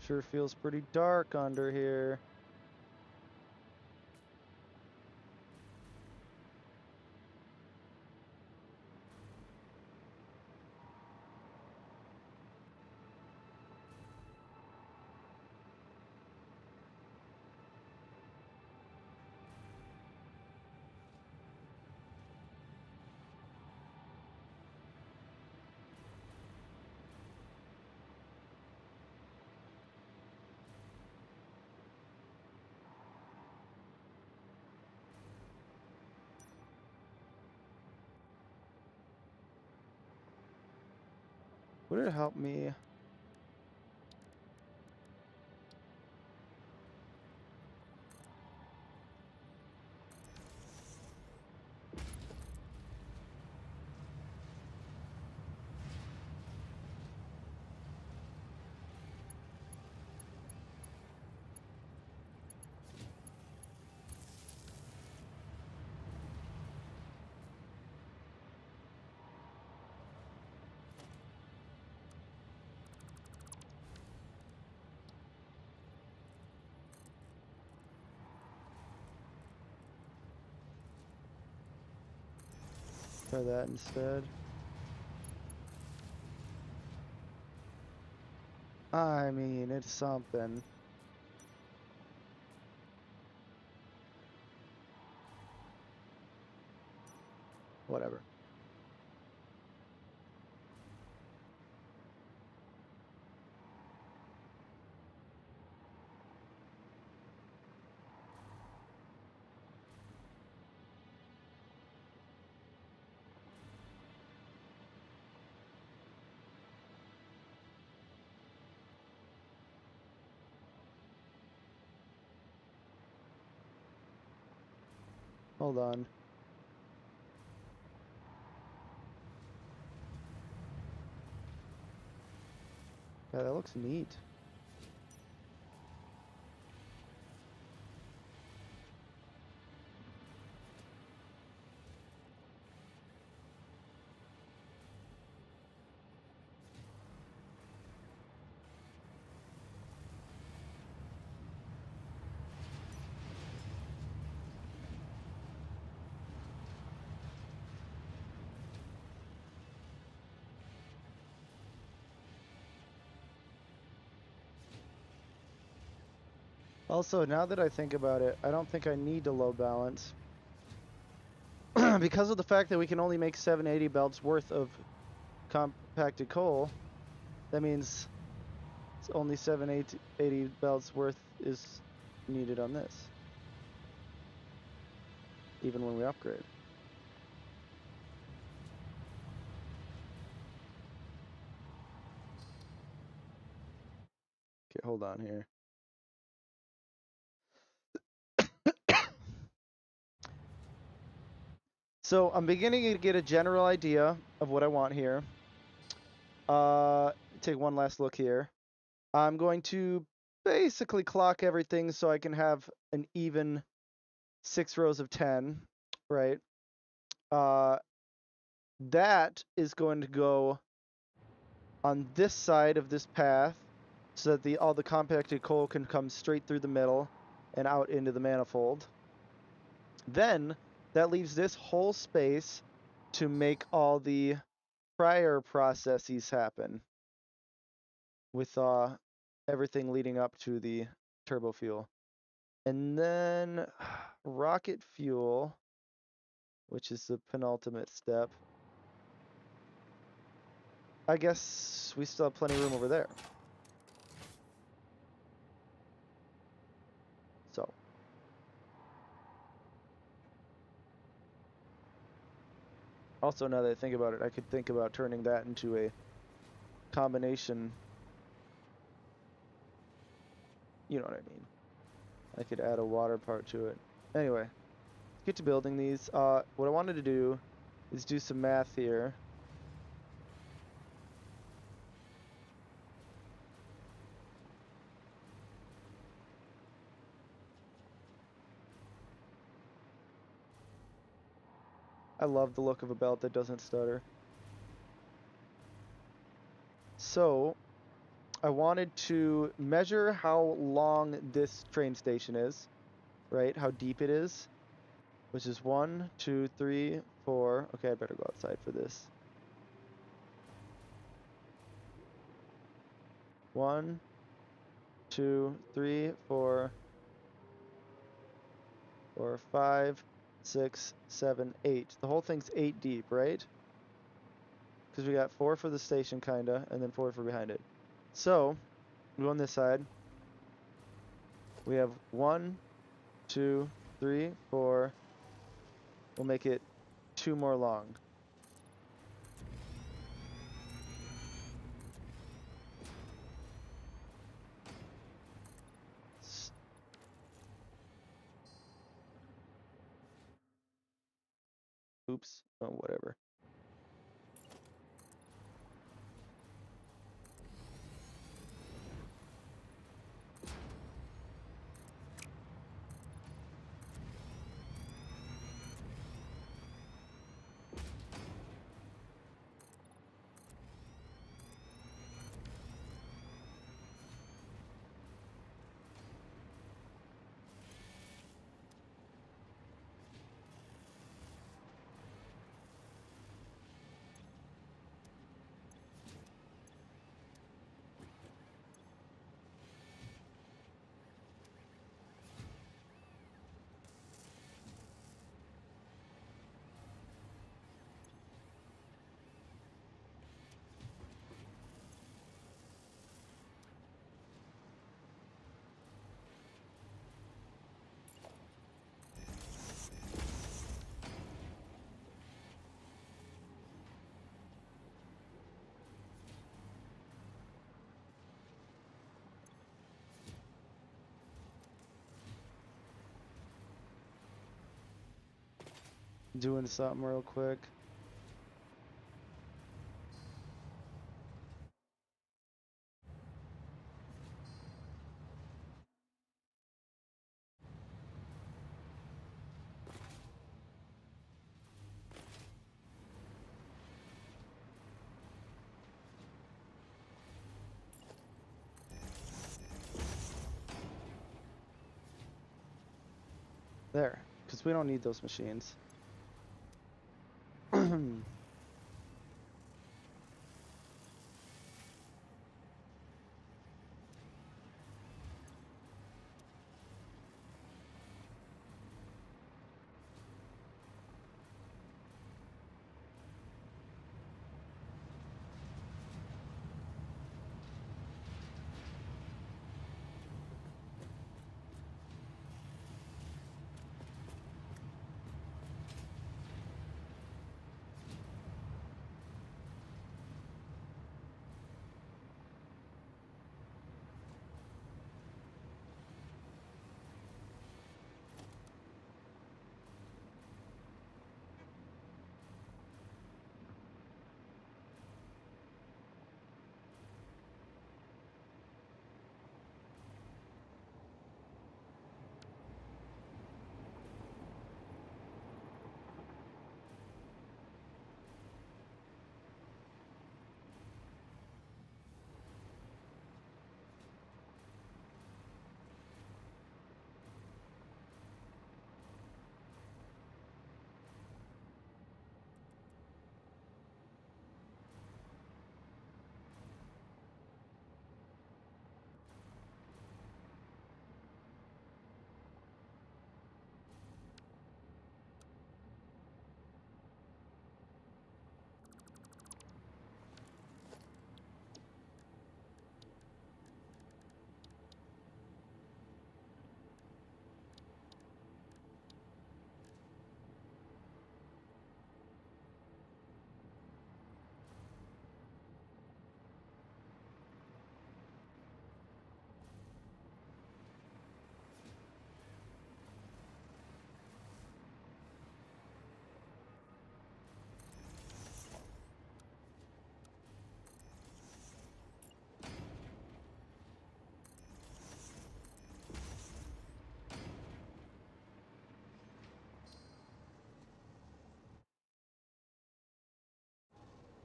Sure feels pretty dark under here. Would it help me? Try that instead. I mean, it's something. Whatever. Hold on. Yeah, that looks neat. Also, now that I think about it, I don't think I need to low balance. Because of the fact that we can only make 780 belts worth of compacted coal, that means it's only 780 belts worth is needed on this. Even when we upgrade. Okay, hold on here. So I'm beginning to get a general idea of what I want here. Take one last look here. I'm going to basically clock everything so I can have an even 6 rows of 10, right? That is going to go on this side of this path so that all the compacted coal can come straight through the middle and out into the manifold. Then that leaves this whole space to make all the prior processes happen with everything leading up to the turbo fuel. And then rocket fuel, which is the penultimate step. I guess we still have plenty of room over there. So. Also, now that I think about it, I could think about turning that into a combination. You know what I mean. I could add a water part to it. Anyway, let's get to building these. What I wanted to do is do some math here. I love the look of a belt that doesn't stutter. So, I wanted to measure how long this train station is, right? How deep it is, which is 1, 2, 3, 4. Okay, I better go outside for this. 1, 2, 3, 4, 5, 6, 7, 8. The whole thing's 8 deep, right? Because we got 4 for the station, kinda, and then 4 for behind it. So, we go on this side. We have 1, 2, 3, 4. We'll make it 2 more long. Oops. Oh, whatever. doing something real quick. There, because we don't need those machines.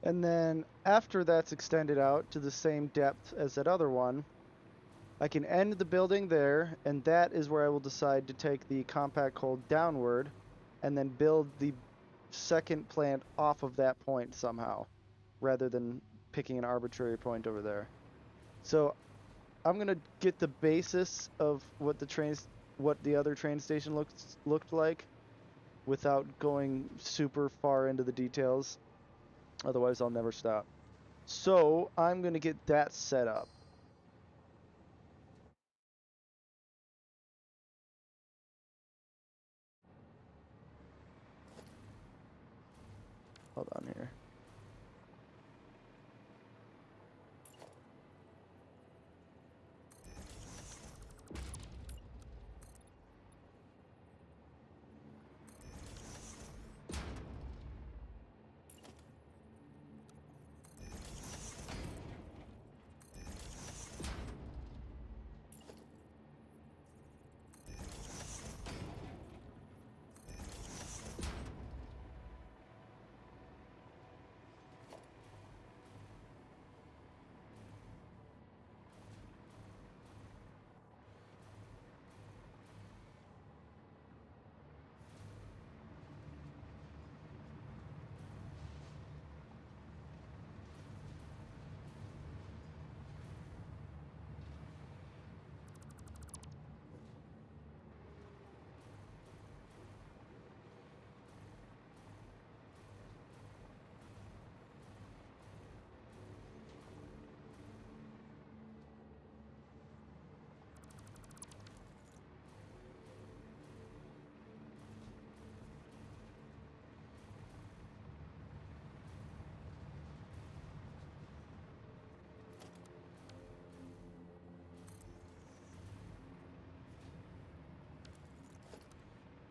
And then after that's extended out to the same depth as that other one, I can end the building there, and that is where I will decide to take the compact coal downward and then build the second plant off of that point somehow, rather than picking an arbitrary point over there. So I'm gonna get the basis of what the other train station looked like, without going super far into the details. Otherwise, I'll never stop. So I'm gonna get that set up. Hold on here.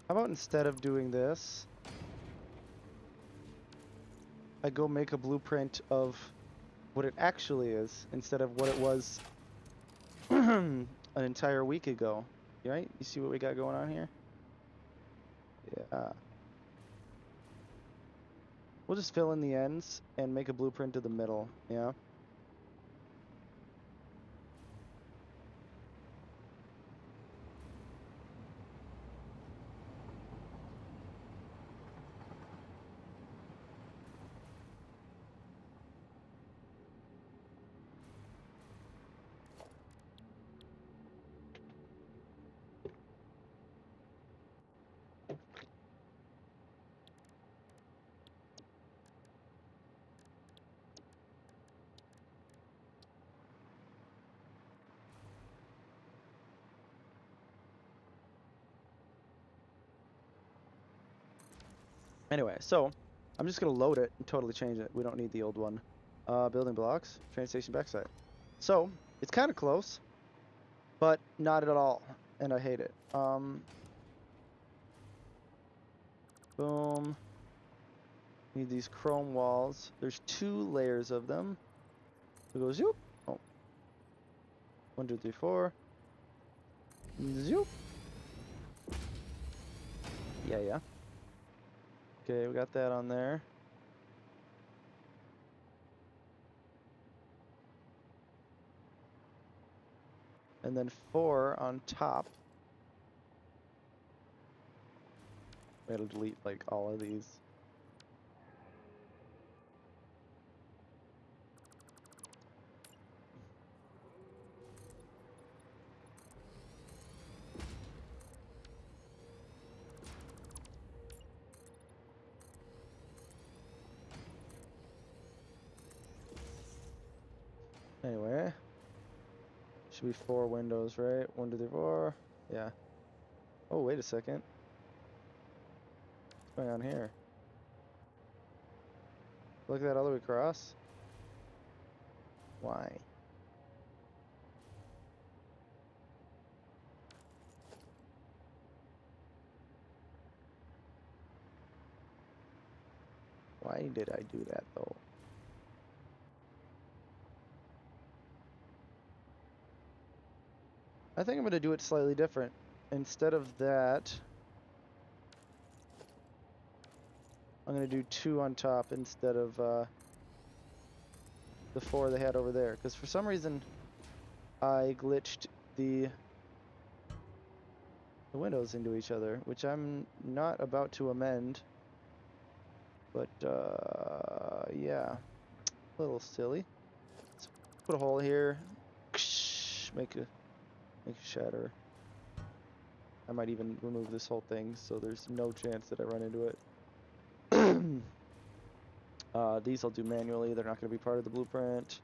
How about instead of doing this, I go make a blueprint of what it actually is instead of what it was an entire week ago. Right? You see what we got going on here? Yeah. We'll just fill in the ends and make a blueprint of the middle. Yeah. Anyway, so I'm just gonna load it and totally change it. We don't need the old one. Building blocks, train station backside. So it's kind of close, but not at all, and I hate it. Boom. Need these chrome walls. There's 2 layers of them. It goes zoop. Oh. 1, 2, 3, 4. Zoop. Yeah. Okay, we got that on there. And then 4 on top. It'll delete like all of these. Anyway, should be 4 windows, right? 1, 2, 3, 4. Yeah. Oh, wait a second. What's going on here? Look at that all the way across. Why? Why did I do that though? I think I'm gonna do it slightly different. Instead of that, I'm gonna do 2 on top instead of the 4 they had over there. Because for some reason, I glitched the windows into each other, which I'm not about to amend. But yeah, a little silly. Let's put a hole here. Make a shatter. I might even remove this whole thing so there's no chance that I run into it. These I'll do manually. They're not going to be part of the blueprint.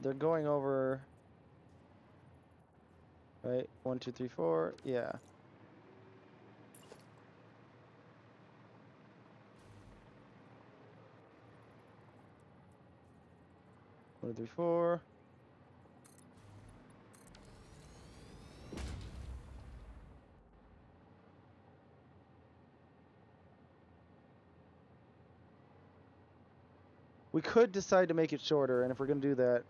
They're going over, right? 1, 2, 3, 4. Yeah. One, 2, 3, 4. We could decide to make it shorter, and if we're going to do that,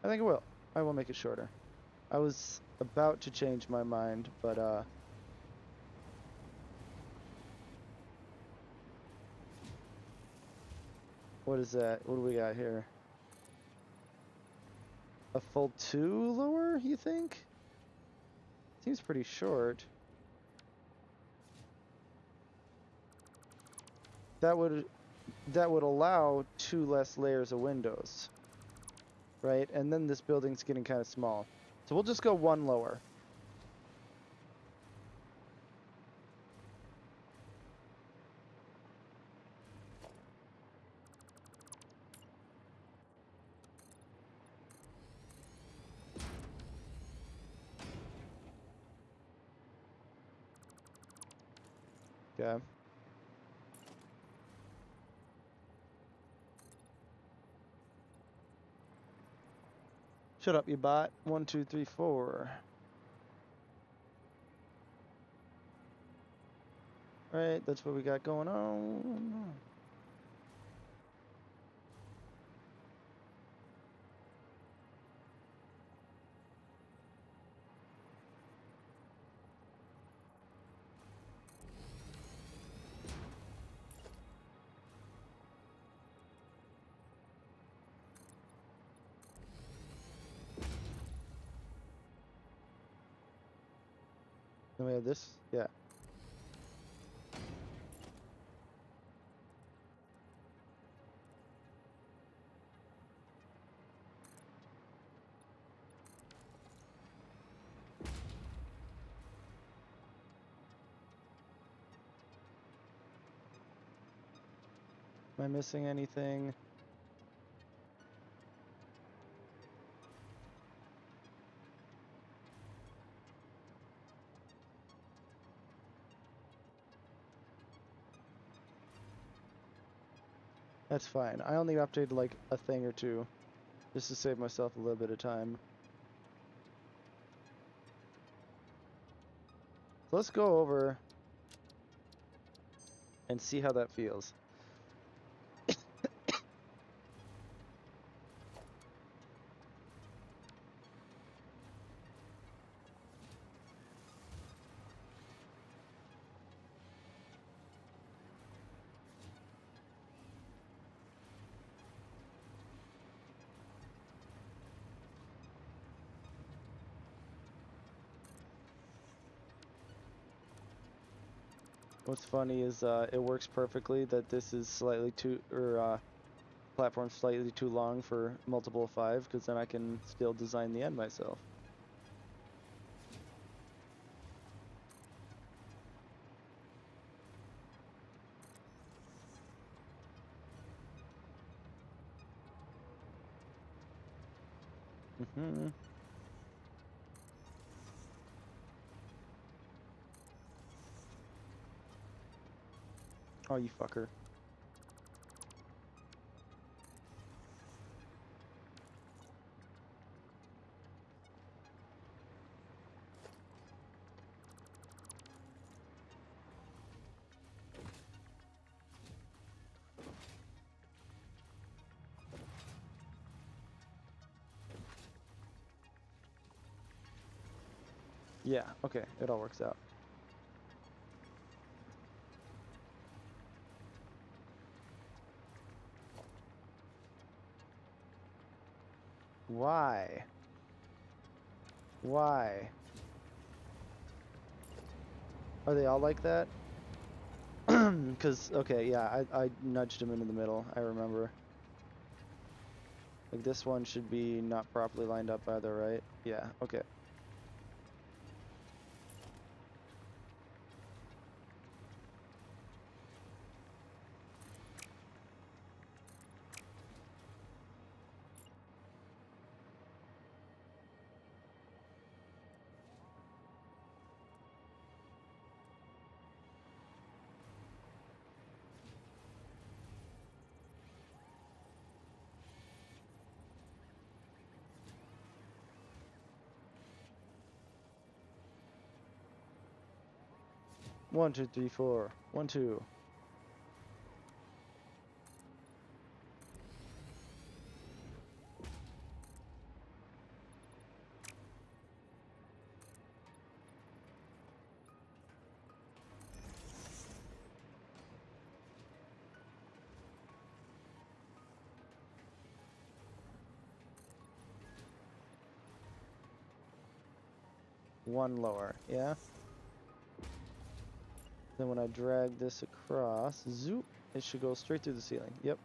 I think it will. I will make it shorter. I was about to change my mind, but what is that? What do we got here? A full 2 lower, you think? Seems pretty short. That would allow 2 less layers of windows. Right? And then this building's getting kind of small. So we'll just go 1 lower. Okay. Shut up, you bot. 1, 2, 3, 4. Right, that's what we got going on. Then we have this. Yeah. Am I missing anything? That's fine. I only updated like a thing or two just to save myself a little bit of time. So let's go over and see how that feels. What's funny is it works perfectly that this is slightly too, or platform slightly too long for multiple of 5, because then I can still design the end myself. Mm-hmm. Oh, you fucker. Yeah, okay, it all works out. Why? Why? Are they all like that? Because, okay, yeah, I nudged him into the middle, I remember. Like, this one should be not properly lined up either, right? Yeah, okay. One, two, three, four. 1, 2. One lower, yeah? Then when I drag this across, zoop, it should go straight through the ceiling. Yep.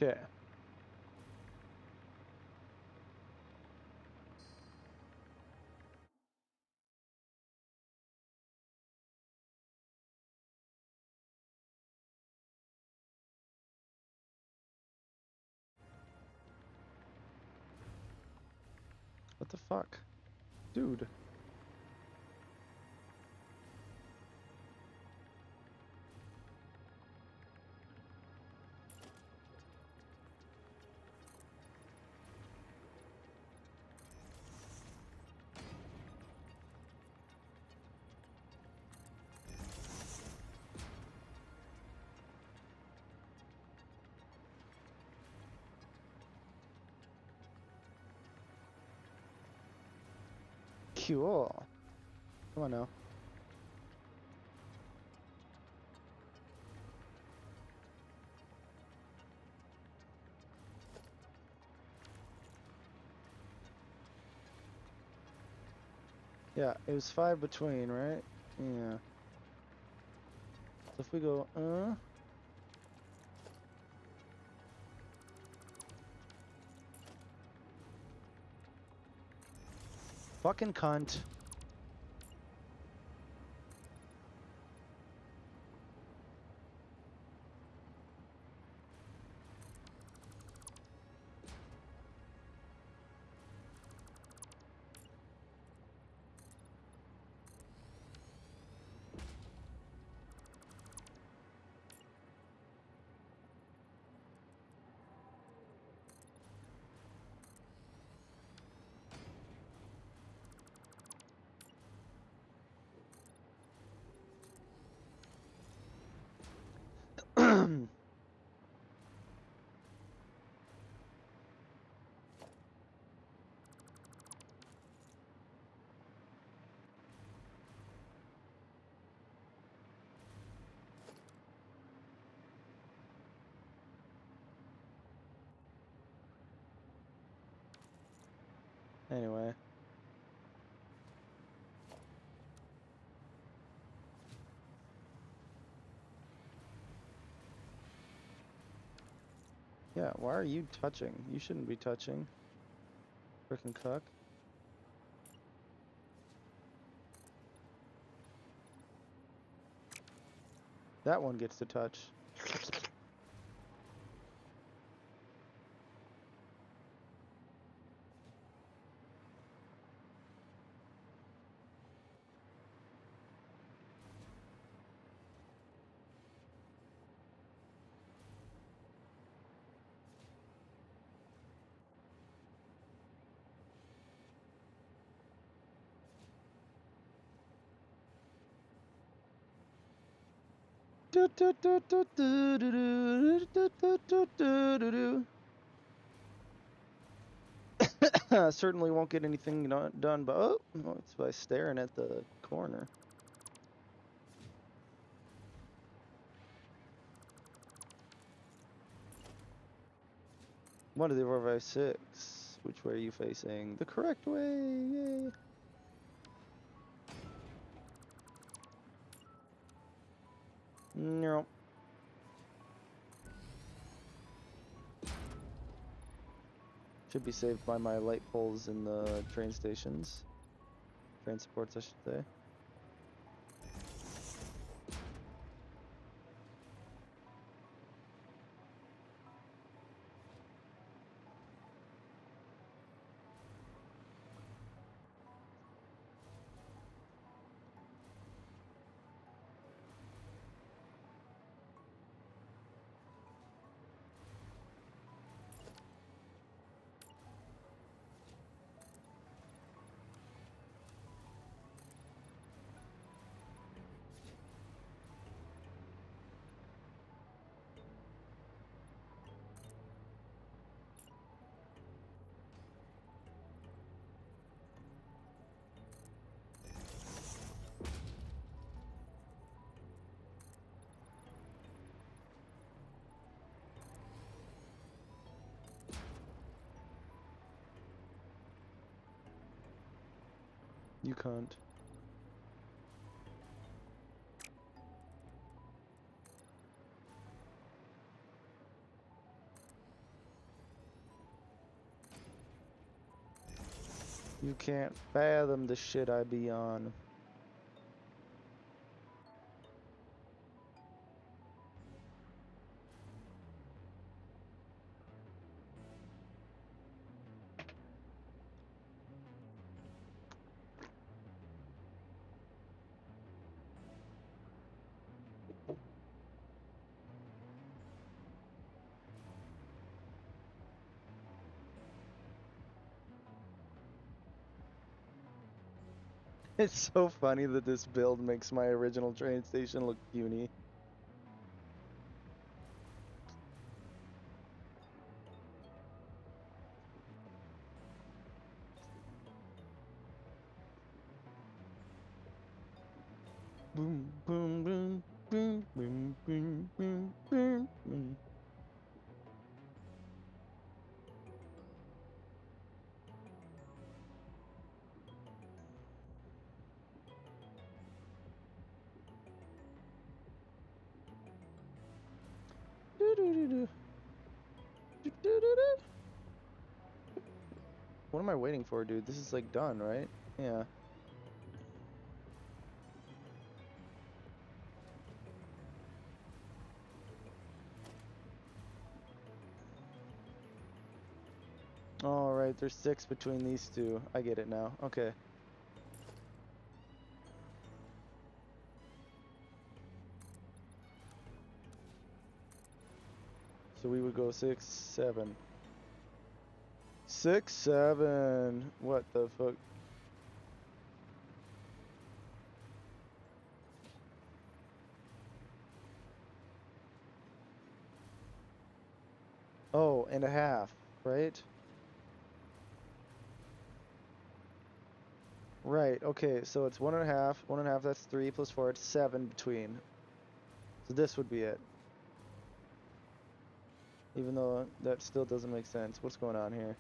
Okay. What the fuck? Dude. Cool. Come on now. Yeah, it was 5 between, right? Yeah. So if we go, fucking cunt. Anyway. Yeah, why are you touching? You shouldn't be touching. Frickin' cuck. That one gets to touch. Certainly won't get anything done, but oh, it's by staring at the corner. One of the 456. Which way are you facing? The correct way. Yay. No. Should be saved by my light poles in the train stations. Transports, I should say. You can't. You can't fathom the shit I be on. It's so funny that this build makes my original train station look puny. Boom, boom, boom, boom, boom, boom, boom, boom, boom. Doo-doo-doo-doo. Doo-doo-doo-doo. What am I waiting for, dude? This is like done, right? Yeah. All right, there's 6 between these two. I get it now. Okay. So we would go 6, 7. 6, 7. What the fuck? Oh, and a half, right? Right, okay, so it's 1.5. 1.5, that's 3 plus 4, it's 7 between. So this would be it. Even though that still doesn't make sense. What's going on here?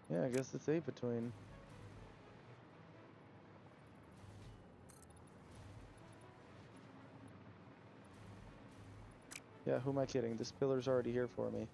Yeah, I guess it's 8 between. Yeah, who am I kidding? This pillar's already here for me.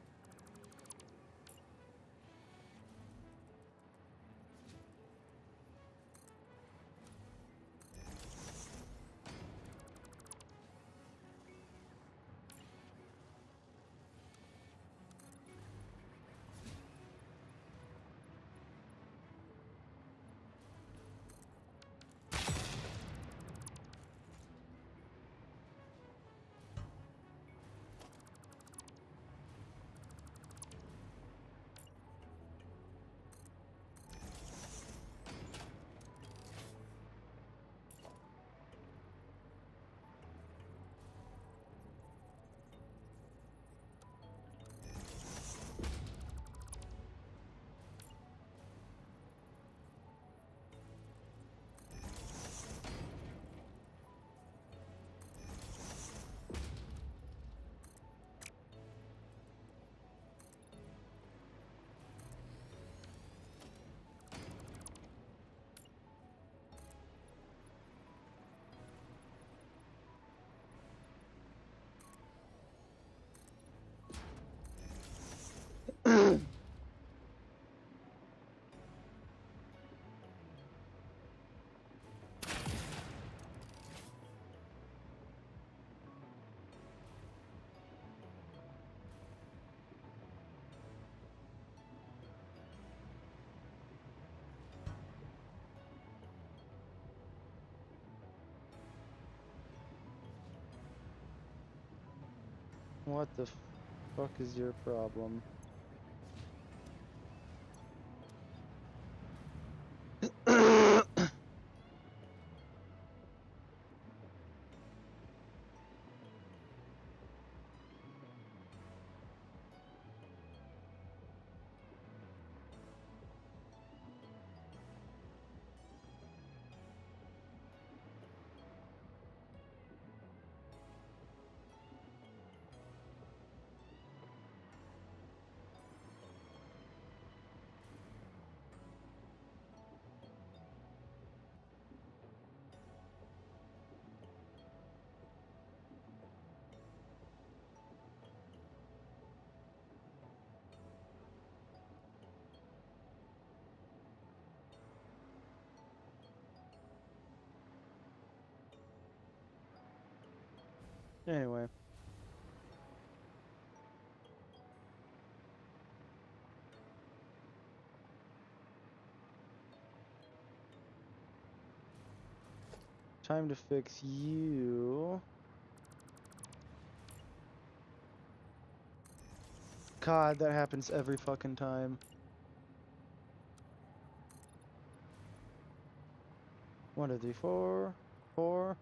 What the fuck is your problem? Anyway. Time to fix you. God, that happens every fucking time. 1, 2, 3, 4. 4.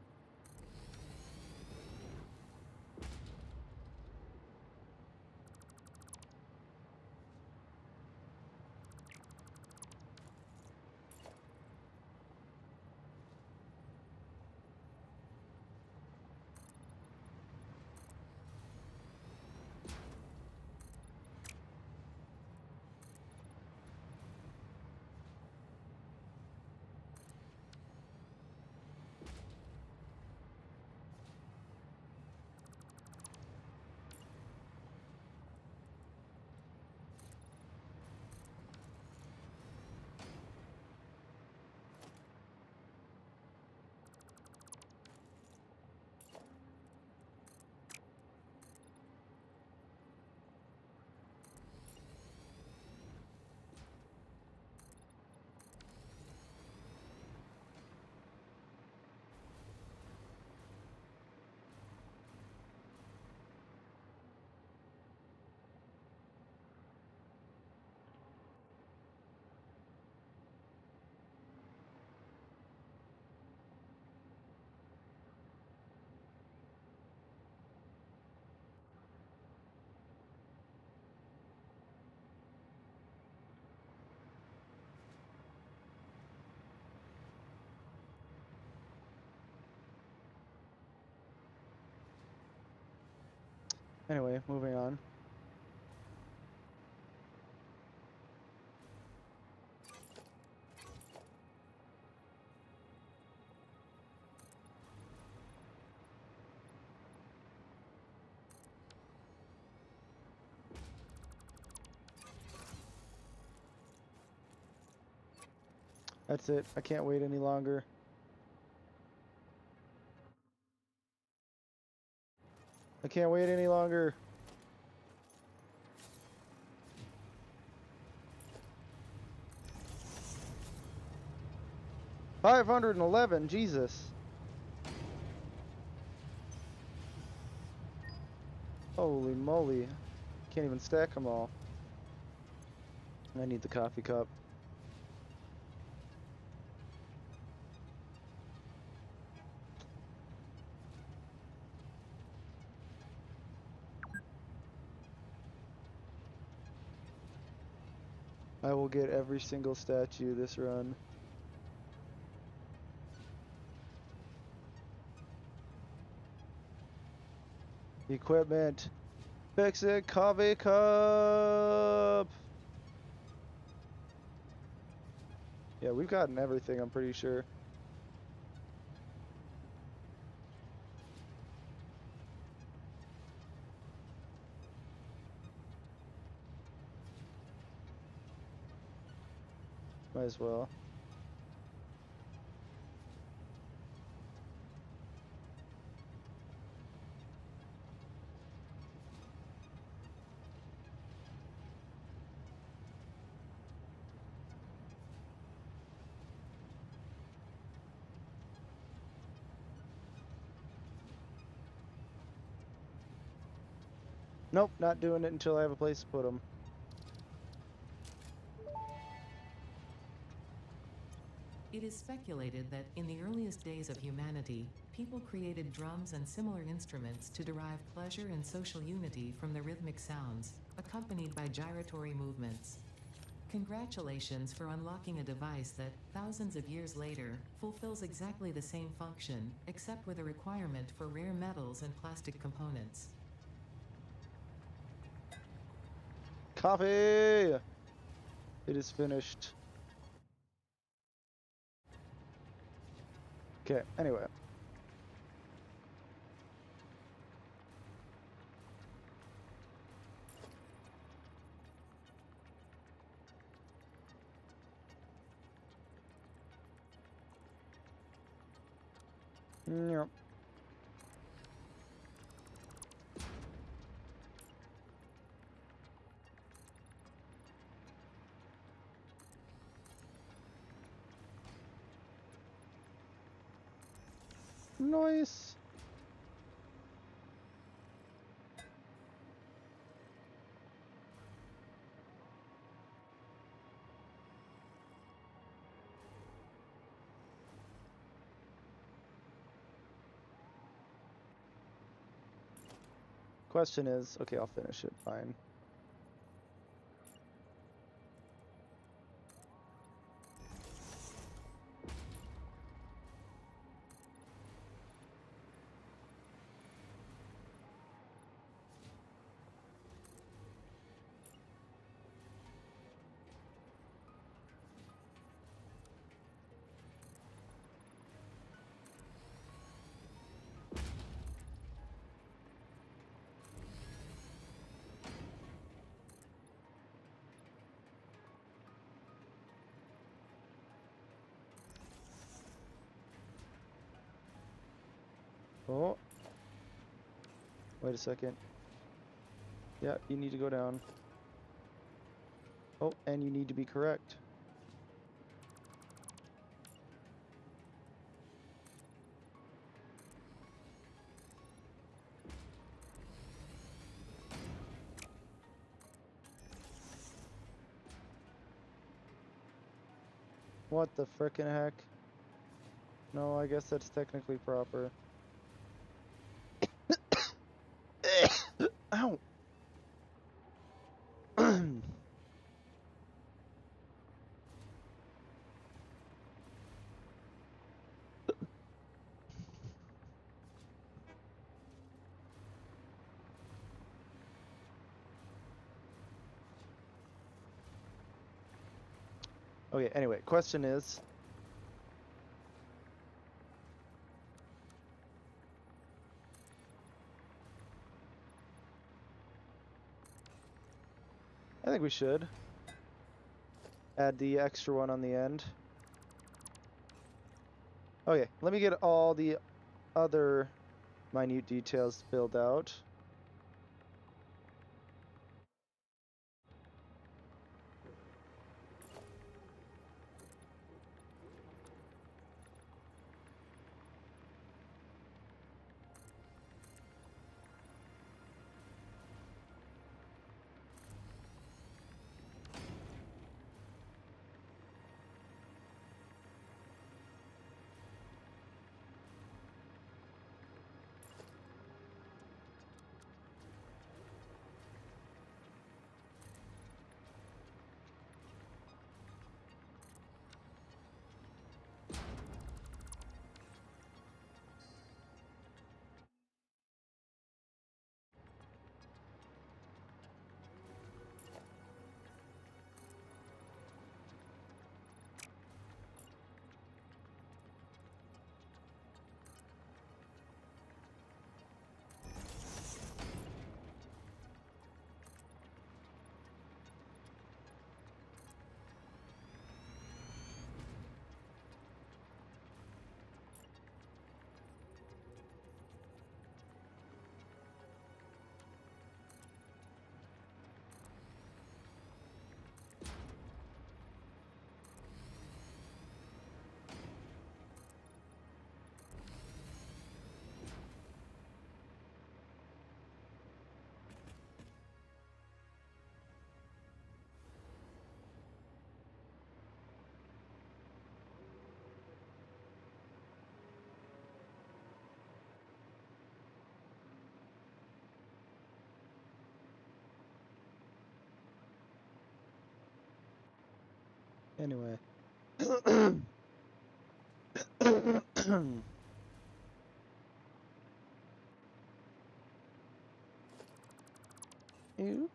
Anyway, moving on. That's it. I can't wait any longer. I can't wait any longer. $511, Jesus. Holy moly. Can't even stack them all. I need the coffee cup. I will get every single statue this run. Equipment. Fix it, coffee cup. Yeah, we've gotten everything, I'm pretty sure. Might as well. Nope, not doing it until I have a place to put them. It is speculated that, in the earliest days of humanity, people created drums and similar instruments to derive pleasure and social unity from the rhythmic sounds, accompanied by gyratory movements. Congratulations for unlocking a device that, thousands of years later, fulfills exactly the same function, except with a requirement for rare metals and plastic components. Coffee! It is finished. Okay, anyway. Yep. Nice. Question is, okay, I'll finish it, fine. Oh. Wait a second. Yeah, you need to go down. Oh, and you need to be correct. What the frickin' heck? No, I guess that's technically proper. Ow! Okay, anyway, question is... I think we should add the extra one on the end. Okay, let me get all the other minute details filled out. Anyway. Oops.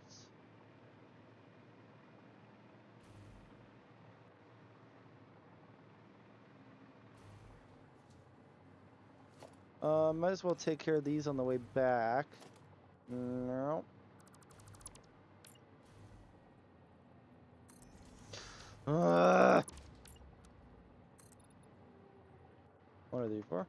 Might as well take care of these on the way back. No. Uh, 1, 2, 3, 4.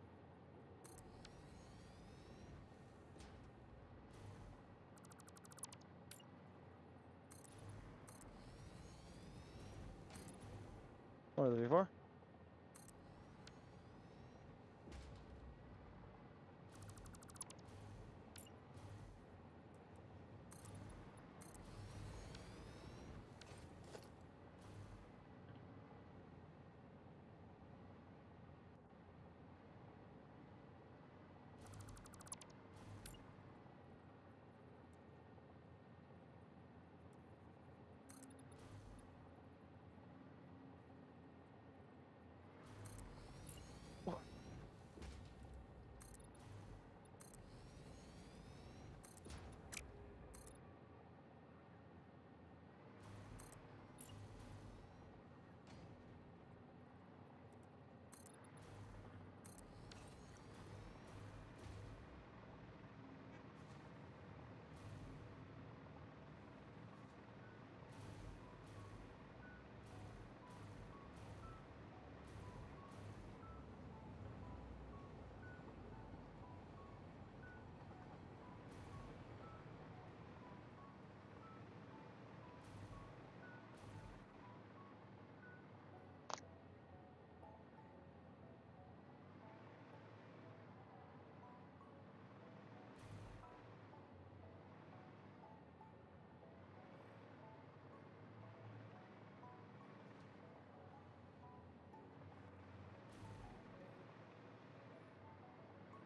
One, 2, 3, 4.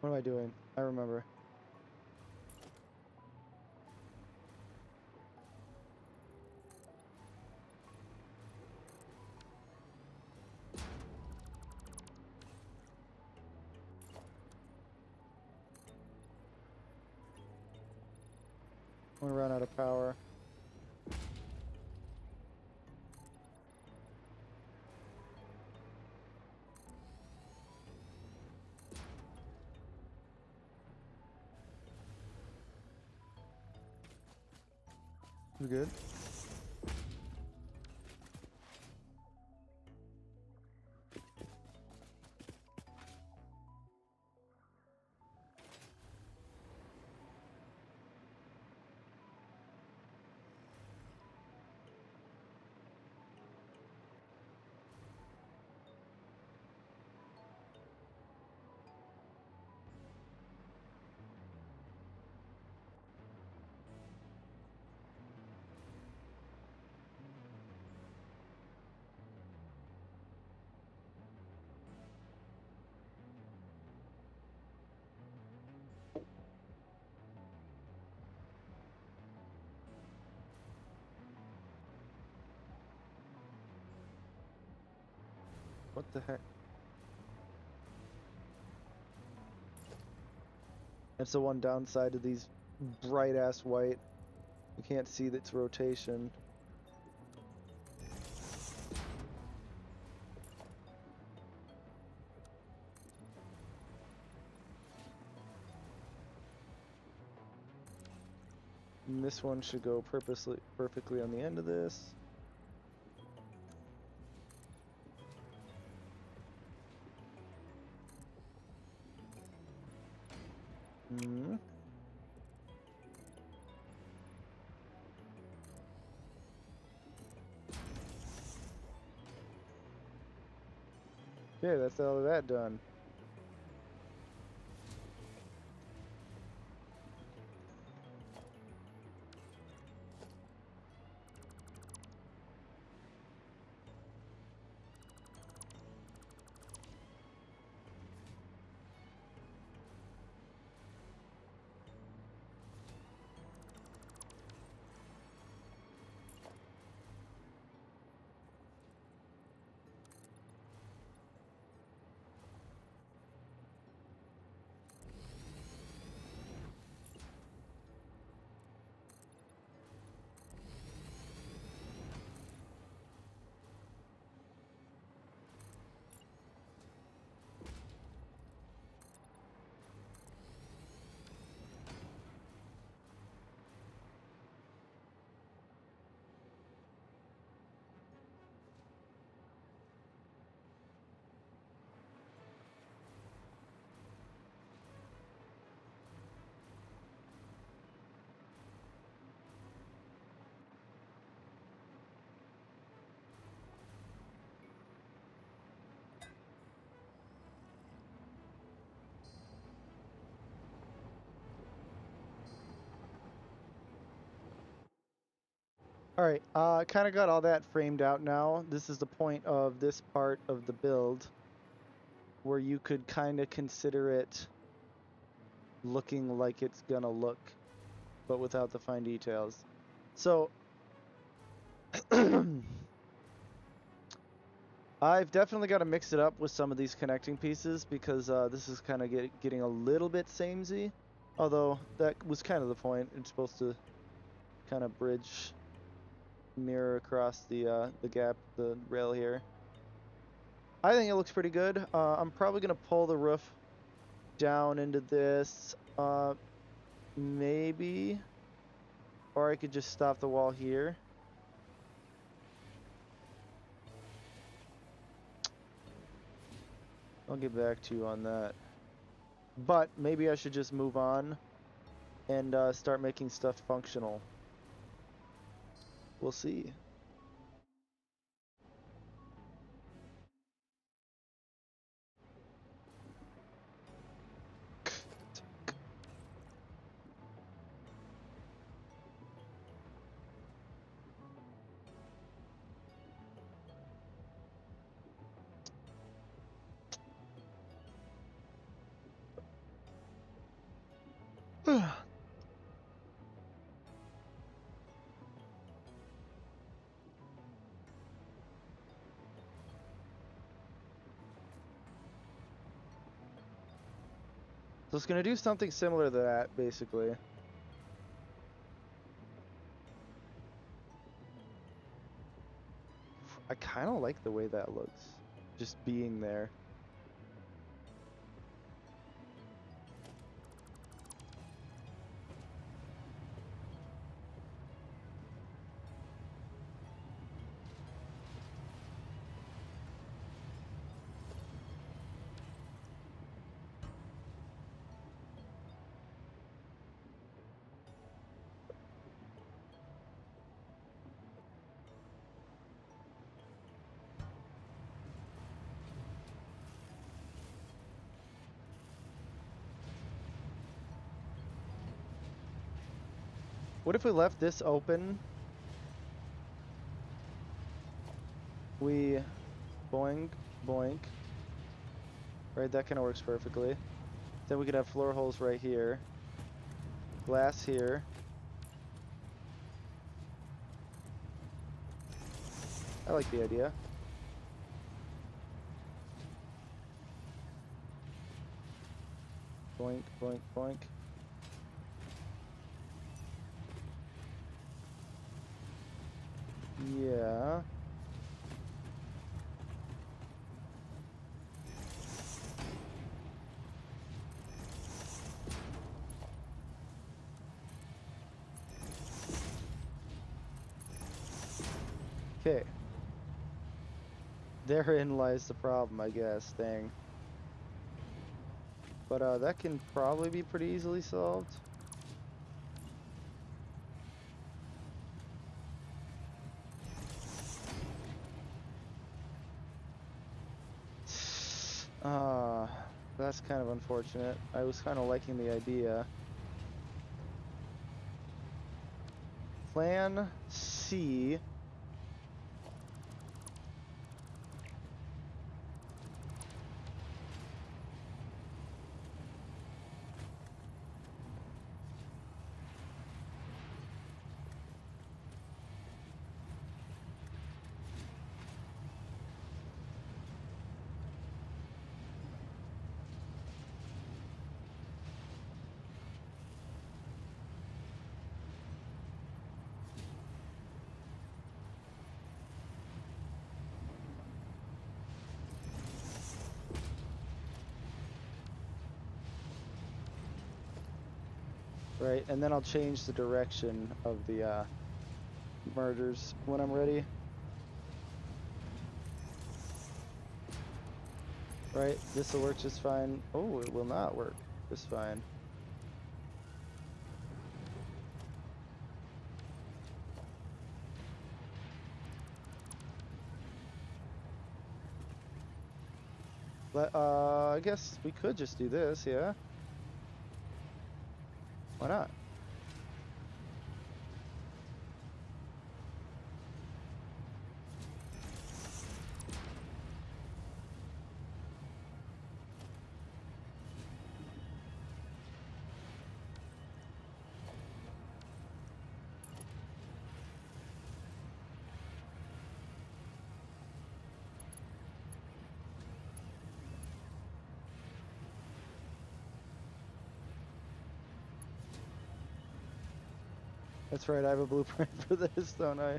What am I doing? I remember. I'm gonna run out of power. We good? What the heck? That's the one downside of these bright ass white. You can't see its rotation. And this one should go perfectly on the end of this. Hmm. Okay, that's all of that done. Alright, kind of got all that framed out now. This is the point of this part of the build where you could kind of consider it looking like it's gonna look, but without the fine details. So, I've definitely got to mix it up with some of these connecting pieces because this is kind of getting a little bit samey. Although, that was kind of the point. It's supposed to kind of bridge, mirror across the gap, the rail here. I think it looks pretty good. I'm probably going to pull the roof down into this, maybe, or I could just stop the wall here. I'll get back to you on that. But maybe I should just move on and start making stuff functional. We'll see. So it's gonna do something similar to that, basically. I kind of like the way that looks, just being there. What if we left this open? We boink, boink. Right, that kind of works perfectly. Then we could have floor holes right here. Glass here. I like the idea. Boink, boink, boink. Yeah. Okay. Therein lies the problem, I guess. Dang. But that can probably be pretty easily solved. That's kind of unfortunate. I was kind of liking the idea. Plan C. Right, and then I'll change the direction of the murders when I'm ready. Right, this will work just fine. Oh, it will not work just fine. But, I guess we could just do this, yeah? Why not? That's right, I have a blueprint for this, don't I?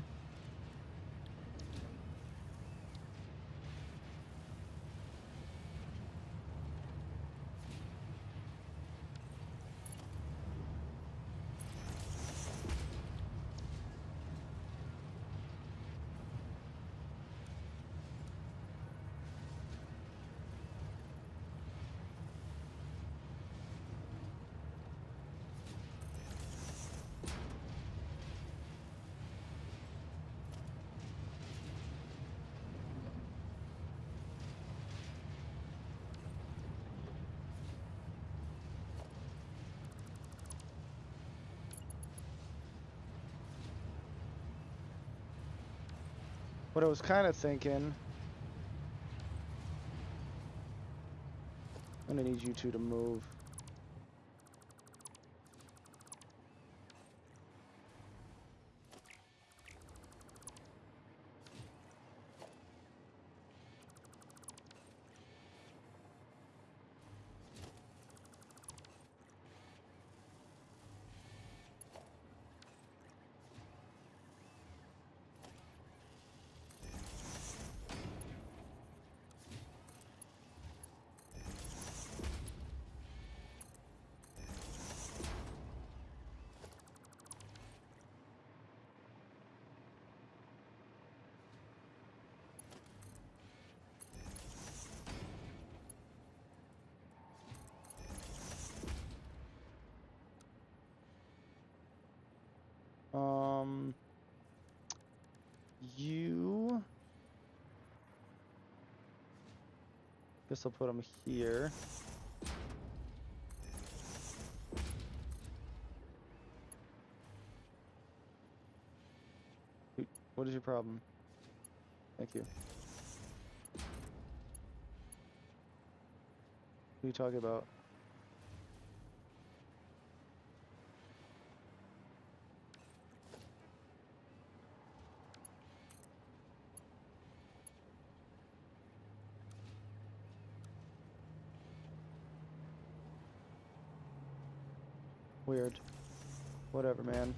What I was kind of thinking, I'm gonna need you two to move. you. Guess I'll put them here. What is your problem? Thank you. Who are you talking about? Weird. Whatever, man.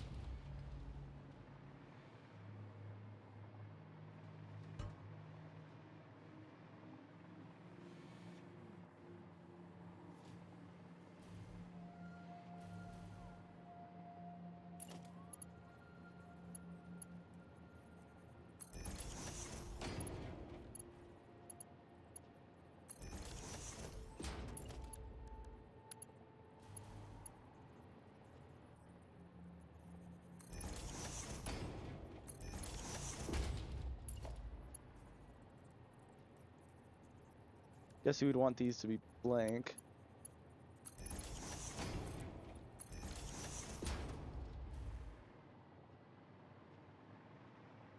Guess you would want these to be blank.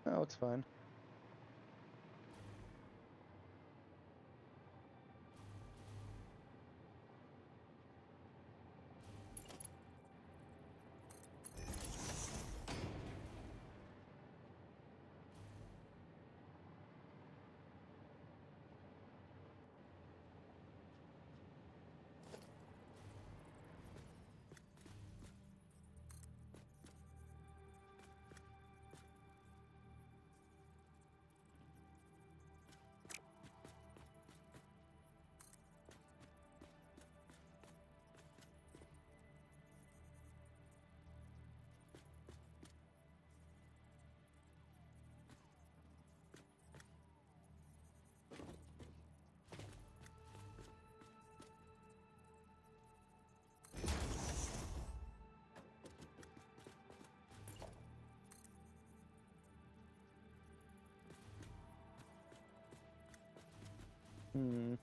That looks fine. Hmm.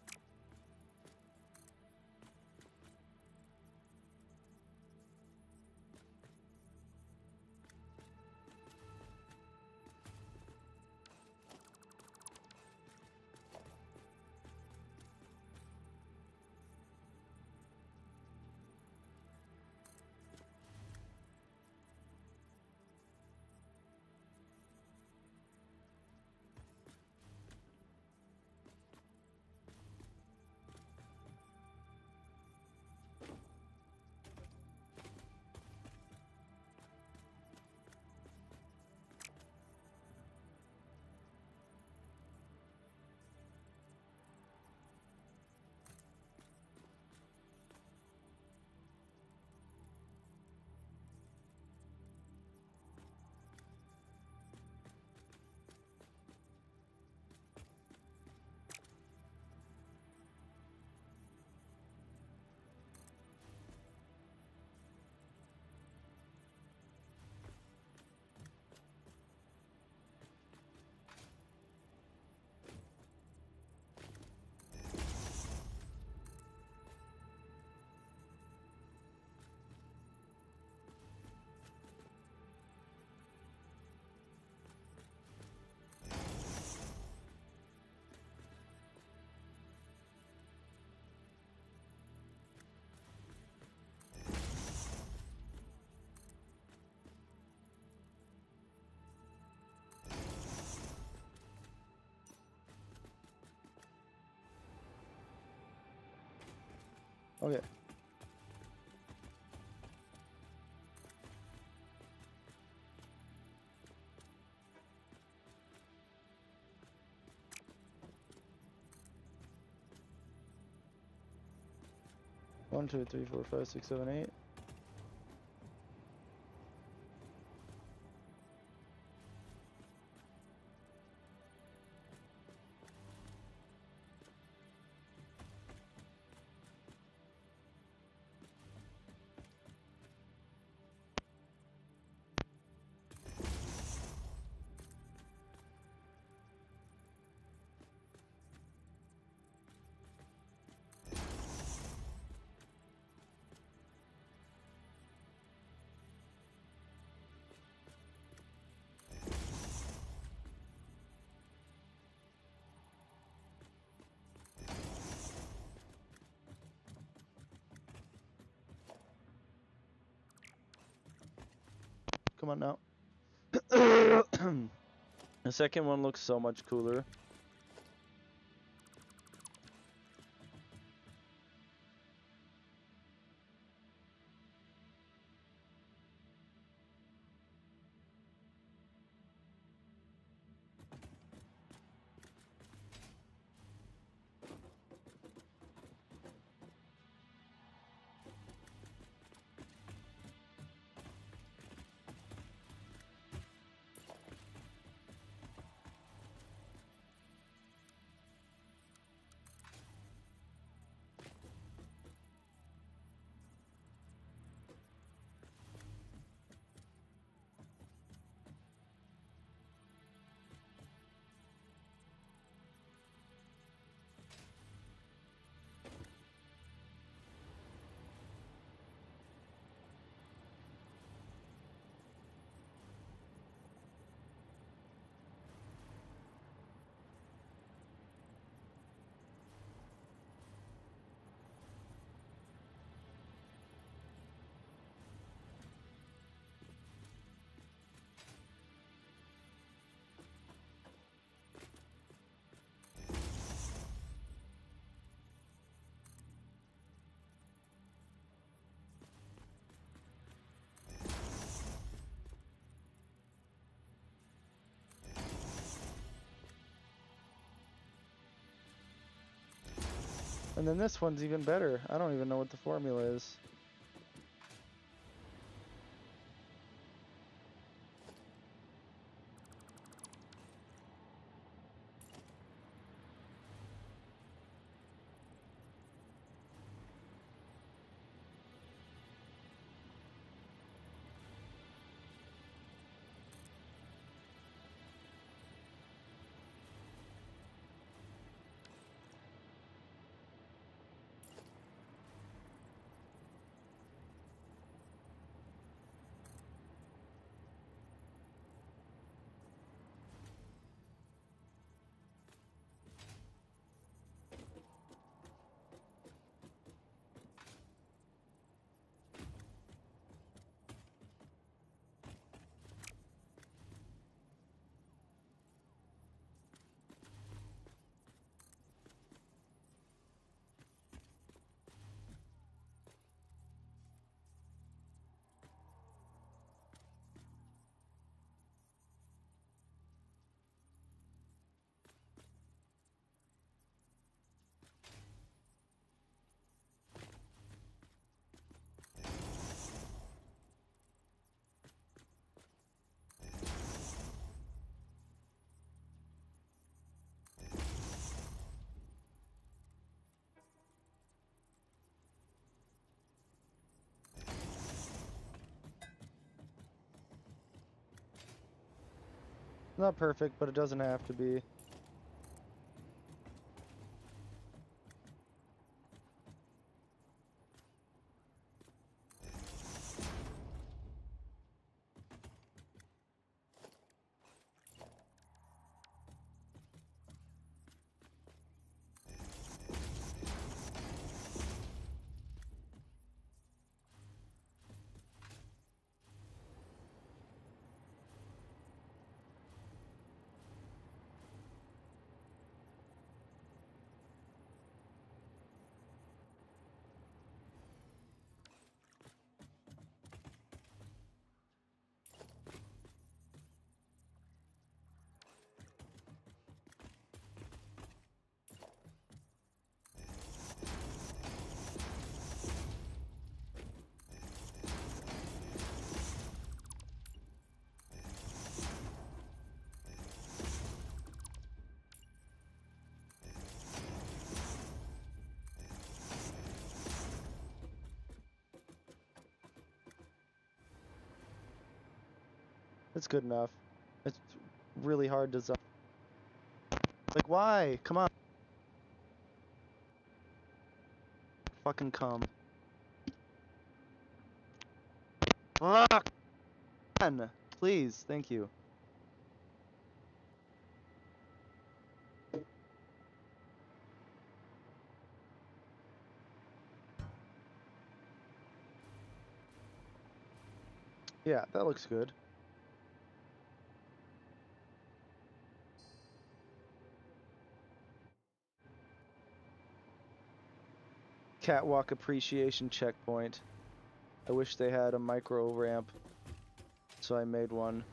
Okay. One, two, three, four, five, six, seven, eight. Come on now. The second one looks so much cooler. And then this one's even better. I don't even know what the formula is. Not perfect, but it doesn't have to be. It's good enough. It's really hard to design. Like, why? Come on. Fucking come. Fuck! Man, please, thank you. Yeah, that looks good. catwalk appreciation checkpoint. I wish they had a micro ramp, so I made one.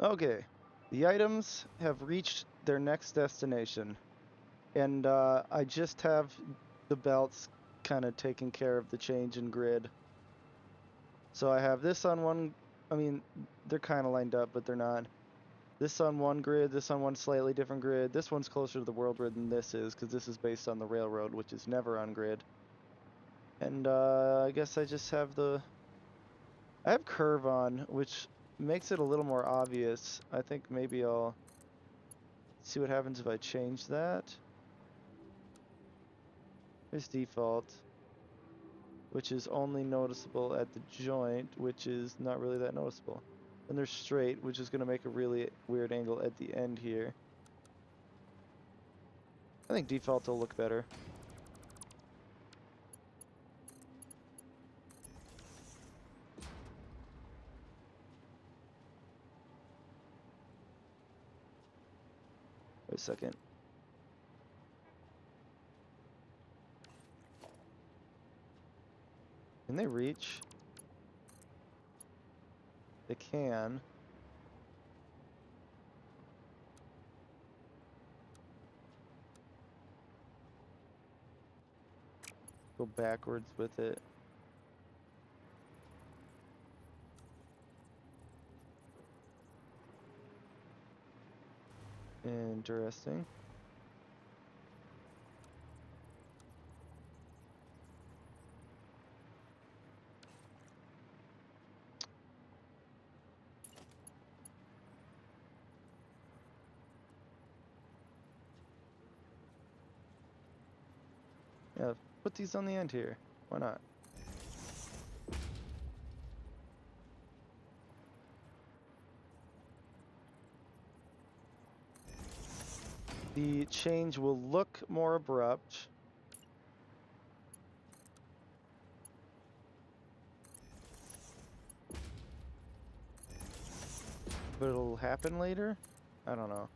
Okay, the items have reached their next destination, and I just have the belts kind of taking care of the change in grid. So I have this on one I mean, they're kind of lined up, but they're not. This on one grid, this on one slightly different grid. This one's closer to the world grid than this is, because this is based on the railroad, which is never on grid. And I guess I just have I have curve on, which makes it a little more obvious. I think maybe I'll see what happens if I change that. Here's default, which is only noticeable at the joint, which is not really that noticeable. And there's straight, which is going to make a really weird angle at the end here. I think default will look better. Wait a second. Can they reach? They can. Go backwards with it. Interesting. Yeah, put these on the end here. Why not? The change will look more abrupt. But it'll happen later? I don't know.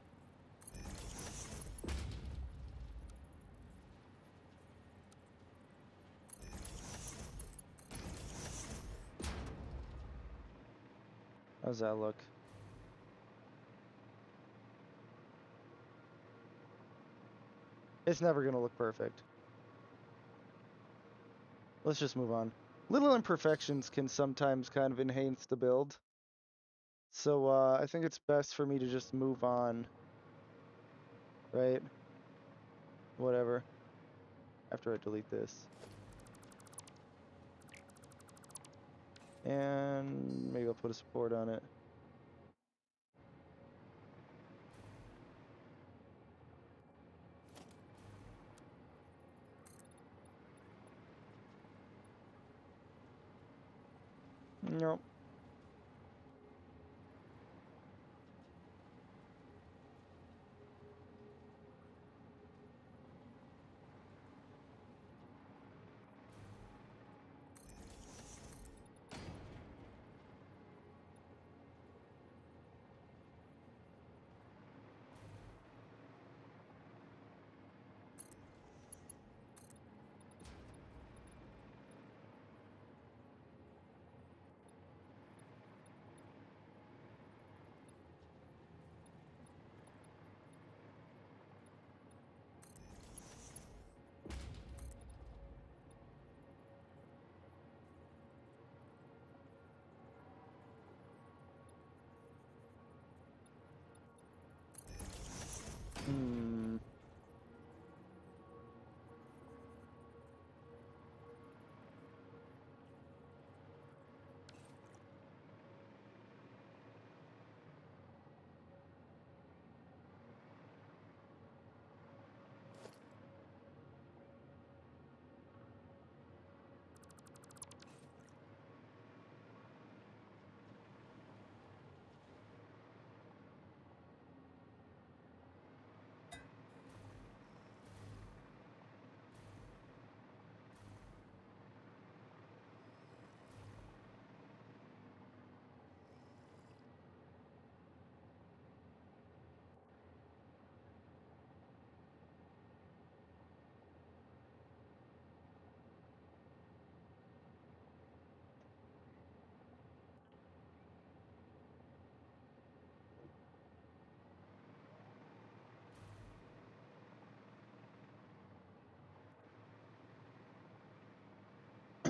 How's that look? It's never gonna look perfect. Let's just move on. Little imperfections can sometimes kind of enhance the build. So I think it's best for me to just move on. Right? Whatever. After I delete this. And maybe I'll put a support on it. Nope.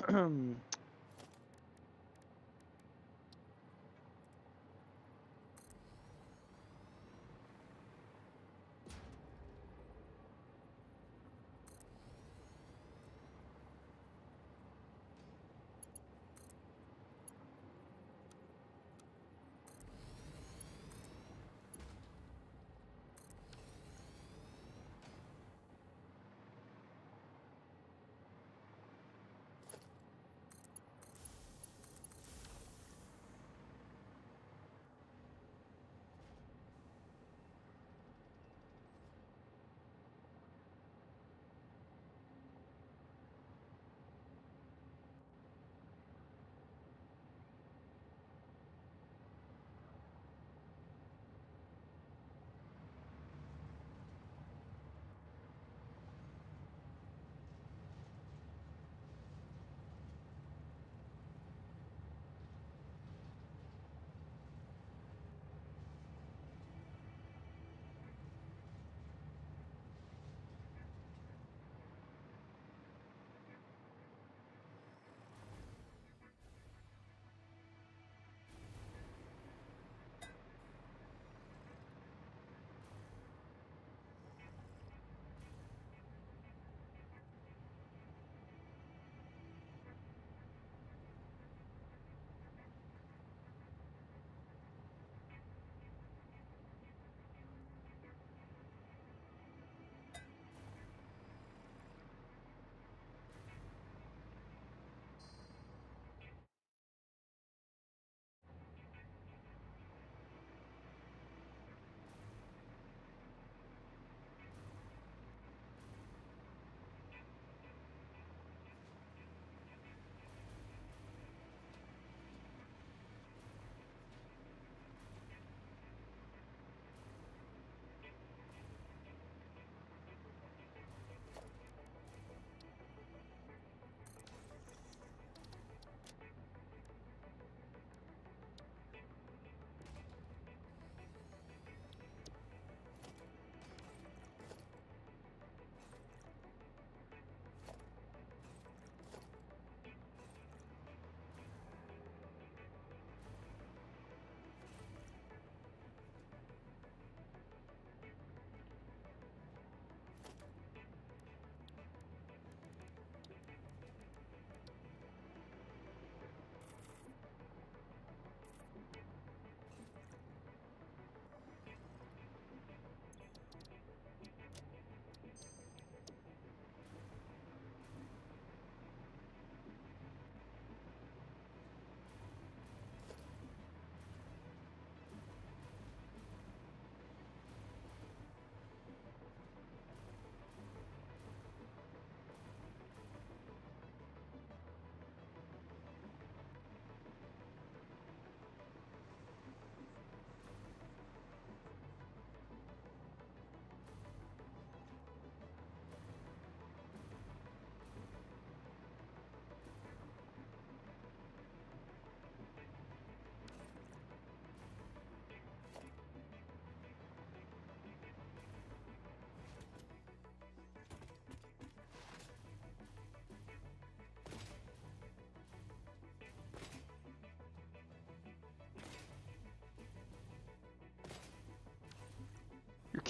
Hmm.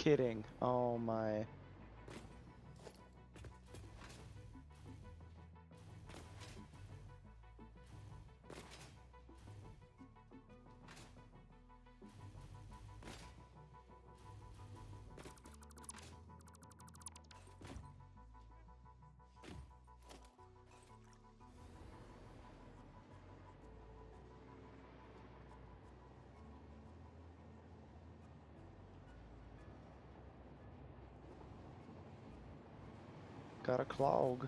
kidding. Oh my. Got a clog.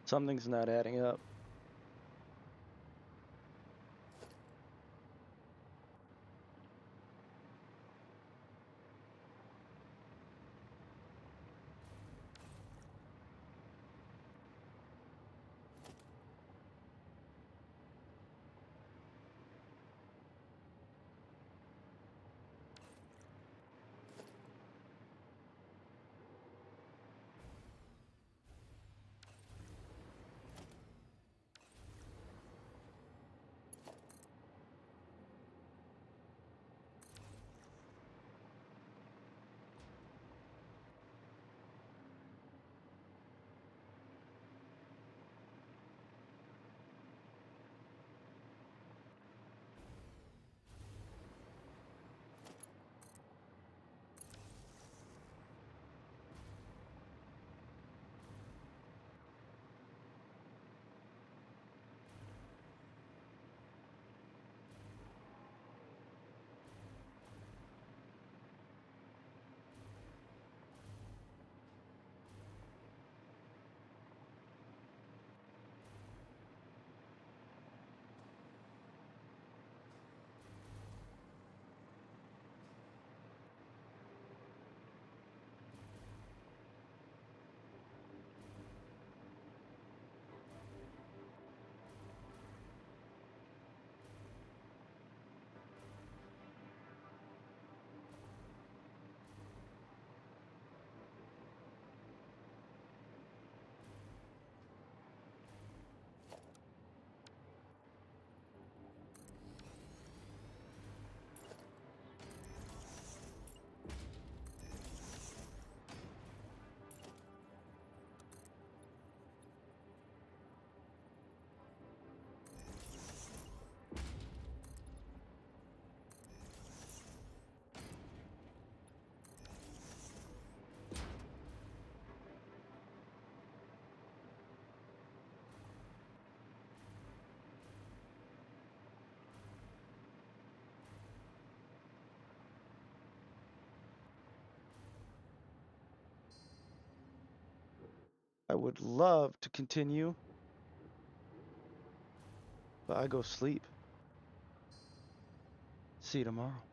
Something's not adding up. I would love to continue, but I go sleep. See you tomorrow.